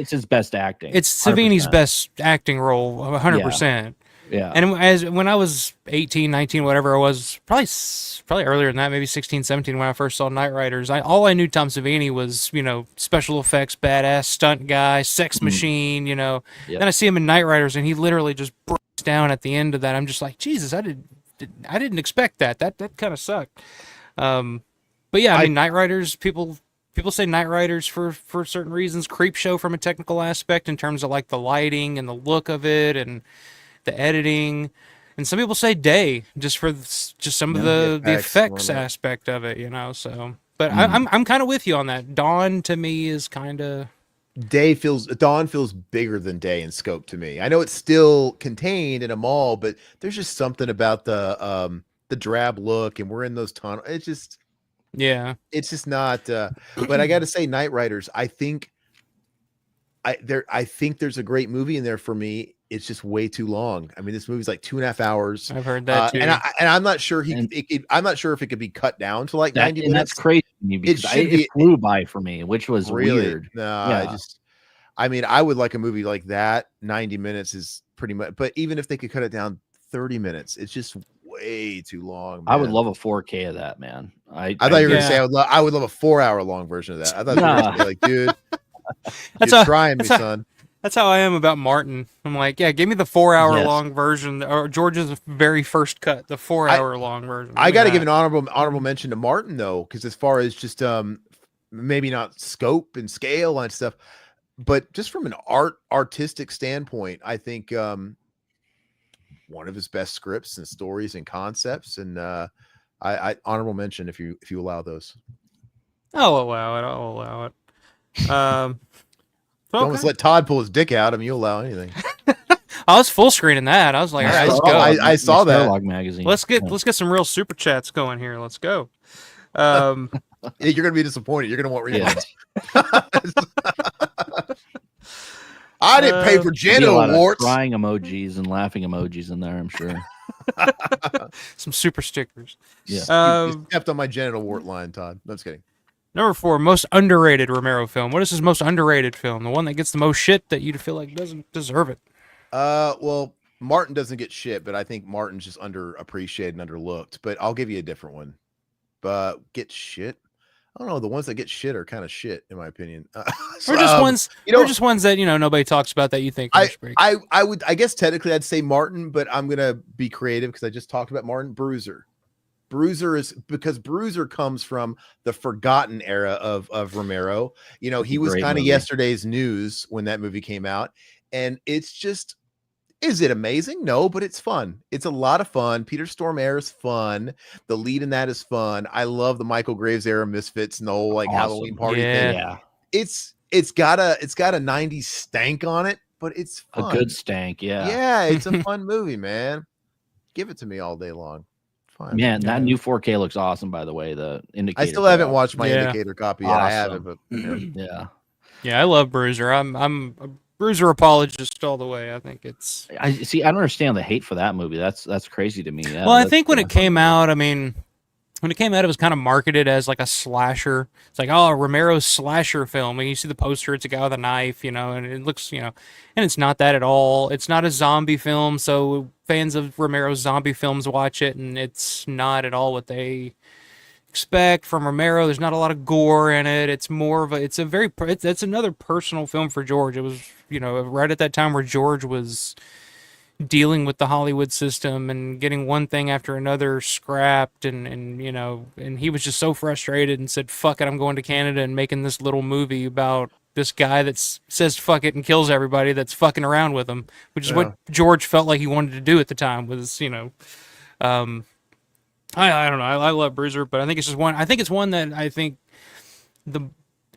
his best acting. It's Savini's best acting role, 100%. Yeah. And when I was 18, 19, whatever I was, probably earlier than that, maybe 16, 17, when I first saw Knight Riders, all I knew Tom Savini was, special effects, badass, stunt guy, sex machine, Then I see him in Knight Riders, and he literally just breaks down at the end of that. I'm just like, Jesus, I didn't expect that. That kind of sucked. But yeah, I mean, Knight Riders, people say Knight Riders for certain reasons. Creepshow from a technical aspect in terms of like the lighting and the look of it and the editing. And some people say Day just for some of the effects aspect of it, So, but I'm kind of with you on that. Dawn to me is kind of Dawn feels bigger than Day in scope to me. I know it's still contained in a mall, but there's just something about the drab look, and we're in those tunnels. It's just. Yeah, it's just not. But I got to say, Knight Riders. I think there's a great movie in there for me. It's just way too long. I mean, this movie's like 2.5 hours. I've heard that too. And I'm not sure I'm not sure if it could be cut down to like 90 minutes. That's crazy to me because it flew by for me, which was really weird. No, yeah. I would like a movie like that. 90 minutes is pretty much. But even if they could cut it down 30 minutes, it's just way too long. Man. I would love a 4K of that, man. I thought you were gonna say I would love a 4-hour long version of that. I thought you were gonna say, like, dude, you're trying me, son. That's how I am about Martin. I'm like, yeah, give me the 4-hour long version, or George's very first cut, the 4-hour long version. I got to give an honorable mention to Martin though, because as far as just maybe not scope and scale and stuff, but just from an artistic standpoint, I think one of his best scripts and stories and concepts, and I honorable mention if you allow those. I'll allow it. Don't just let Todd pull his dick out. I mean, you allow anything. I was full screening that. I was like, all right, let's go. I saw that. Magazine. Let's get some real super chats going here. Let's go. You're gonna be disappointed. You're gonna want refunds. I didn't pay for genital warts. Crying emojis and laughing emojis in there, I'm sure. Some super stickers. Yeah. You stepped on my genital wart line, Todd. No, I'm just kidding. Number 4, most underrated Romero film. What is his most underrated film? The one that gets the most shit that you feel like doesn't deserve it. Well, Martin doesn't get shit, but I think Martin's just underappreciated and underlooked. But I'll give you a different one. But get shit? I don't know. The ones that get shit are kind of shit, in my opinion. Or just ones, just ones that nobody talks about that you think. I guess technically I'd say Martin, but I'm gonna be creative because I just talked about Martin. Bruiser is because Bruiser comes from the forgotten era of Romero. He was kind of yesterday's news when that movie came out, and it's just Is it amazing? No, but it's fun. It's a lot of fun. Peter Stormare is fun. The lead in that is fun. I love the Michael Graves era Misfits and the whole like Halloween party thing. Yeah. It's got a 90s stank on it, but it's A fun. good stank, yeah. Yeah, it's a fun movie, man. Give it to me all day long. Fine. Man, that new 4K looks awesome, by the way. The Indicator. I still haven't watched my Indicator copy yet. Awesome. I haven't, but yeah. Yeah, I love Bruiser. I'm a Bruiser apologist all the way. I think it's. I see. I don't understand the hate for that movie. That's crazy to me. Yeah, Well, I think when it came out, I mean, when it came out, it was kind of marketed as like a slasher. It's like, oh, Romero's slasher film. And you see the poster, it's a guy with a knife, you know, and it looks, you know, and it's not that at all. It's not a zombie film, so fans of Romero's zombie films watch it, and it's not at all what they expect from Romero. There's not a lot of gore in it. It's more of a, it's another personal film for George. It was, you know, right at that time where George was dealing with the Hollywood system and getting one thing after another scrapped, and you know, and he was just so frustrated and said, fuck it, I'm going to Canada and making this little movie about this guy that says fuck it and kills everybody that's fucking around with him, which is what George felt like he wanted to do at the time, was, you know, I don't know. I love Bruiser, but I think it's just one. I think it's one that I think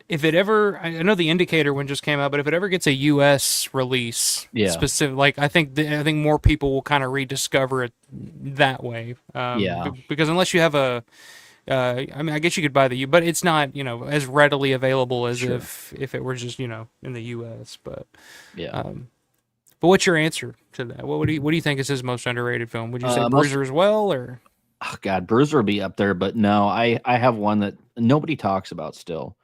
if it ever, I know the Indicator one just came out, but if it ever gets a U.S. release, specific, like I think more people will kind of rediscover it that way. Because unless you have a, I mean, I guess you could buy but it's not, you know, as readily available as if it were just, you know, in the U.S. But but what's your answer to that? What do you think is his most underrated film? Would you say Bruiser as well, or? Oh God, Bruiser would be up there, but no, I have one that nobody talks about still.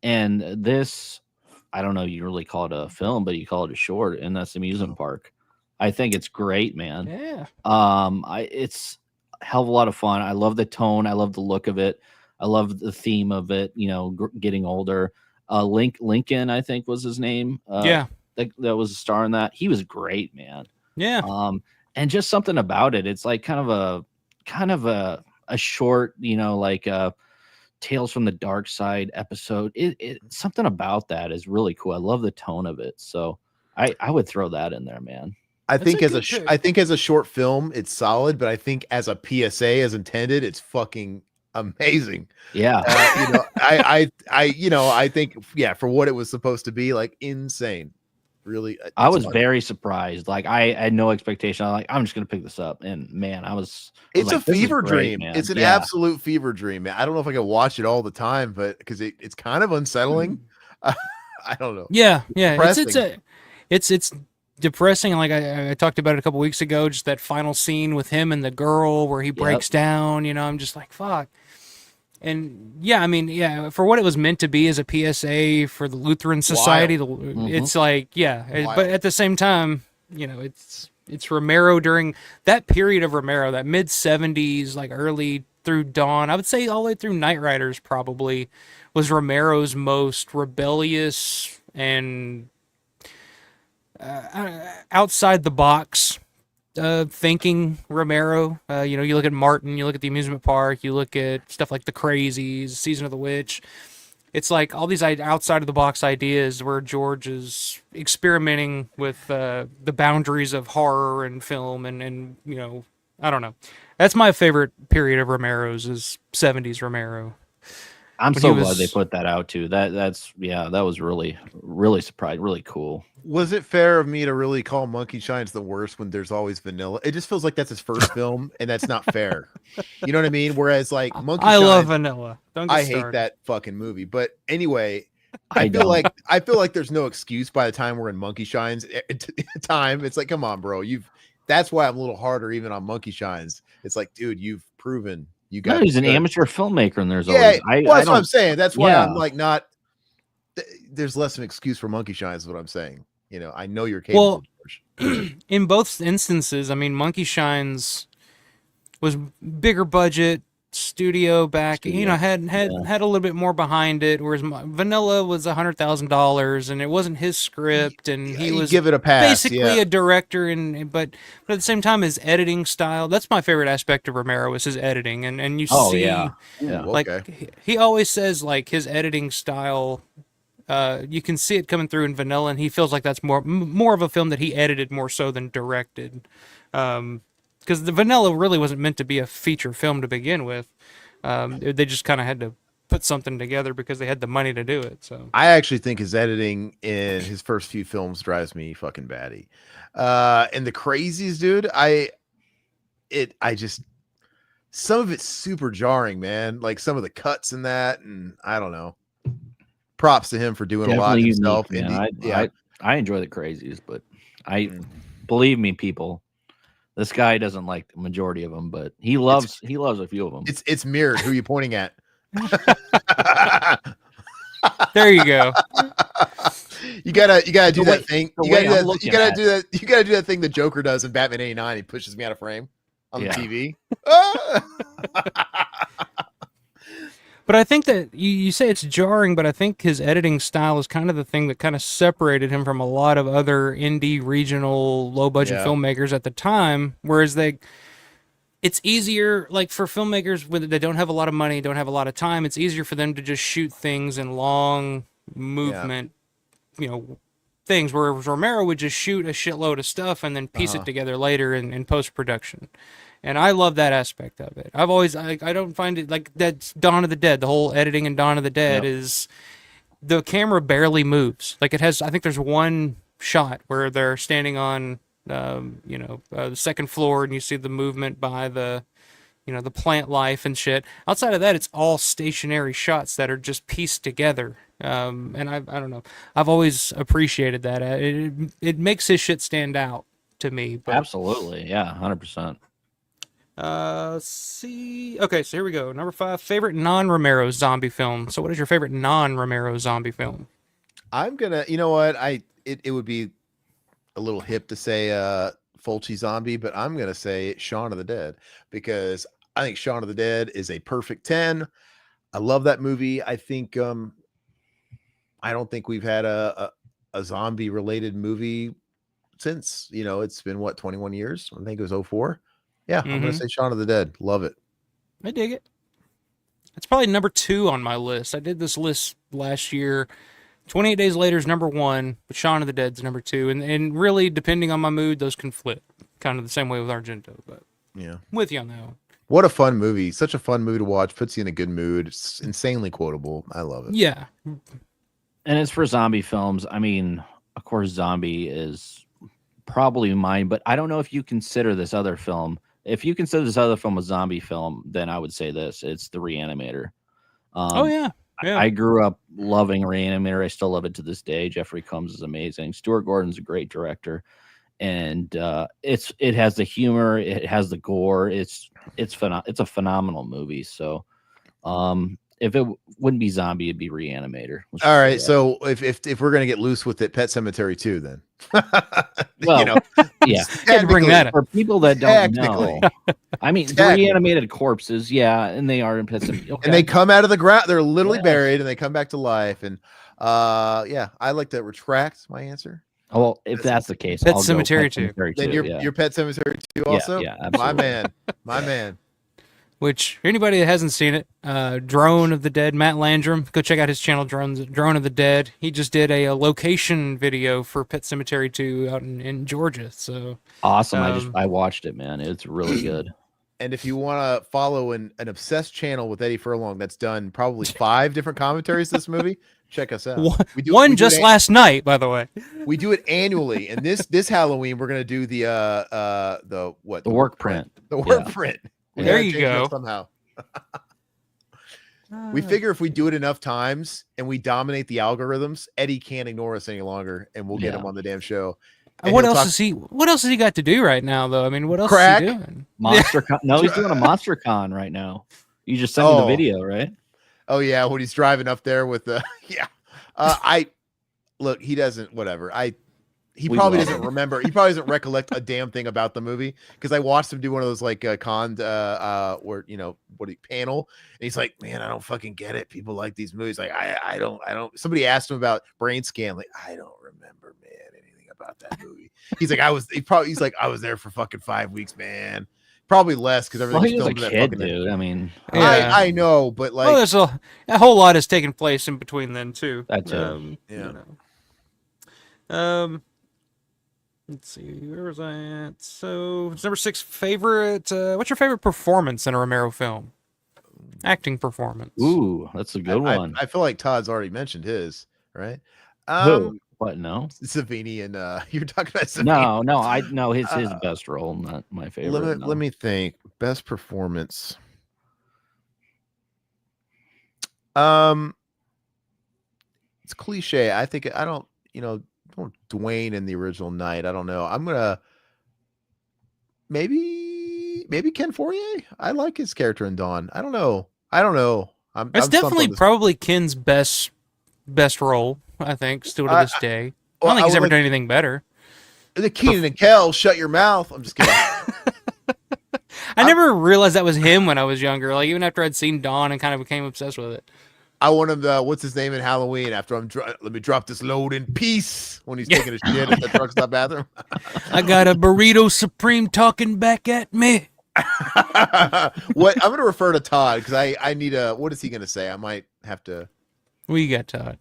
And this, I don't know, you really call it a film, but you call it a short, and that's Amusement Park. I think it's great, man. Yeah. It's a hell of a lot of fun. I love the tone. I love the look of it. I love the theme of it, you know, getting older. Lincoln, I think was his name. That was a star in that. He was great, man. Yeah. And just something about it. It's like kind of a short, you know, like Tales from the Dark Side episode. It something about that is really cool. I love the tone of it. So I would throw that in there, man. I think as a short film, it's solid, but I think as a PSA as intended, it's fucking amazing. Yeah. You know, I think, for what it was supposed to be, like, insane. Really, I was very surprised. Like I had no expectation. I'm just gonna pick this up, and man, it's a fever dream. It's an absolute fever dream, man. I don't know if I can watch it all the time, but because it's kind of unsettling. I don't know. Yeah. Depressing. It's depressing. Like I talked about it a couple weeks ago. Just that final scene with him and the girl where he breaks down. You know, I'm just like, fuck. And I mean, for what it was meant to be as a PSA for the Lutheran Society, it's like, but at the same time, you know, it's Romero during that period of Romero, that mid 70s, like early through Dawn, I would say all the way through Night Riders probably was Romero's most rebellious and outside the box thinking Romero. You know, you look at Martin, you look at the Amusement Park, you look at stuff like The Crazies, Season of the Witch. It's like all these outside of the box ideas where George is experimenting with the boundaries of horror and film, and you know, I don't know. That's my favorite period of Romero's, is 70s Romero. I'm so glad they put that out too. That was really, really surprising, really cool. Was it fair of me to really call Monkey Shines the worst when there's always Vanilla? It just feels like that's his first film, and that's not fair. You know what I mean? Whereas like Monkey Shines, love Vanilla. I hate that fucking movie. But anyway, I feel like there's no excuse by the time we're in Monkey Shines time. It's like, come on, bro. That's why I'm a little harder even on Monkey Shines. It's like, dude, you've proven you got. He's an amateur filmmaker, and there's always. That's what I'm saying. That's why I'm like not. There's less of an excuse for Monkey Shines, is what I'm saying. You know, I know you're capable. Well, in both instances, I mean, Monkey Shines was bigger budget, studio back. You know, had a little bit more behind it. Whereas Vanilla was $100,000, and it wasn't his script, and he was give it a pass. Basically a director, but at the same time, his editing style. That's my favorite aspect of Romero, is his editing, and you see, like he always says, like his editing style. You can see it coming through in Vanilla, and he feels like that's more of a film that he edited more so than directed. Because the Vanilla really wasn't meant to be a feature film to begin with. They just kind of had to put something together because they had the money to do it. So I actually think his editing in his first few films drives me fucking batty. And the Crazies, dude, I just, some of it's super jarring, man. Like some of the cuts in that, and I don't know. Props to him for doing a lot himself. Unique, man. I enjoy the Crazies, but believe me, people, this guy doesn't like the majority of them, but he loves a few of them. It's mirrored. Who are you pointing at? There you go. You gotta do that thing. You gotta do that thing the Joker does in Batman '89. He pushes me out of frame on the TV. But I think that you say it's jarring, but I think his editing style is kind of the thing that kind of separated him from a lot of other indie, regional, low-budget filmmakers at the time. Whereas it's easier, like for filmmakers when they don't have a lot of money, don't have a lot of time, it's easier for them to just shoot things in long movement, things. Whereas Romero would just shoot a shitload of stuff and then piece it together later in post-production. And I love that aspect of it. I've always, I don't find it like that's Dawn of the Dead. The whole editing in Dawn of the Dead is the camera barely moves. Like it has, I think there's one shot where they're standing on, the second floor and you see the movement by the plant life and shit. Outside of that, it's all stationary shots that are just pieced together. And I don't know. I've always appreciated that. It makes his shit stand out to me. But, absolutely. Yeah. 100%. see. Okay, so here we go. Number 5, favorite non-Romero zombie film. So what is your favorite non-Romero zombie film? I'm gonna, you know what? It would be a little hip to say Fulci Zombie, but I'm gonna say Shaun of the Dead because I think Shaun of the Dead is a perfect 10. I love that movie. I think I don't think we've had a zombie related movie since, it's been 21 years. I think it was 2004. Yeah, I'm gonna say Shaun of the Dead. Love it. I dig it. It's probably number 2 on my list. I did this list last year. 28 Days Later is number 1, but Shaun of the Dead's number 2. And really, depending on my mood, those can flip. Kind of the same way with Argento, but yeah, with you on that one. What a fun movie. Such a fun movie to watch. Puts you in a good mood. It's insanely quotable. I love it. Yeah. And as for zombie films, I mean, of course, Zombie is probably mine, but I don't know if you consider this other film. If you consider this other film a zombie film, then I would say this. It's The Reanimator. Oh, yeah. I grew up loving Reanimator. I still love it to this day. Jeffrey Combs is amazing. Stuart Gordon's a great director. And it has the humor. It has the gore. It's a phenomenal movie. So if it wouldn't be Zombie, it'd be Reanimator. All right. So if we're gonna get loose with it, Pet Sematary 2, then. Well, yeah. Bring that up for people that don't know. I mean, the reanimated corpses, yeah, and they are in Pet Sematary. Okay. And they come out of the ground. They're literally buried, and they come back to life. And I like to retract my answer. Oh, well, if that's the case, Pet Sematary 2. Then your Pet Sematary 2 also. Yeah, absolutely. My man. Which, anybody that hasn't seen it, Drone of the Dead, Matt Landrum, go check out his channel, Drone of the Dead. He just did a location video for Pet Sematary 2 out in Georgia. So awesome! I watched it, man. It's really good. And if you want to follow an obsessed channel with Eddie Furlong that's done probably 5 different commentaries to this movie, check us out. One just last night, by the way. We do it annually, and this Halloween we're gonna do the work print. The work print. There you go. Somehow. We figure if we do it enough times and we dominate the algorithms, Eddie can't ignore us any longer, and we'll get him on the damn show. And what else has he got to do right now, though? I mean, what else is he doing? MonsterCon. No, he's doing a MonsterCon right now. You just sent me the video, right? Oh yeah, when he's driving up there with the look, he doesn't. Whatever. He probably doesn't remember. He probably doesn't recollect a damn thing about the movie because I watched him do one of those like where panel, and he's like, "Man, I don't fucking get it. People like these movies. Like, I don't." Somebody asked him about Brain Scan. Like, I don't remember, man, anything about that movie. He's like, I was there for fucking 5 weeks, man. Probably less because Well, everything's he was a filmed in that kid, fucking. dude. I mean, Yeah. I know, but like, Well, there's a whole lot has taken place in between then too. That too. Yeah. You know. Let's see, where was I at? So it's number 6 favorite. What's your favorite performance in a Romero film? Acting performance. ooh, that's a good one. I feel like Todd's already mentioned his, right? Who? What? No, Savini and you're talking about Savini. no. I know his best role, not my favorite. Let me think. Best performance. It's cliche. I think I don't. Dwayne in the original Night. I don't know. I'm gonna maybe Ken Fourier. I like his character in Dawn. I don't know. That's definitely probably Ken's best role. I think still to this day. I don't think he's ever done anything better. The Keenan and Kel, shut your mouth. I'm just kidding. I never realized that was him when I was younger. Like even after I'd seen Dawn and kind of became obsessed with it. I want him to, what's his name in Halloween? After let me drop this load in peace when he's taking a shit at the truck stop bathroom. I got a burrito supreme talking back at me. What I'm going to refer to Todd because I need a. What is he going to say? I might have to. We got Todd.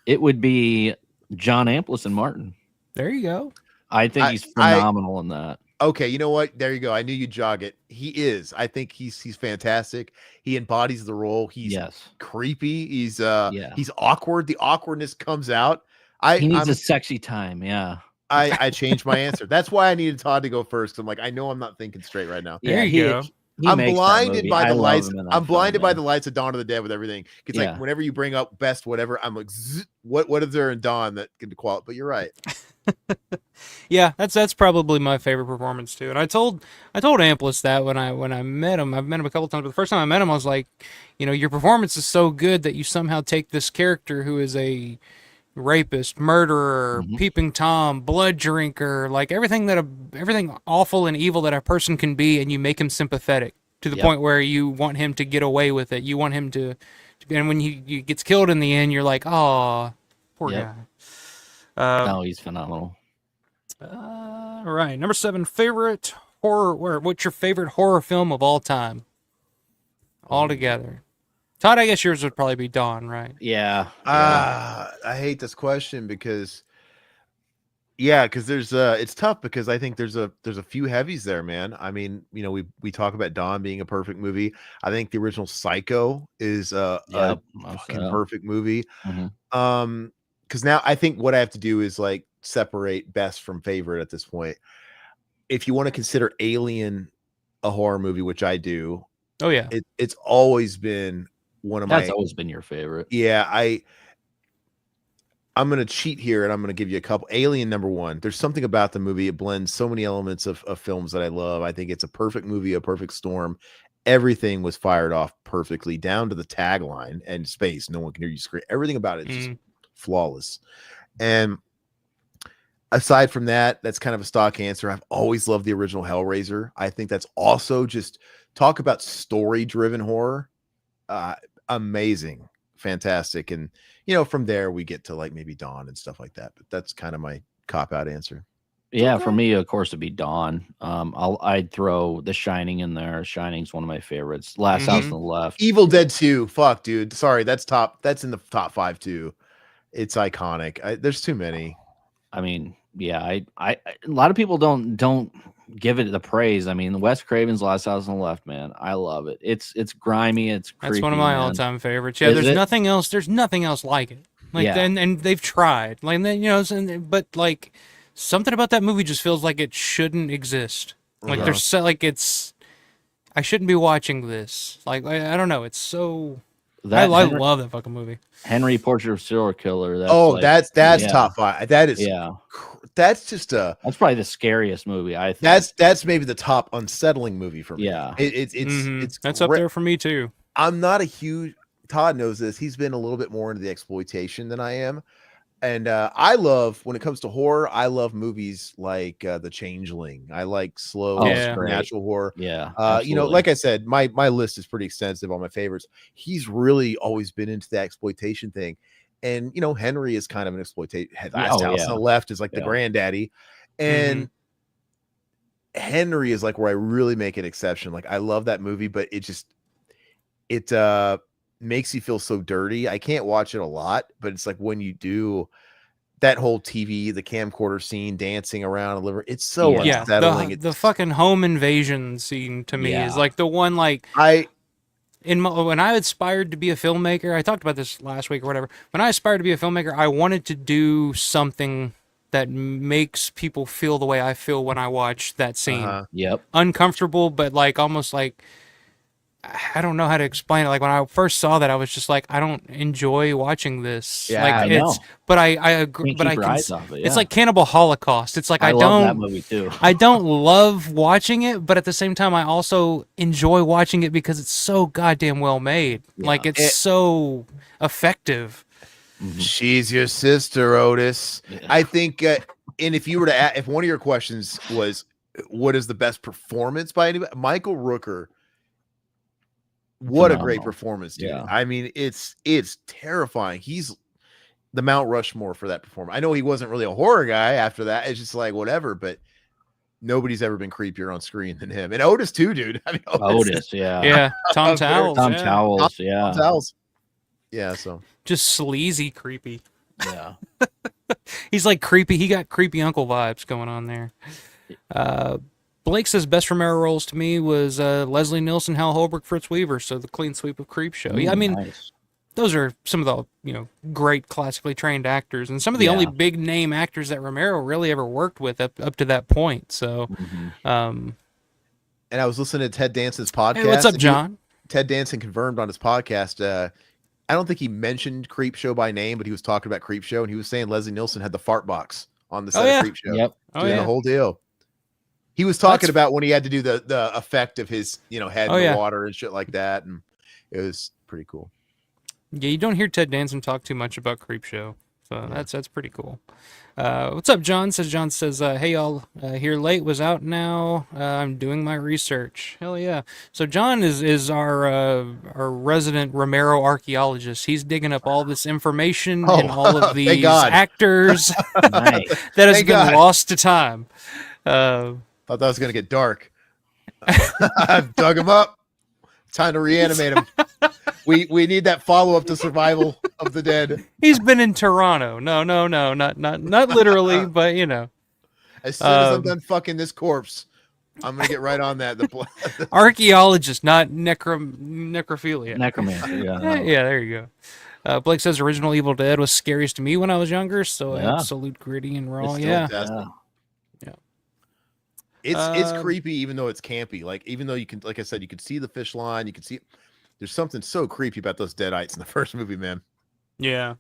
It would be John Amplis and Martin. There you go. I think he's phenomenal in that. Okay, you know what? There you go. I knew you'd jog it. He is. I think he's fantastic. He embodies the role. He's creepy. He's awkward. The awkwardness comes out. He needs a sexy time. Yeah. I changed my answer. That's why I needed Todd to go first. 'Cause I'm like, I know I'm not thinking straight right now. There you go. I'm blinded by the lights. I'm blinded by the lights of Dawn of the Dead with everything. It's like whenever you bring up best whatever, I'm like, what is there in Dawn that can qualify? But you're right. Yeah, that's probably my favorite performance too. And I told Amplis that when I met him. I've met him a couple times, but the first time I met him, I was like, your performance is so good that you somehow take this character who is a rapist, murderer, peeping Tom, blood drinker, like everything awful and evil that a person can be, and you make him sympathetic to the point where you want him to get away with it. You want him to and when he gets killed in the end, you're like, oh, poor guy. No, he's phenomenal. All right, number 7, favorite horror. What's your favorite horror film of all time? All together. Todd, I guess yours would probably be Dawn, right? Yeah. I hate this question because there's it's tough because I think there's a few heavies there, man. I mean, we talk about Dawn being a perfect movie. I think the original Psycho is a fucking perfect movie. Because now I think what I have to do is like separate best from favorite at this point. If you want to consider Alien a horror movie, which I do, oh yeah, it's always been one of That's always been your favorite. Yeah, I'm gonna cheat here and I'm gonna give you a couple. Alien number 1. There's something about the movie. It blends so many elements of films that I love. I think it's a perfect movie, a perfect storm. Everything was fired off perfectly, down to the tagline and space. No one can hear you scream. Everything about it is just flawless. And aside from that, that's kind of a stock answer. I've always loved the original Hellraiser. I think that's also just talk about story-driven horror. Amazing, fantastic. And from there we get to like maybe Dawn and stuff like that. But that's kind of my cop-out answer. Yeah, for me, of course, it'd be Dawn. I'd throw The Shining in there. Shining's one of my favorites. Last House on the Left. Evil Dead 2. Fuck, dude. Sorry, that's in the top 5 too. It's iconic. There's too many. I mean, yeah, I a lot of people don't give it the praise. I mean, Wes Craven's Last House on the Left, man. I love it. It's grimy. It's creepy. That's one of my all-time favorites. Yeah, there's nothing else. There's nothing else like it. Like, and they've tried. Like, but like something about that movie just feels like it shouldn't exist. Like there's I shouldn't be watching this. Like I don't know. It's so. I love that fucking movie. Henry, Portrait of a Serial Killer. That's top 5. That is that's just that's probably the scariest movie. I think that's maybe the top unsettling movie for me. Yeah, it's that's up there for me too. I'm not a huge. Todd knows this. He's been a little bit more into the exploitation than I am. And I love, when it comes to horror, I love movies like The Changeling. I like slow, supernatural horror. Yeah. Like I said, my list is pretty extensive on my favorites. He's really always been into the exploitation thing. And, Henry is kind of an exploitation. Last House on the Left is like the granddaddy. And Henry is like where I really make an exception. Like I love that movie, but it makes you feel so dirty. I can't watch it a lot, but it's like when you do, that whole TV, the camcorder scene, dancing around a liver, it's so unsettling. The fucking home invasion scene to me is like the one like when I aspired to be a filmmaker. I talked about this last week or whatever. When I aspired to be a filmmaker, I wanted to do something that makes people feel the way I feel when I watch that scene. Yep. Uncomfortable, but like almost like I don't know how to explain it. Like when I first saw that, I was just like, I don't enjoy watching this. Yeah, like I it's, know. but I agree. Can't But keep I your can. eyes off it, It's yeah. like Cannibal Holocaust. It's like I love don't. that movie too. I don't love watching it, but at the same time, I also enjoy watching it because it's so goddamn well made. Like it's so effective. She's your sister, Otis. I think, and if you were to if one of your questions was, what is the best performance by anybody? Michael Rooker. What a great performance, dude. Yeah. I mean, it's terrifying. He's the Mount Rushmore for that performance. I know he wasn't really a horror guy after that. It's just like whatever, but nobody's ever been creepier on screen than him. And Otis too, dude. I mean, Otis, yeah. Yeah, Tom Towles. Tom yeah. Towles, yeah. Tom Towles. Yeah, so Just sleazy creepy. Yeah. He's like creepy. He got creepy uncle vibes going on there. Blake says best Romero roles to me was Leslie Nielsen, Hal Holbrook, Fritz Weaver. So the clean sweep of Creep Show. Yeah, I mean, nice. those are some of the great classically trained actors and some of the only big name actors that Romero really ever worked with up to that point. So, and I was listening to Ted Danson's podcast. Hey, what's up, John? Ted Danson confirmed on his podcast. I don't think he mentioned Creep Show by name, but he was talking about Creep Show, and he was saying Leslie Nielsen had the fart box on the set of Creep Show. Yep. Doing the whole deal. He was talking about when he had to do the effect of his head in the water and shit like that, and it was pretty cool. Yeah, you don't hear Ted Danson talk too much about Creep Show, so that's pretty cool. What's up, John? John says, hey y'all, here late, was out now. I'm doing my research. Hell yeah! So John is our resident Romero archaeologist. He's digging up all this information and all of these actors that has been lost to time. Thought that was gonna get dark. I've dug him up. Time to reanimate him. We need that follow-up to Survival of the Dead. He's been in Toronto. No, not literally, but As soon as I'm done fucking this corpse, I'm gonna get right on that. Archaeologist, not necrophilia. Necromancer, yeah, there you go. Blake says original Evil Dead was scariest to me when I was younger, so absolute gritty and raw. It's creepy, even though it's campy. Like, even though you can, like I said, you can see the fish line, you can see. There's something so creepy about those deadites in the first movie, man. Yeah.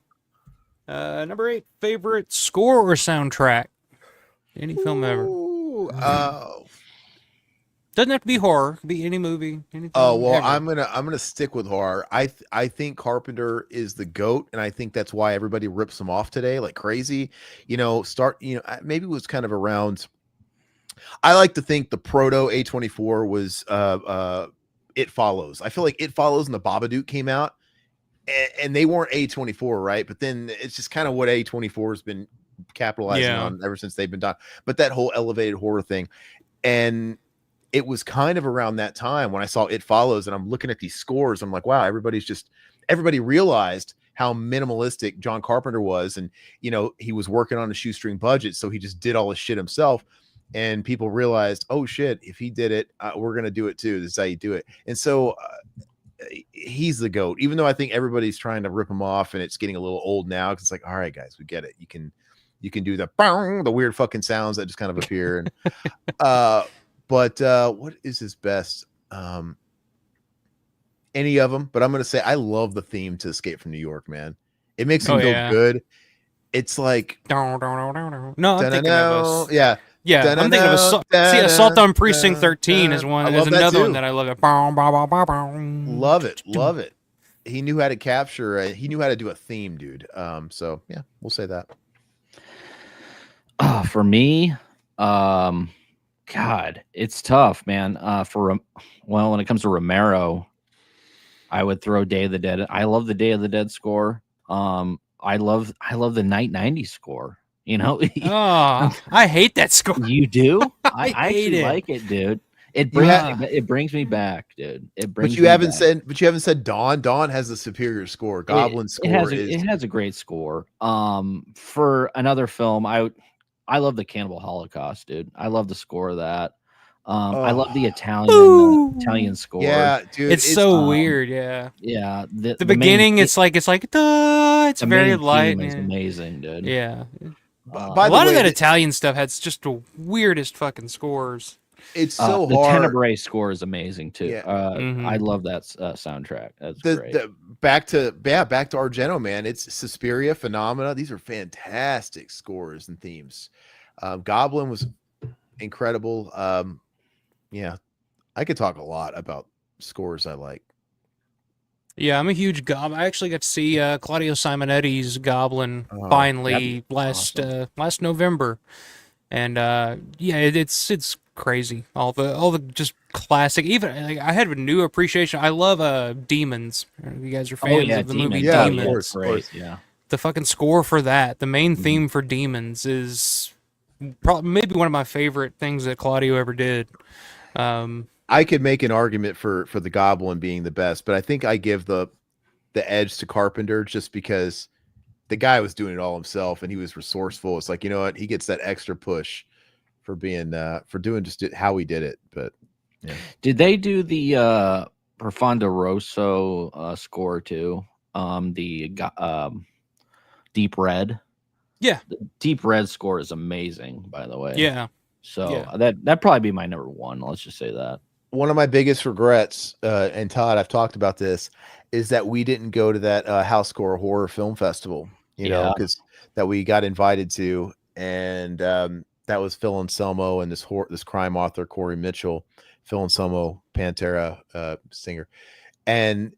Number 8, favorite score or soundtrack? Any film ever. Doesn't have to be horror. It could be any movie. Anything well, ever. I'm gonna stick with horror. I think Carpenter is the GOAT, and I think that's why everybody rips him off today like crazy. Maybe it was kind of around. I like to think the proto A24 was It Follows. I feel like It Follows and the Babadook came out, and they weren't A24, right? But then it's just kind of what A24 has been capitalizing on ever since they've been done. But that whole elevated horror thing, and it was kind of around that time when I saw It Follows, and I'm looking at these scores. I'm like, wow, everybody realized how minimalistic John Carpenter was, and he was working on a shoestring budget, so he just did all his shit himself. And people realized, oh shit, if he did it, we're going to do it too. This is how you do it. And so he's the GOAT, even though I think everybody's trying to rip him off and it's getting a little old now. Cause it's like, all right, guys, we get it. You can do the weird fucking sounds that just kind of appear. And, but what is his best? Any of them, but I'm going to say, I love the theme to Escape from New York, man. It makes me feel good. It's like, no, I'm thinking of Yeah, I'm thinking of Assault on Precinct 13 is another one that I love. Love it. He knew how to capture. He knew how to do a theme, dude. So yeah, we'll say that. For me, God, it's tough, man. When it comes to Romero, I would throw Day of the Dead. I love the Day of the Dead score. I love the Night 90 score. You know, Oh, I hate that score. you do. I I hate actually it. like it, dude. It You brings ha- it brings me back, dude. It brings but you me haven't back. said but you haven't said Dawn. Dawn has the superior score. Goblin's score is It has a great score. For another film, I love the Cannibal Holocaust, dude. I love the score of that. I love the Italian score. yeah, dude. It's so um, weird. Yeah. Yeah, The the main beginning, it's like duh, it's the very main light. theme is Yeah. amazing, dude. Yeah. By A the lot of way, that Italian stuff has just the weirdest fucking scores. it's so The hard. Tenebrae score is amazing too. Yeah. I love that soundtrack. That's the, great. the back to Argento, man. It's Suspiria, Phenomena. These are fantastic scores and themes. Goblin was incredible. Yeah, I could talk a lot about scores I like. Yeah, I'm a huge I actually got to see Claudio Simonetti's Goblin Oh, finally last awesome. last November, and yeah, it's crazy. All the just classic. Even like, I had a new appreciation. I love Demons. If you guys are fans of the movie Yeah, Demons. of course, Great, yeah. The fucking score for that, the main theme for Demons is probably maybe one of my favorite things that Claudio ever did. I could make an argument for the Goblin being the best, but I think I give the edge to Carpenter just because the guy was doing it all himself and he was resourceful. It's like, you know what, he gets that extra push for being for doing just how he did it. But yeah, Did they do the Profondo Rosso score too? Deep Red. Yeah, The Deep Red score is amazing, by the way. yeah. So Yeah. that'd probably be my number one. Let's just say that. one of my biggest regrets, and Todd, I've talked about this, is that we didn't go to that House Score Horror Film Festival, you know, Yeah. because that we got invited to, and that was Phil Anselmo and this crime author Corey Mitchell, Phil Anselmo, Pantera singer, and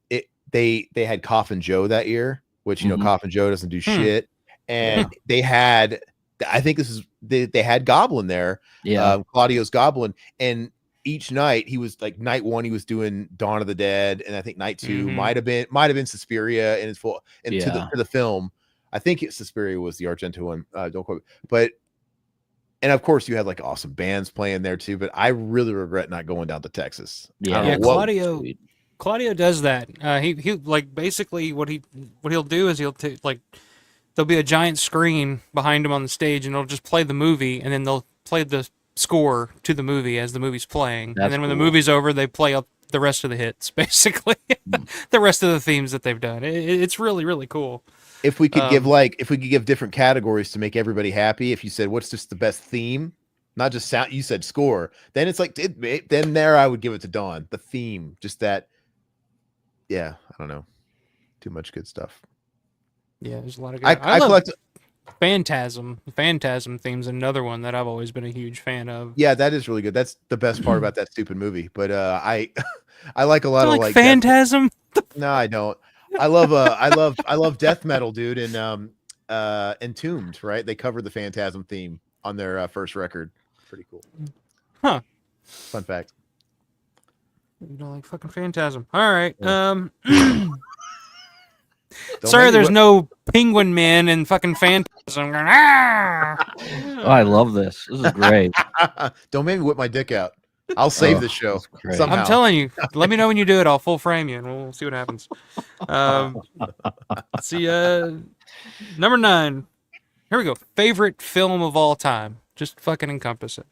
they had Coffin Joe that year, which you know Coffin Joe doesn't do shit, and they had, I think they had Goblin there, Claudio's Goblin, and each night he was like, night one he was doing Dawn of the Dead, and I think night two might have been Suspiria in its full, and to the film, I think Suspiria was the Argento one, don't quote me. But and of course you had like awesome bands playing there too, but I really regret not going down to Texas. Yeah, Claudio does that. He like basically what he'll do is he'll like there'll be a giant screen behind him on the stage, and it'll just play the movie, and then they'll play the score to the movie as the movie's playing. And then when the movie's over, they play up the rest of the hits, basically. The rest of the themes that they've done. It's really, really cool. If we could give different categories to make everybody happy, if you said what's just the best theme, not just sound, you said score, then it's like then there I would give it to Dawn. The theme, just that. Yeah, I don't know. Too much good stuff. Yeah, there's a lot of good. I collect Phantasm. Phantasm theme's another one that I've always been a huge fan of. Yeah, that is really good. That's the best part about that stupid movie. But I like a lot of like Phantasm. No, I don't. I love death metal, dude, and Entombed, right? They covered the Phantasm theme on their first record. Pretty cool. Huh. Fun fact. You don't like fucking Phantasm. All right. Yeah. Sorry, there's no Penguin Man in fucking Phantasm. Oh, I love this. This is great. Don't make me whip my dick out. I'll save the show somehow. I'm telling you. Let me know when you do it. I'll full frame you, and we'll see what happens. Let's see. Number 9. Here we go. Favorite film of all time. Just fucking encompass it.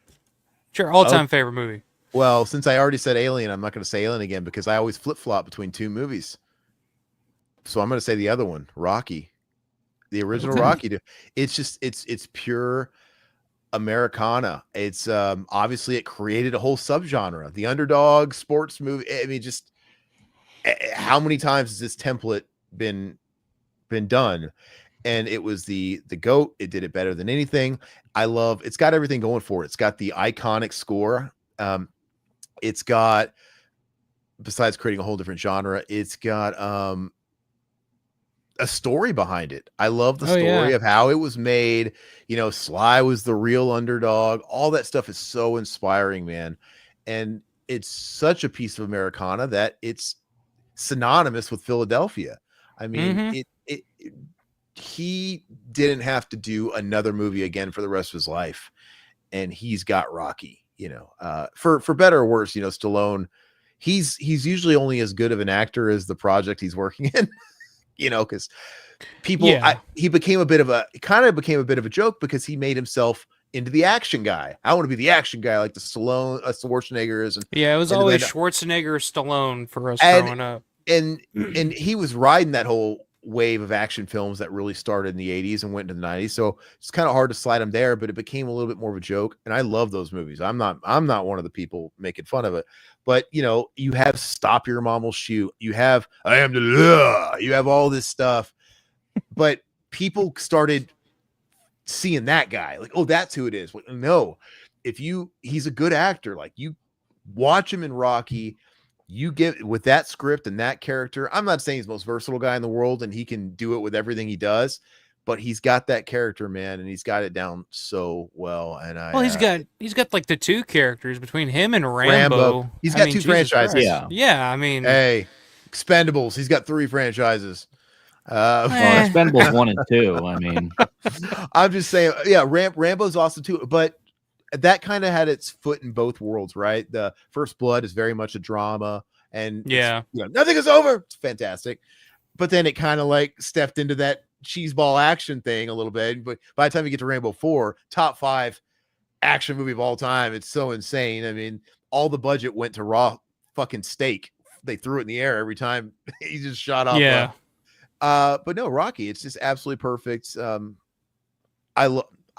Sure, all-time favorite movie. Well, since I already said Alien, I'm not going to say Alien again because I always flip-flop between two movies. So I'm going to say the other one, Rocky. The original Rocky. It's just it's pure Americana. It's obviously it created a whole subgenre. The underdog sports movie. I mean, just how many times has this template been done? And it was the GOAT. It did it better than anything. It's got everything going for it. It's got the iconic score. It's got, besides creating a whole different genre, it's got a story behind it. I love the story of how it was made. You know, Sly was the real underdog. All that stuff is so inspiring, man. And it's such a piece of Americana that it's synonymous with Philadelphia. I mean, he didn't have to do another movie again for the rest of his life, and he's got Rocky. For better or worse, Stallone, he's usually only as good of an actor as the project he's working in. Because people, he became a bit of a joke because he made himself into the action guy. I want to be the action guy like the Stallone, Schwarzeneggers, and it was always Schwarzenegger or Stallone for us growing up. And he was riding that whole wave of action films that really started in the 80s and went into the 90s. So it's kind of hard to slide him there, but it became a little bit more of a joke. And I love those movies. I'm not one of the people making fun of it, but you have Stop Your Mom Will Shoot. You have I Am the Law. You have all this stuff, but people started seeing that guy like, oh, that's who it is. Like, no, he's a good actor. Like, you watch him in Rocky, you get with that script and that character. I'm not saying he's the most versatile guy in the world and he can do it with everything he does, but he's got that character, man, and he's got it down so well. And he's got like the two characters between him and Rambo. He's got two franchises. Yeah. I mean, hey, Expendables. He's got 3 franchises. Expendables 1 and 2. I mean, I'm just saying, yeah, Rambo's awesome too, but that kind of had its foot in both worlds, right? The First Blood is very much a drama, and nothing is over. It's fantastic, but then it kind of like stepped into that cheeseball action thing a little bit. But by the time you get to Rambo 4, top 5 action movie of all time, it's so insane. I mean, all the budget went to raw fucking steak. They threw it in the air every time he just shot off. Yeah. But no, Rocky, it's just absolutely perfect.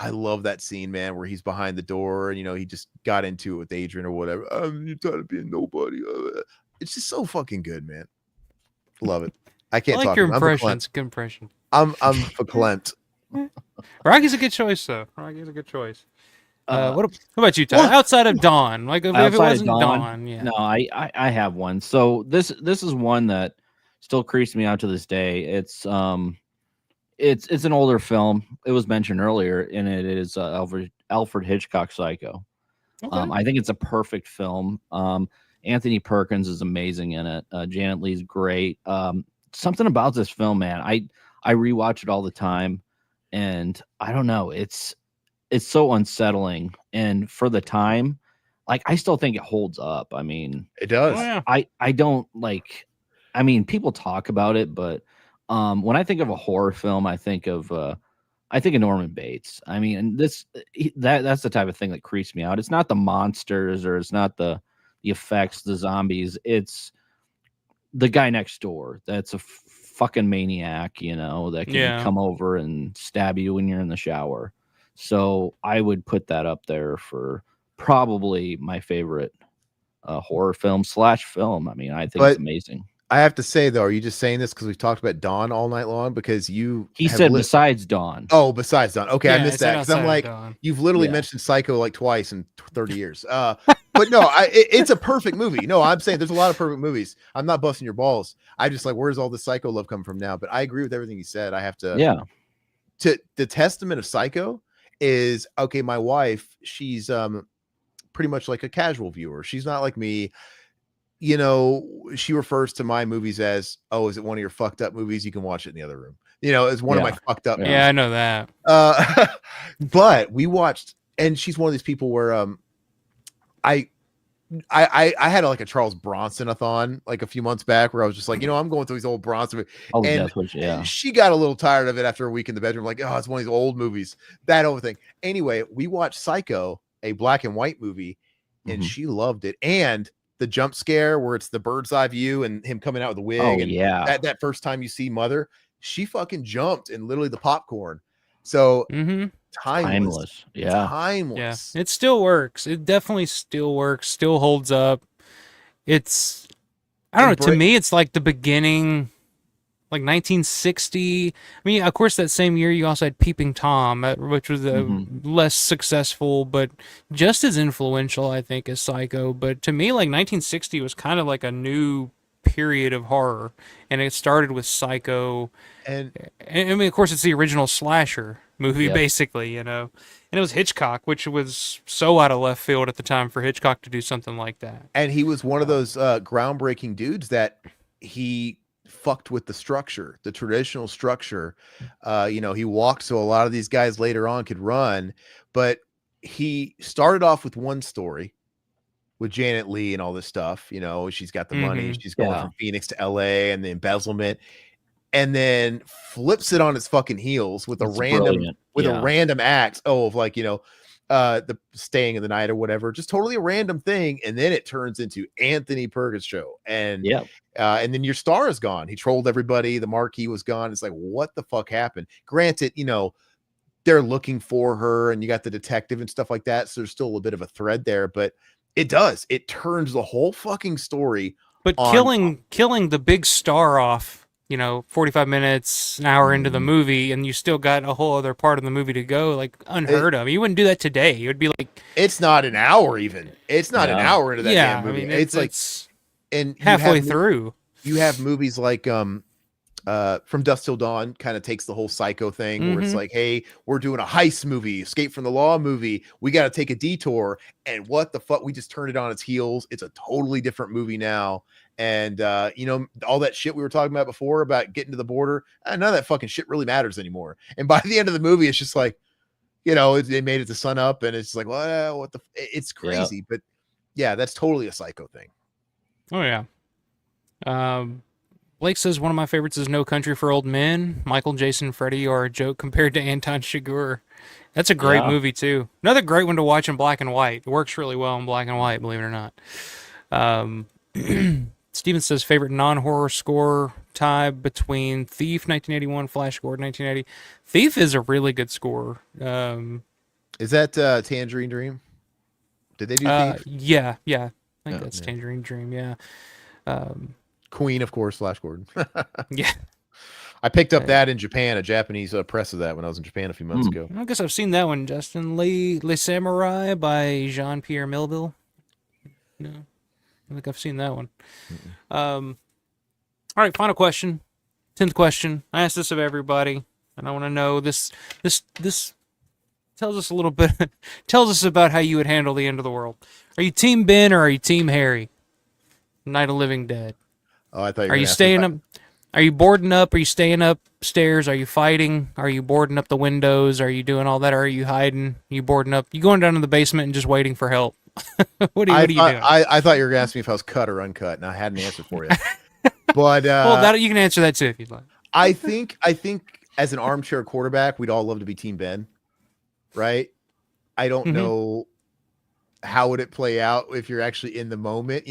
I love that scene, man, where he's behind the door and he just got into it with Adrian or whatever. You're trying to be a nobody. It's just so fucking good, man. Love it. I can't talk. Your impression. It's a good impression. I'm verklempt. Rocky's a good choice, though. Rocky's a good choice. What about you, Ty? Outside of Dawn, like if it wasn't Dawn, yeah. No, I have one. So this is one that still creeps me out to this day. It's an older film. It was mentioned earlier, and it is Alfred Hitchcock Psycho. Okay. I think it's a perfect film. Anthony Perkins is amazing in it. Janet Leigh's great. Something about this film, man. I rewatch it all the time, and I don't know. It's so unsettling, and for the time, like I still think it holds up. I mean, it does. Oh, yeah. I don't like. I mean, people talk about it, but when I think of a horror film, I think of Norman Bates. I mean, that's the type of thing that creeps me out. It's not the monsters or it's not the effects, the zombies. It's the guy next door that's a fucking maniac, that can come over and stab you when you're in the shower. So I would put that up there for probably my favorite horror film / film. I mean, I think it's amazing. I have to say, though, are you just saying this because we've talked about Dawn all night long? Because he said besides Dawn. Oh, besides Dawn. Okay, I missed that because I'm like, Dawn. You've literally mentioned Psycho like twice in 30 years. But no, it's a perfect movie. No, I'm saying there's a lot of perfect movies. I'm not busting your balls. I just like, where's all the Psycho love come from now? But I agree with everything you said. I have to. Yeah. The testament of Psycho is okay. My wife, she's pretty much like a casual viewer. She's not like me. She refers to my movies as, oh, is it one of your fucked up movies? You can watch it in the other room. It's one of my fucked up movies. Yeah, I know that. But we watched, and she's one of these people where I had like a Charles Bronson-a-thon like a few months back where I was just like, I'm going through these old Bronson movies. And she got a little tired of it after a week in the bedroom, like, oh, it's one of these old movies, that whole thing. Anyway, we watched Psycho, a black and white movie, and she loved it. And the jump scare where it's the bird's eye view and him coming out with the wig. Oh, and yeah. That first time you see Mother, she fucking jumped and literally the popcorn. So timeless. Yeah. Timeless. Yeah. It still works. It definitely still works, still holds up. It's, I don't know, to me, it's like the beginning, like 1960. I mean, of course, that same year you also had Peeping Tom, which was less successful, but just as influential, I think, as Psycho. But to me, like 1960 was kind of like a new period of horror, and it started with Psycho. And I mean, of course, it's the original slasher movie, basically, And it was Hitchcock, which was so out of left field at the time for Hitchcock to do something like that. And he was one of those groundbreaking dudes that he fucked with the structure, the traditional structure. He walked so a lot of these guys later on could run, but he started off with one story with Janet Leigh and all this stuff. She's got the money, she's going from Phoenix to LA and the embezzlement, and then flips it on its fucking heels with a random act of like, the staying in the night or whatever, just totally a random thing. And then it turns into Anthony Perkins show. And then your star is gone. He trolled everybody. The marquee was gone. It's like, what the fuck happened? Granted, they're looking for her and you got the detective and stuff like that. So there's still a bit of a thread there, but it turns the whole fucking story. But killing the big star off, 45 minutes, an hour into the movie, and you still got a whole other part of the movie to go, like unheard of. You wouldn't do that today. It would be like, it's not an hour even. It's not an hour into that damn movie. It's like, and halfway through. You have movies like From Dusk Till Dawn kind of takes the whole psycho thing where it's like, hey, we're doing a heist movie, escape from the law movie. We got to take a detour. And what the fuck? We just turned it on its heels. It's a totally different movie now. And, all that shit we were talking about before about getting to the border, none of that fucking shit really matters anymore. And by the end of the movie, it's just like, they made it to sun up and it's like, well, it's crazy. But yeah, that's totally a psycho thing. Oh, yeah. Blake says one of my favorites is No Country for Old Men. Michael, Jason, Freddie are a joke compared to Anton Chigurh. That's a great movie, too. Another great one to watch in black and white. It works really well in black and white, believe it or not. Steven says favorite non-horror score tie between Thief 1981, Flash Gordon 1980. Thief is a really good score. Is that Tangerine Dream? Did they do Thief? Yeah. I think that's Tangerine Dream. Yeah. Queen, of course, Flash Gordon. Yeah. I picked up that in Japan, a Japanese press of that when I was in Japan a few months ago. I guess I've seen that one, Justin. Les Samurai by Jean-Pierre Melville. No. I think I've seen that one. All right, final question. 10th question. I asked this of everybody, and I want to know this tells us a little bit, tells us about how you would handle the end of the world. Are you Team Ben or are you Team Harry? Night of Living Dead. Oh, I thought you were Are you staying up? Are you boarding up? Are you staying upstairs? Are you fighting? Are you boarding up the windows? Are you doing all that? Or are you hiding? Are you boarding up? You going down to the basement and just waiting for help? What are you doing? I thought you were going to ask me if I was cut or uncut, and I had an answer for you. But well, you can answer that too if you'd like. I think as an armchair quarterback, we'd all love to be Team Ben, right? I don't know how would it play out if you're actually in the moment,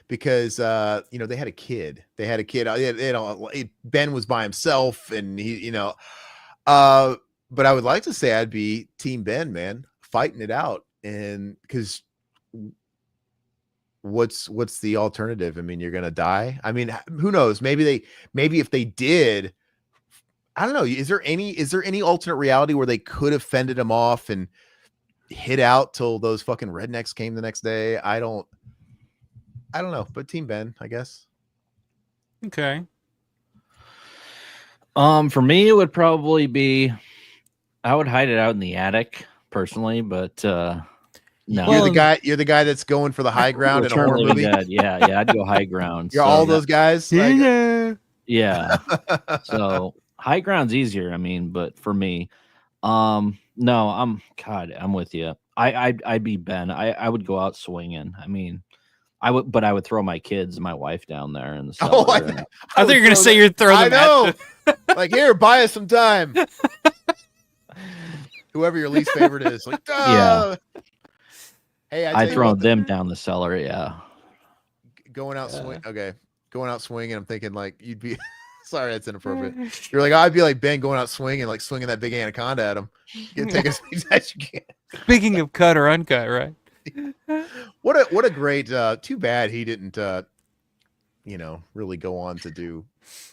because they had a kid. Ben was by himself, and he, but I would like to say I'd be Team Ben, man, fighting it out, and because. What's the alternative? I mean, you're gonna die. I mean, who knows? Maybe if they did, I don't know. Is there any alternate reality where they could have fended him off and hid out till those fucking rednecks came the next day? I don't know. But Team Ben, I guess. Okay. For me, it would probably be I would hide it out in the attic personally, but no. You're the guy that's going for the high ground in a horror movie. Yeah, I'd go high ground. You're all those guys. Yeah. So high ground's easier. I mean, but for me, no, I'm with you. I'd be Ben. I would go out swinging. I mean, I would throw my kids and my wife down there in the cellar. Oh, I thought you were gonna say you'd throw them. I know. Like, here, buy us some time. Whoever your least favorite is, like, yeah. Hey, I'd throw them down the cellar. Yeah. Going out swing. Okay. Going out swinging. I'm thinking like you'd be. Sorry, that's inappropriate. You're like, I'd be like Ben going out swinging, like swinging that big anaconda at him. You can take as many as you can. Speaking of cut or uncut, right? What a great. Too bad he didn't. Really go on to do.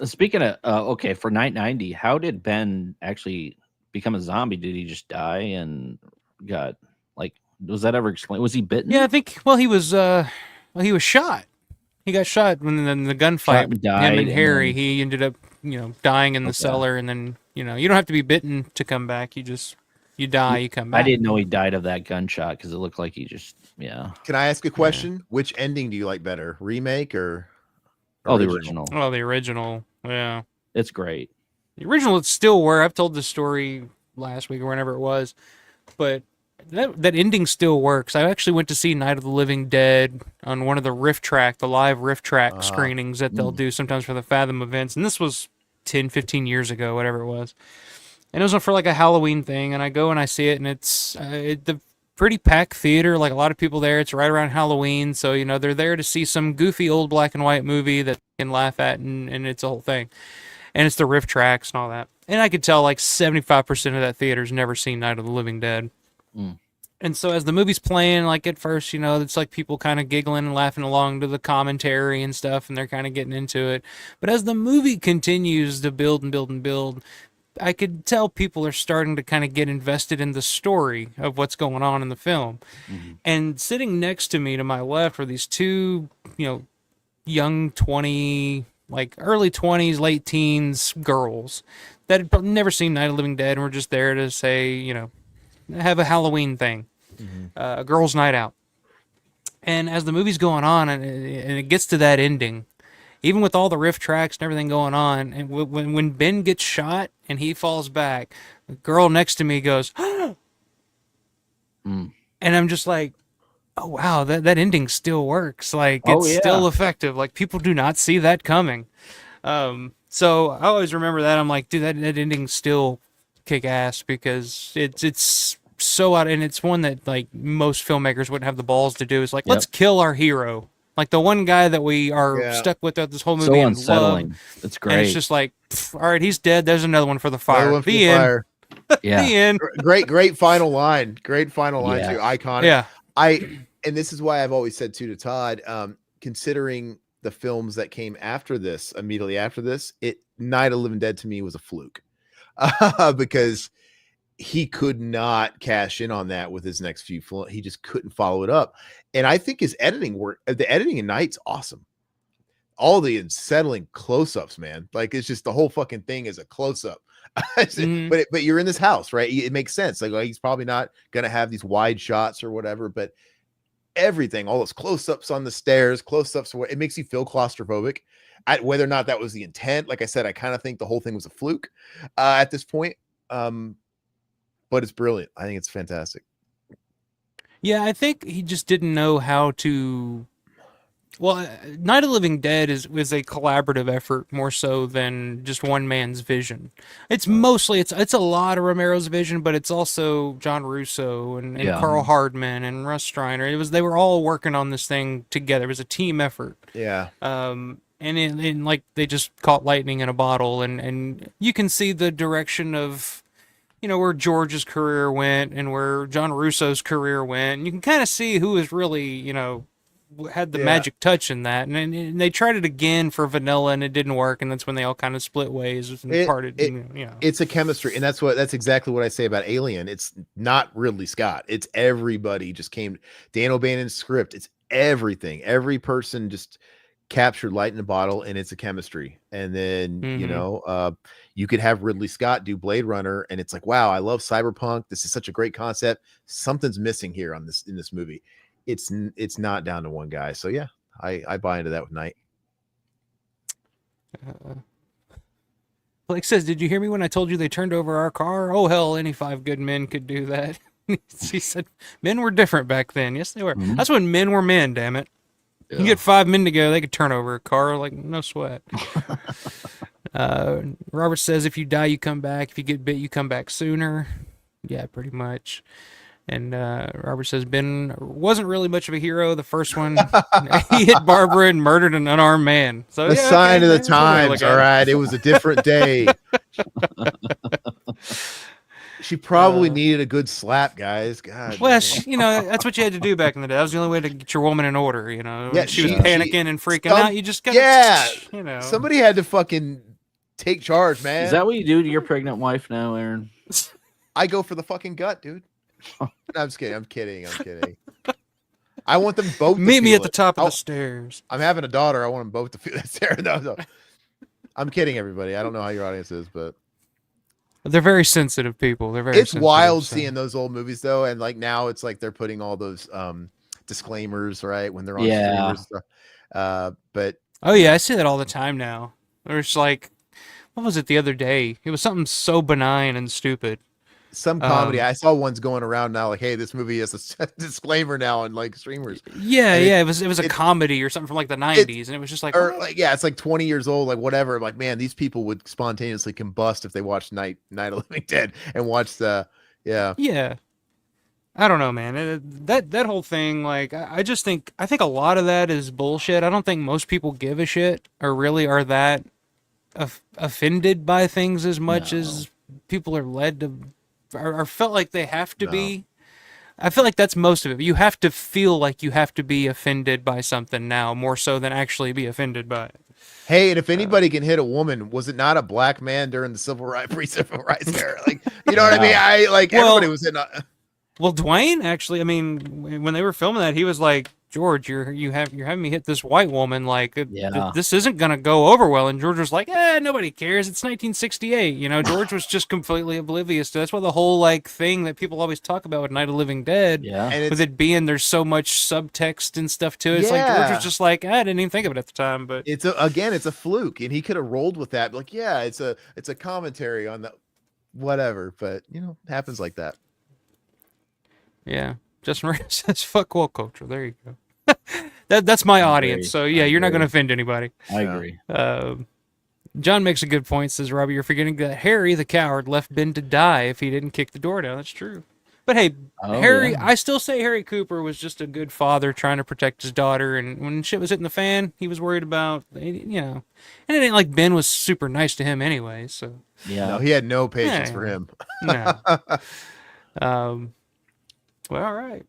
Speaking of okay, for Night 90, how did Ben actually become a zombie? Did he just die and got like? Was that ever explained? Was he bitten? Yeah, I think. Well, he was shot. He got shot when the gunfight with him and Harry. He ended up, dying in the cellar, and then you don't have to be bitten to come back. You die, you come back. I didn't know he died of that gunshot because it looked like he just Can I ask a question? Yeah. Which ending do you like better, remake or? Original? Oh, the original. Yeah. It's great. The original, it's still where I've told this story last week or whenever it was, but that ending still works. I actually went to see Night of the Living Dead on one of the the live Rift Track screenings that they'll do sometimes for the Fathom events. And this was 10, 15 years ago, whatever it was. And it was for like a Halloween thing. And I go and I see it, and it's the pretty packed theater, like a lot of people there. It's right around Halloween. So, they're there to see some goofy old black and white movie that they can laugh at, and it's a whole thing. And it's the riff tracks and all that. And I could tell like 75% of that theater's never seen Night of the Living Dead. And so as the movie's playing, like at first, it's like people kind of giggling and laughing along to the commentary and stuff, and they're kind of getting into it. But as the movie continues to build and build and build, I could tell people are starting to kind of get invested in the story of what's going on in the film. And sitting next to me to my left were these two, young 20, like early 20s, late teens girls that had never seen Night of the Living Dead and were just there to say, have a Halloween thing, a girls' night out. And as the movie's going on and it gets to that ending, even with all the riff tracks and everything going on, and when Ben gets shot and he falls back, the girl next to me goes, and I'm just like, oh wow, that ending still works. Like it's still effective. Like people do not see that coming. So I always remember that. I'm like, dude, that ending's still kick ass because it's so out, and it's one that like most filmmakers wouldn't have the balls to do. Is like, let's kill our hero. Like the one guy that we are stuck with throughout this whole movie. So and unsettling. Love, it's great. And it's just like, all right, he's dead. There's another one for the fire. One for the the end. fire. Yeah. The end. Great final line. Great final line too. Yeah. Iconic. Yeah. And this is why I've always said too to Todd, considering the films that came after this, immediately after this, Night of the Living Dead to me was a fluke. Because he could not cash in on that with his next few films. He just couldn't follow it up. And I think his editing work, the editing in Night's awesome. All the unsettling close-ups, man. Like it's just the whole fucking thing is a close-up. But you're in this house, right? It makes sense. Like he's probably not gonna have these wide shots or whatever, but everything, all those close-ups on the stairs, close-ups, it makes you feel claustrophobic. Whether or not that was the intent, like I said, I kind of think the whole thing was a fluke at this point. But it's brilliant. I think it's fantastic. Yeah, I think he just didn't know how to. Well, Night of the Living Dead was a collaborative effort more so than just one man's vision. It's mostly it's a lot of Romero's vision, but it's also John Russo and Carl Hardman and Russ Streiner. They were all working on this thing together. It was a team effort. Yeah. And like they just caught lightning in a bottle, and you can see the direction of, where George's career went and where John Russo's career went. And you can kind of see who was really, had the magic touch in that. And they tried it again for Vanilla and it didn't work. And that's when they all kind of split ways and parted. It's a chemistry. And that's exactly what I say about Alien. It's not Ridley Scott. It's everybody just came. Dan O'Bannon's script. It's everything. Every person just captured light in a bottle, and it's a chemistry. And then you could have Ridley Scott do Blade Runner, and it's like, wow, I love cyberpunk. This is such a great concept. Something's missing here in this movie. It's not down to one guy. So yeah, I buy into that with Night. Blake says, "Did you hear me when I told you they turned over our car? Oh hell, any 5 good men could do that." She said, "Men were different back then." Yes, they were. That's when men were men. Damn it. Yeah. You get 5 men together, they could turn over a car like no sweat. Robert says, if you die, you come back. If you get bit, you come back sooner. Yeah, pretty much. And Robert says, Ben wasn't really much of a hero. The first one, he hit Barbara and murdered an unarmed man. So the sign of the times. All right, it was a different day. She probably needed a good slap, guys. God. Well, that's what you had to do back in the day. That was the only way to get your woman in order. Yeah, she was panicking and freaking out. You just got somebody had to fucking take charge, man. Is that what you do to your pregnant wife now, Aaron? I go for the fucking gut, dude. No, I'm just kidding. I'm kidding. I want them both to meet me at it. the top of the stairs. I'm having a daughter. I want them both to feel that stairs. No. I'm kidding, everybody. I don't know how your audience is, but they're very sensitive people. It's wild seeing those old movies though, and like now it's like they're putting all those disclaimers right when they're on streamers and stuff. But oh yeah, I see that all the time now. There's like, what was it the other day? It was something so benign and stupid. Some comedy. I saw ones going around now, like, hey, this movie has a disclaimer now on like streamers. Yeah, And yeah, it was a comedy or something from like the 90s, and it was just like, or what? like, yeah, it's like 20 years old, like whatever. I'm like, man, these people would spontaneously combust if they watched Night of the Living Dead and watched the, yeah. Yeah. I don't know, man. That whole thing, like, I just think a lot of that is bullshit. I don't think most people give a shit or really are that offended by things as much as people are led to, or felt like they have to be. I feel like that's most of it. You have to feel like you have to be offended by something now, more so than actually be offended by it. Hey, and if anybody can hit a woman, was it not a black man during the pre-civil rights era? Like, you know what I mean? Everybody was in. Well, Dwayne actually, I mean, when they were filming that, he was like, George, you're having me hit this white woman. Like, this isn't gonna go over well. And George was like, nobody cares. It's 1968. You know, George was just completely oblivious to. That's why the whole like thing that people always talk about with Night of the Living Dead, and with it being there's so much subtext and stuff to it. It's like George was just like, I didn't even think of it at the time. But it's a fluke, and he could have rolled with that. Like, yeah, it's a commentary on the whatever. But you know, it happens like that. Yeah. Justin Ray says, fuck woke culture. There you go. That's my audience. So, yeah, you're not going to offend anybody. I agree. John makes a good point, says, Robbie, you're forgetting that Harry, the coward, left Ben to die if he didn't kick the door down. That's true. But, hey, Harry, I still say Harry Cooper was just a good father trying to protect his daughter. And when shit was hitting the fan, he was worried about, you know. And it ain't like Ben was super nice to him anyway. So, no, he had no patience for him. No. Well, all right.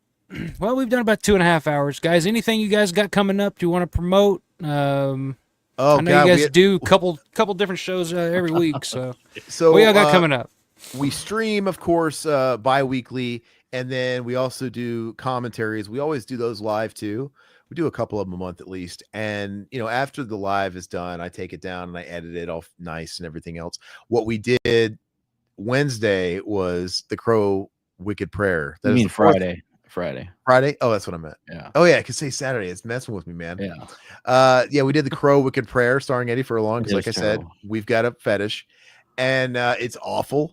Well, we've done about 2.5 hours, guys. Anything you guys got coming up? Do you want to promote? I know you guys do a couple different shows every week. So what y'all got coming up? We stream, of course, bi-weekly, and then we also do commentaries. We always do those live too. We do a couple of them a month at least. And you know, after the live is done, I take it down and I edit it all nice and everything else. What we did Wednesday was the Crow Wicked Prayer. That is Friday. Friday. Oh, that's what I meant. Yeah. Oh yeah, I could say Saturday. It's messing with me, man. Yeah. Yeah, we did the Crow Wicked Prayer starring Eddie Furlong because, like I said, we've got a fetish, and it's awful,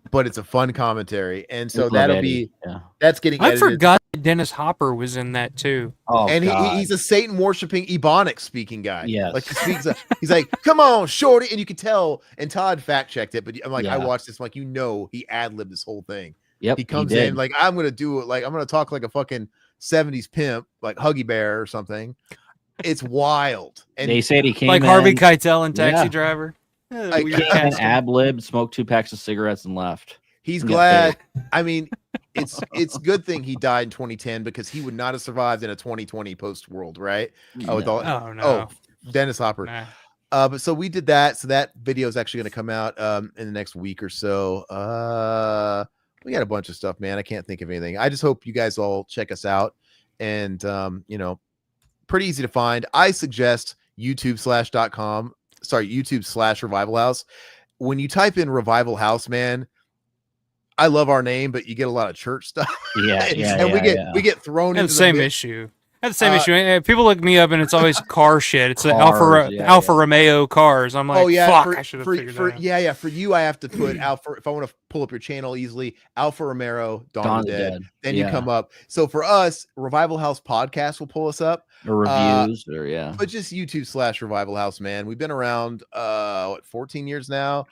but it's a fun commentary, and so that'll be that's getting. I forgot that Dennis Hopper was in that too. Oh, and he's a Satan worshiping Ebonics speaking guy. Yeah, like he's like, come on, shorty, and you can tell. And Todd fact checked it, but I'm like, I watched this, I'm like, you know, he ad libbed this whole thing. Yep, he comes in like, I'm gonna do it, like I'm gonna talk like a fucking 70s pimp, like Huggy Bear or something. It's wild. And they said he came like in, Harvey Keitel and Taxi Driver. Like ad lib, smoked 2 packs of cigarettes and left. He's glad. I mean, it's a good thing he died in 2010 because he would not have survived in a 2020 post world, right? With all, Dennis Hopper. Nah. But so we did that. So that video is actually going to come out in the next week or so. We got a bunch of stuff, man. I can't think of anything. I just hope you guys all check us out. And, you know, pretty easy to find. I suggest YouTube/Revival House. When you type in Revival House, man, I love our name, but you get a lot of church stuff. And we get thrown into the same issue. I have the same issue. People look me up and it's always car shit. It's Alfa Romeo cars. I'm like, fuck, I should have figured that out. For you, I have to put Alpha. If I want to pull up your channel easily, Alfa Romero, Dawn of the Dead. Then you come up. So for us, Revival House Podcast will pull us up. Or reviews, But just YouTube/Revival House, man. We've been around 14 years now.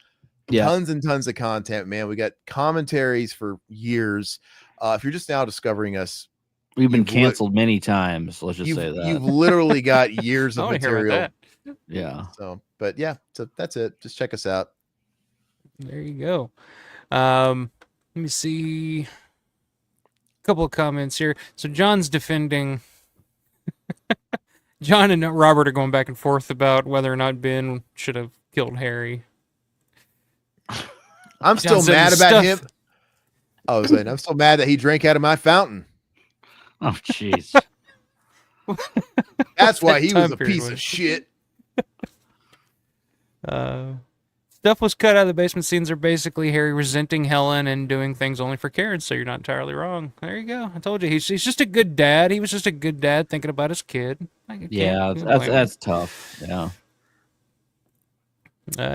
Yeah. Tons and tons of content, man. We got commentaries for years. If you're just now discovering us, we've been canceled many times. Let's just say that you've literally got years of material. Yeah. So, but yeah, so that's it. Just check us out. There you go. Let me see a couple of comments here. So John's defending. John and Robert are going back and forth about whether or not Ben should have killed Harry. I'm still mad about him. I was saying, I'm still mad that he drank out of my fountain. Oh, jeez. That's why he was a piece of shit. Stuff was cut out of the basement scenes are basically Harry resenting Helen and doing things only for Karen, so you're not entirely wrong. There you go. I told you, he's just a good dad. He was just a good dad thinking about his kid. Yeah, that's tough. Yeah.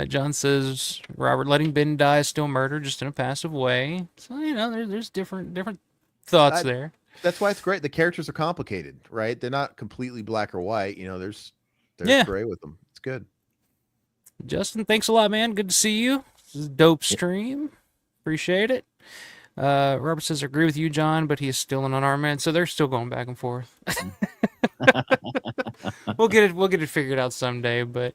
John says, Robert, letting Ben die is still murder, just in a passive way. So, there's different thoughts there. That's why it's great. The characters are complicated, right? They're not completely black or white. There's gray with them. It's good. Justin, thanks a lot, man. Good to see you. This is a dope stream. Appreciate it. Robert says, I agree with you, John, but he is still an unarmed man. So they're still going back and forth. We'll get it figured out someday. But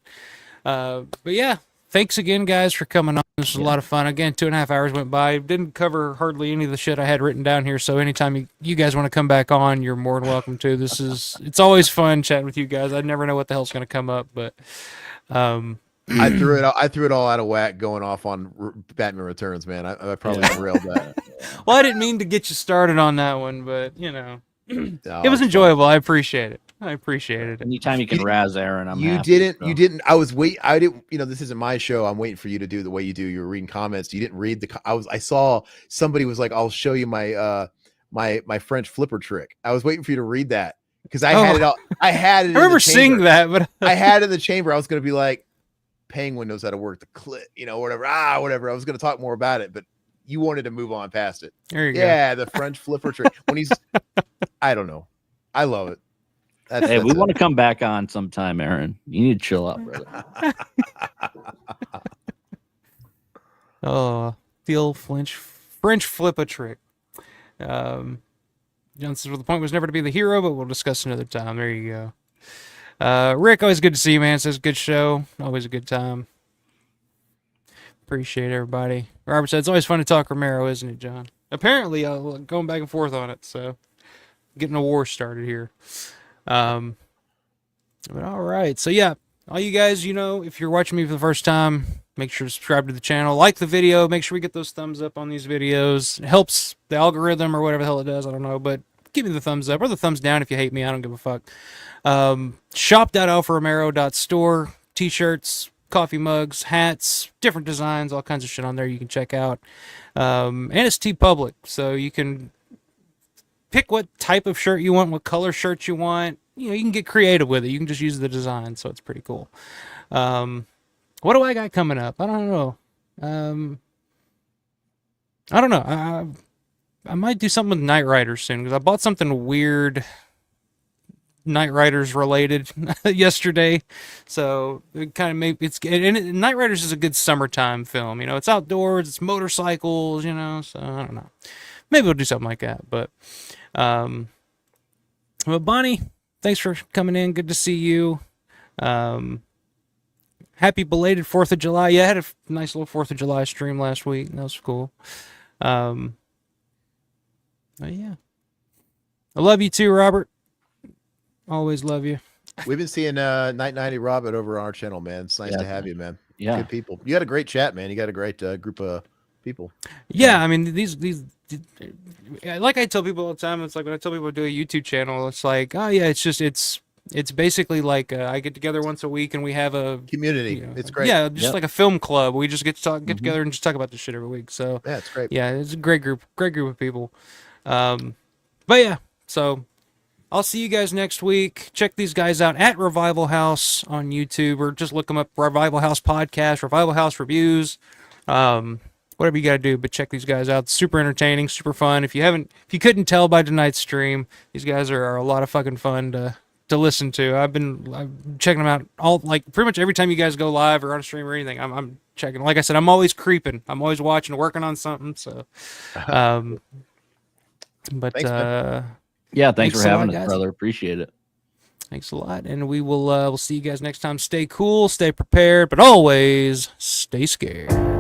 yeah, thanks again, guys, for coming on. This was a lot of fun. Again, 2.5 hours went by. Didn't cover hardly any of the shit I had written down here. So anytime you guys want to come back on, you're more than welcome to. It's always fun chatting with you guys. I never know what the hell's going to come up, but I threw it all out of whack going off on Batman Returns, man. I probably derailed that. Well, I didn't mean to get you started on that one, but it was enjoyable. I appreciate it. I appreciated it. Anytime you can razz Aaron, I'm you happy, didn't. I didn't. This isn't my show. I'm waiting for you to do the way you do. You were reading comments. You didn't read I saw somebody was like, I'll show you my my French flipper trick. I was waiting for you to read that because I had it all. I had it. I remember seeing that, but I had it in the chamber. I was going to be like, Penguin knows how to work the clip, whatever. Whatever. I was going to talk more about it, but you wanted to move on past it. There you go. Yeah, the French flipper trick. When he's, I don't know. I love it. Hey, we want to come back on sometime, Aaron. You need to chill out, brother. Oh, the old French flipper trick. John says, well, the point was never to be the hero, but we'll discuss another time. There you go. Rick, always good to see you, man. Says good show. Always a good time. Appreciate everybody. Robert said, it's always fun to talk Romero, isn't it, John? Apparently, going back and forth on it, so getting a war started here. But all right. So yeah, all you guys, if you're watching me for the first time, make sure to subscribe to the channel, like the video, make sure we get those thumbs up on these videos. It helps the algorithm or whatever the hell it does. I don't know, but give me the thumbs up or the thumbs down if you hate me. I don't give a fuck. Shop.alfaromero.store, t-shirts, coffee mugs, hats, different designs, all kinds of shit on there you can check out. And it's TeePublic, so you can pick what type of shirt you want, what color shirt you want. You can get creative with it. You can just use the design, so it's pretty cool. What do I got coming up? I don't know. I might do something with Knight Riders soon because I bought something weird Knight Riders related yesterday, so it kind of Knight Riders is a good summertime film. It's outdoors, it's motorcycles, so I don't know. Maybe we'll do something like that, but well, Bonnie, thanks for coming in. Good to see you. Happy belated 4th of July. Yeah, I had a nice little 4th of July stream last week. That was cool. But yeah. I love you too, Robert. Always love you. We've been seeing Night 90 Robert over on our channel, man. It's nice to have you, man. Yeah. Good people. You had a great chat, man. You got a great group of people. Yeah, I mean, these like I tell people all the time, it's like when I tell people to do a YouTube channel, it's like, oh yeah, it's basically like I get together once a week and we have a community. It's great. Yeah, just like a film club. We just get together and just talk about this shit every week. So yeah, it's great. Yeah, it's a great group of people. But yeah, so I'll see you guys next week. Check these guys out at Revival House on YouTube, or just look them up, Revival House Podcast, Revival House Reviews, whatever you got to do, but check these guys out. Super entertaining, super fun. If you couldn't tell by tonight's stream, these guys are a lot of fucking fun to listen to. I'm checking them out all, like, pretty much every time you guys go live or on a stream or anything, I'm checking. Like I said, I'm always creeping. I'm always watching, working on something. So, but thanks, yeah, thanks for having us, brother. Appreciate it. Thanks a lot, and we'll see you guys next time. Stay cool, stay prepared, but always stay scared.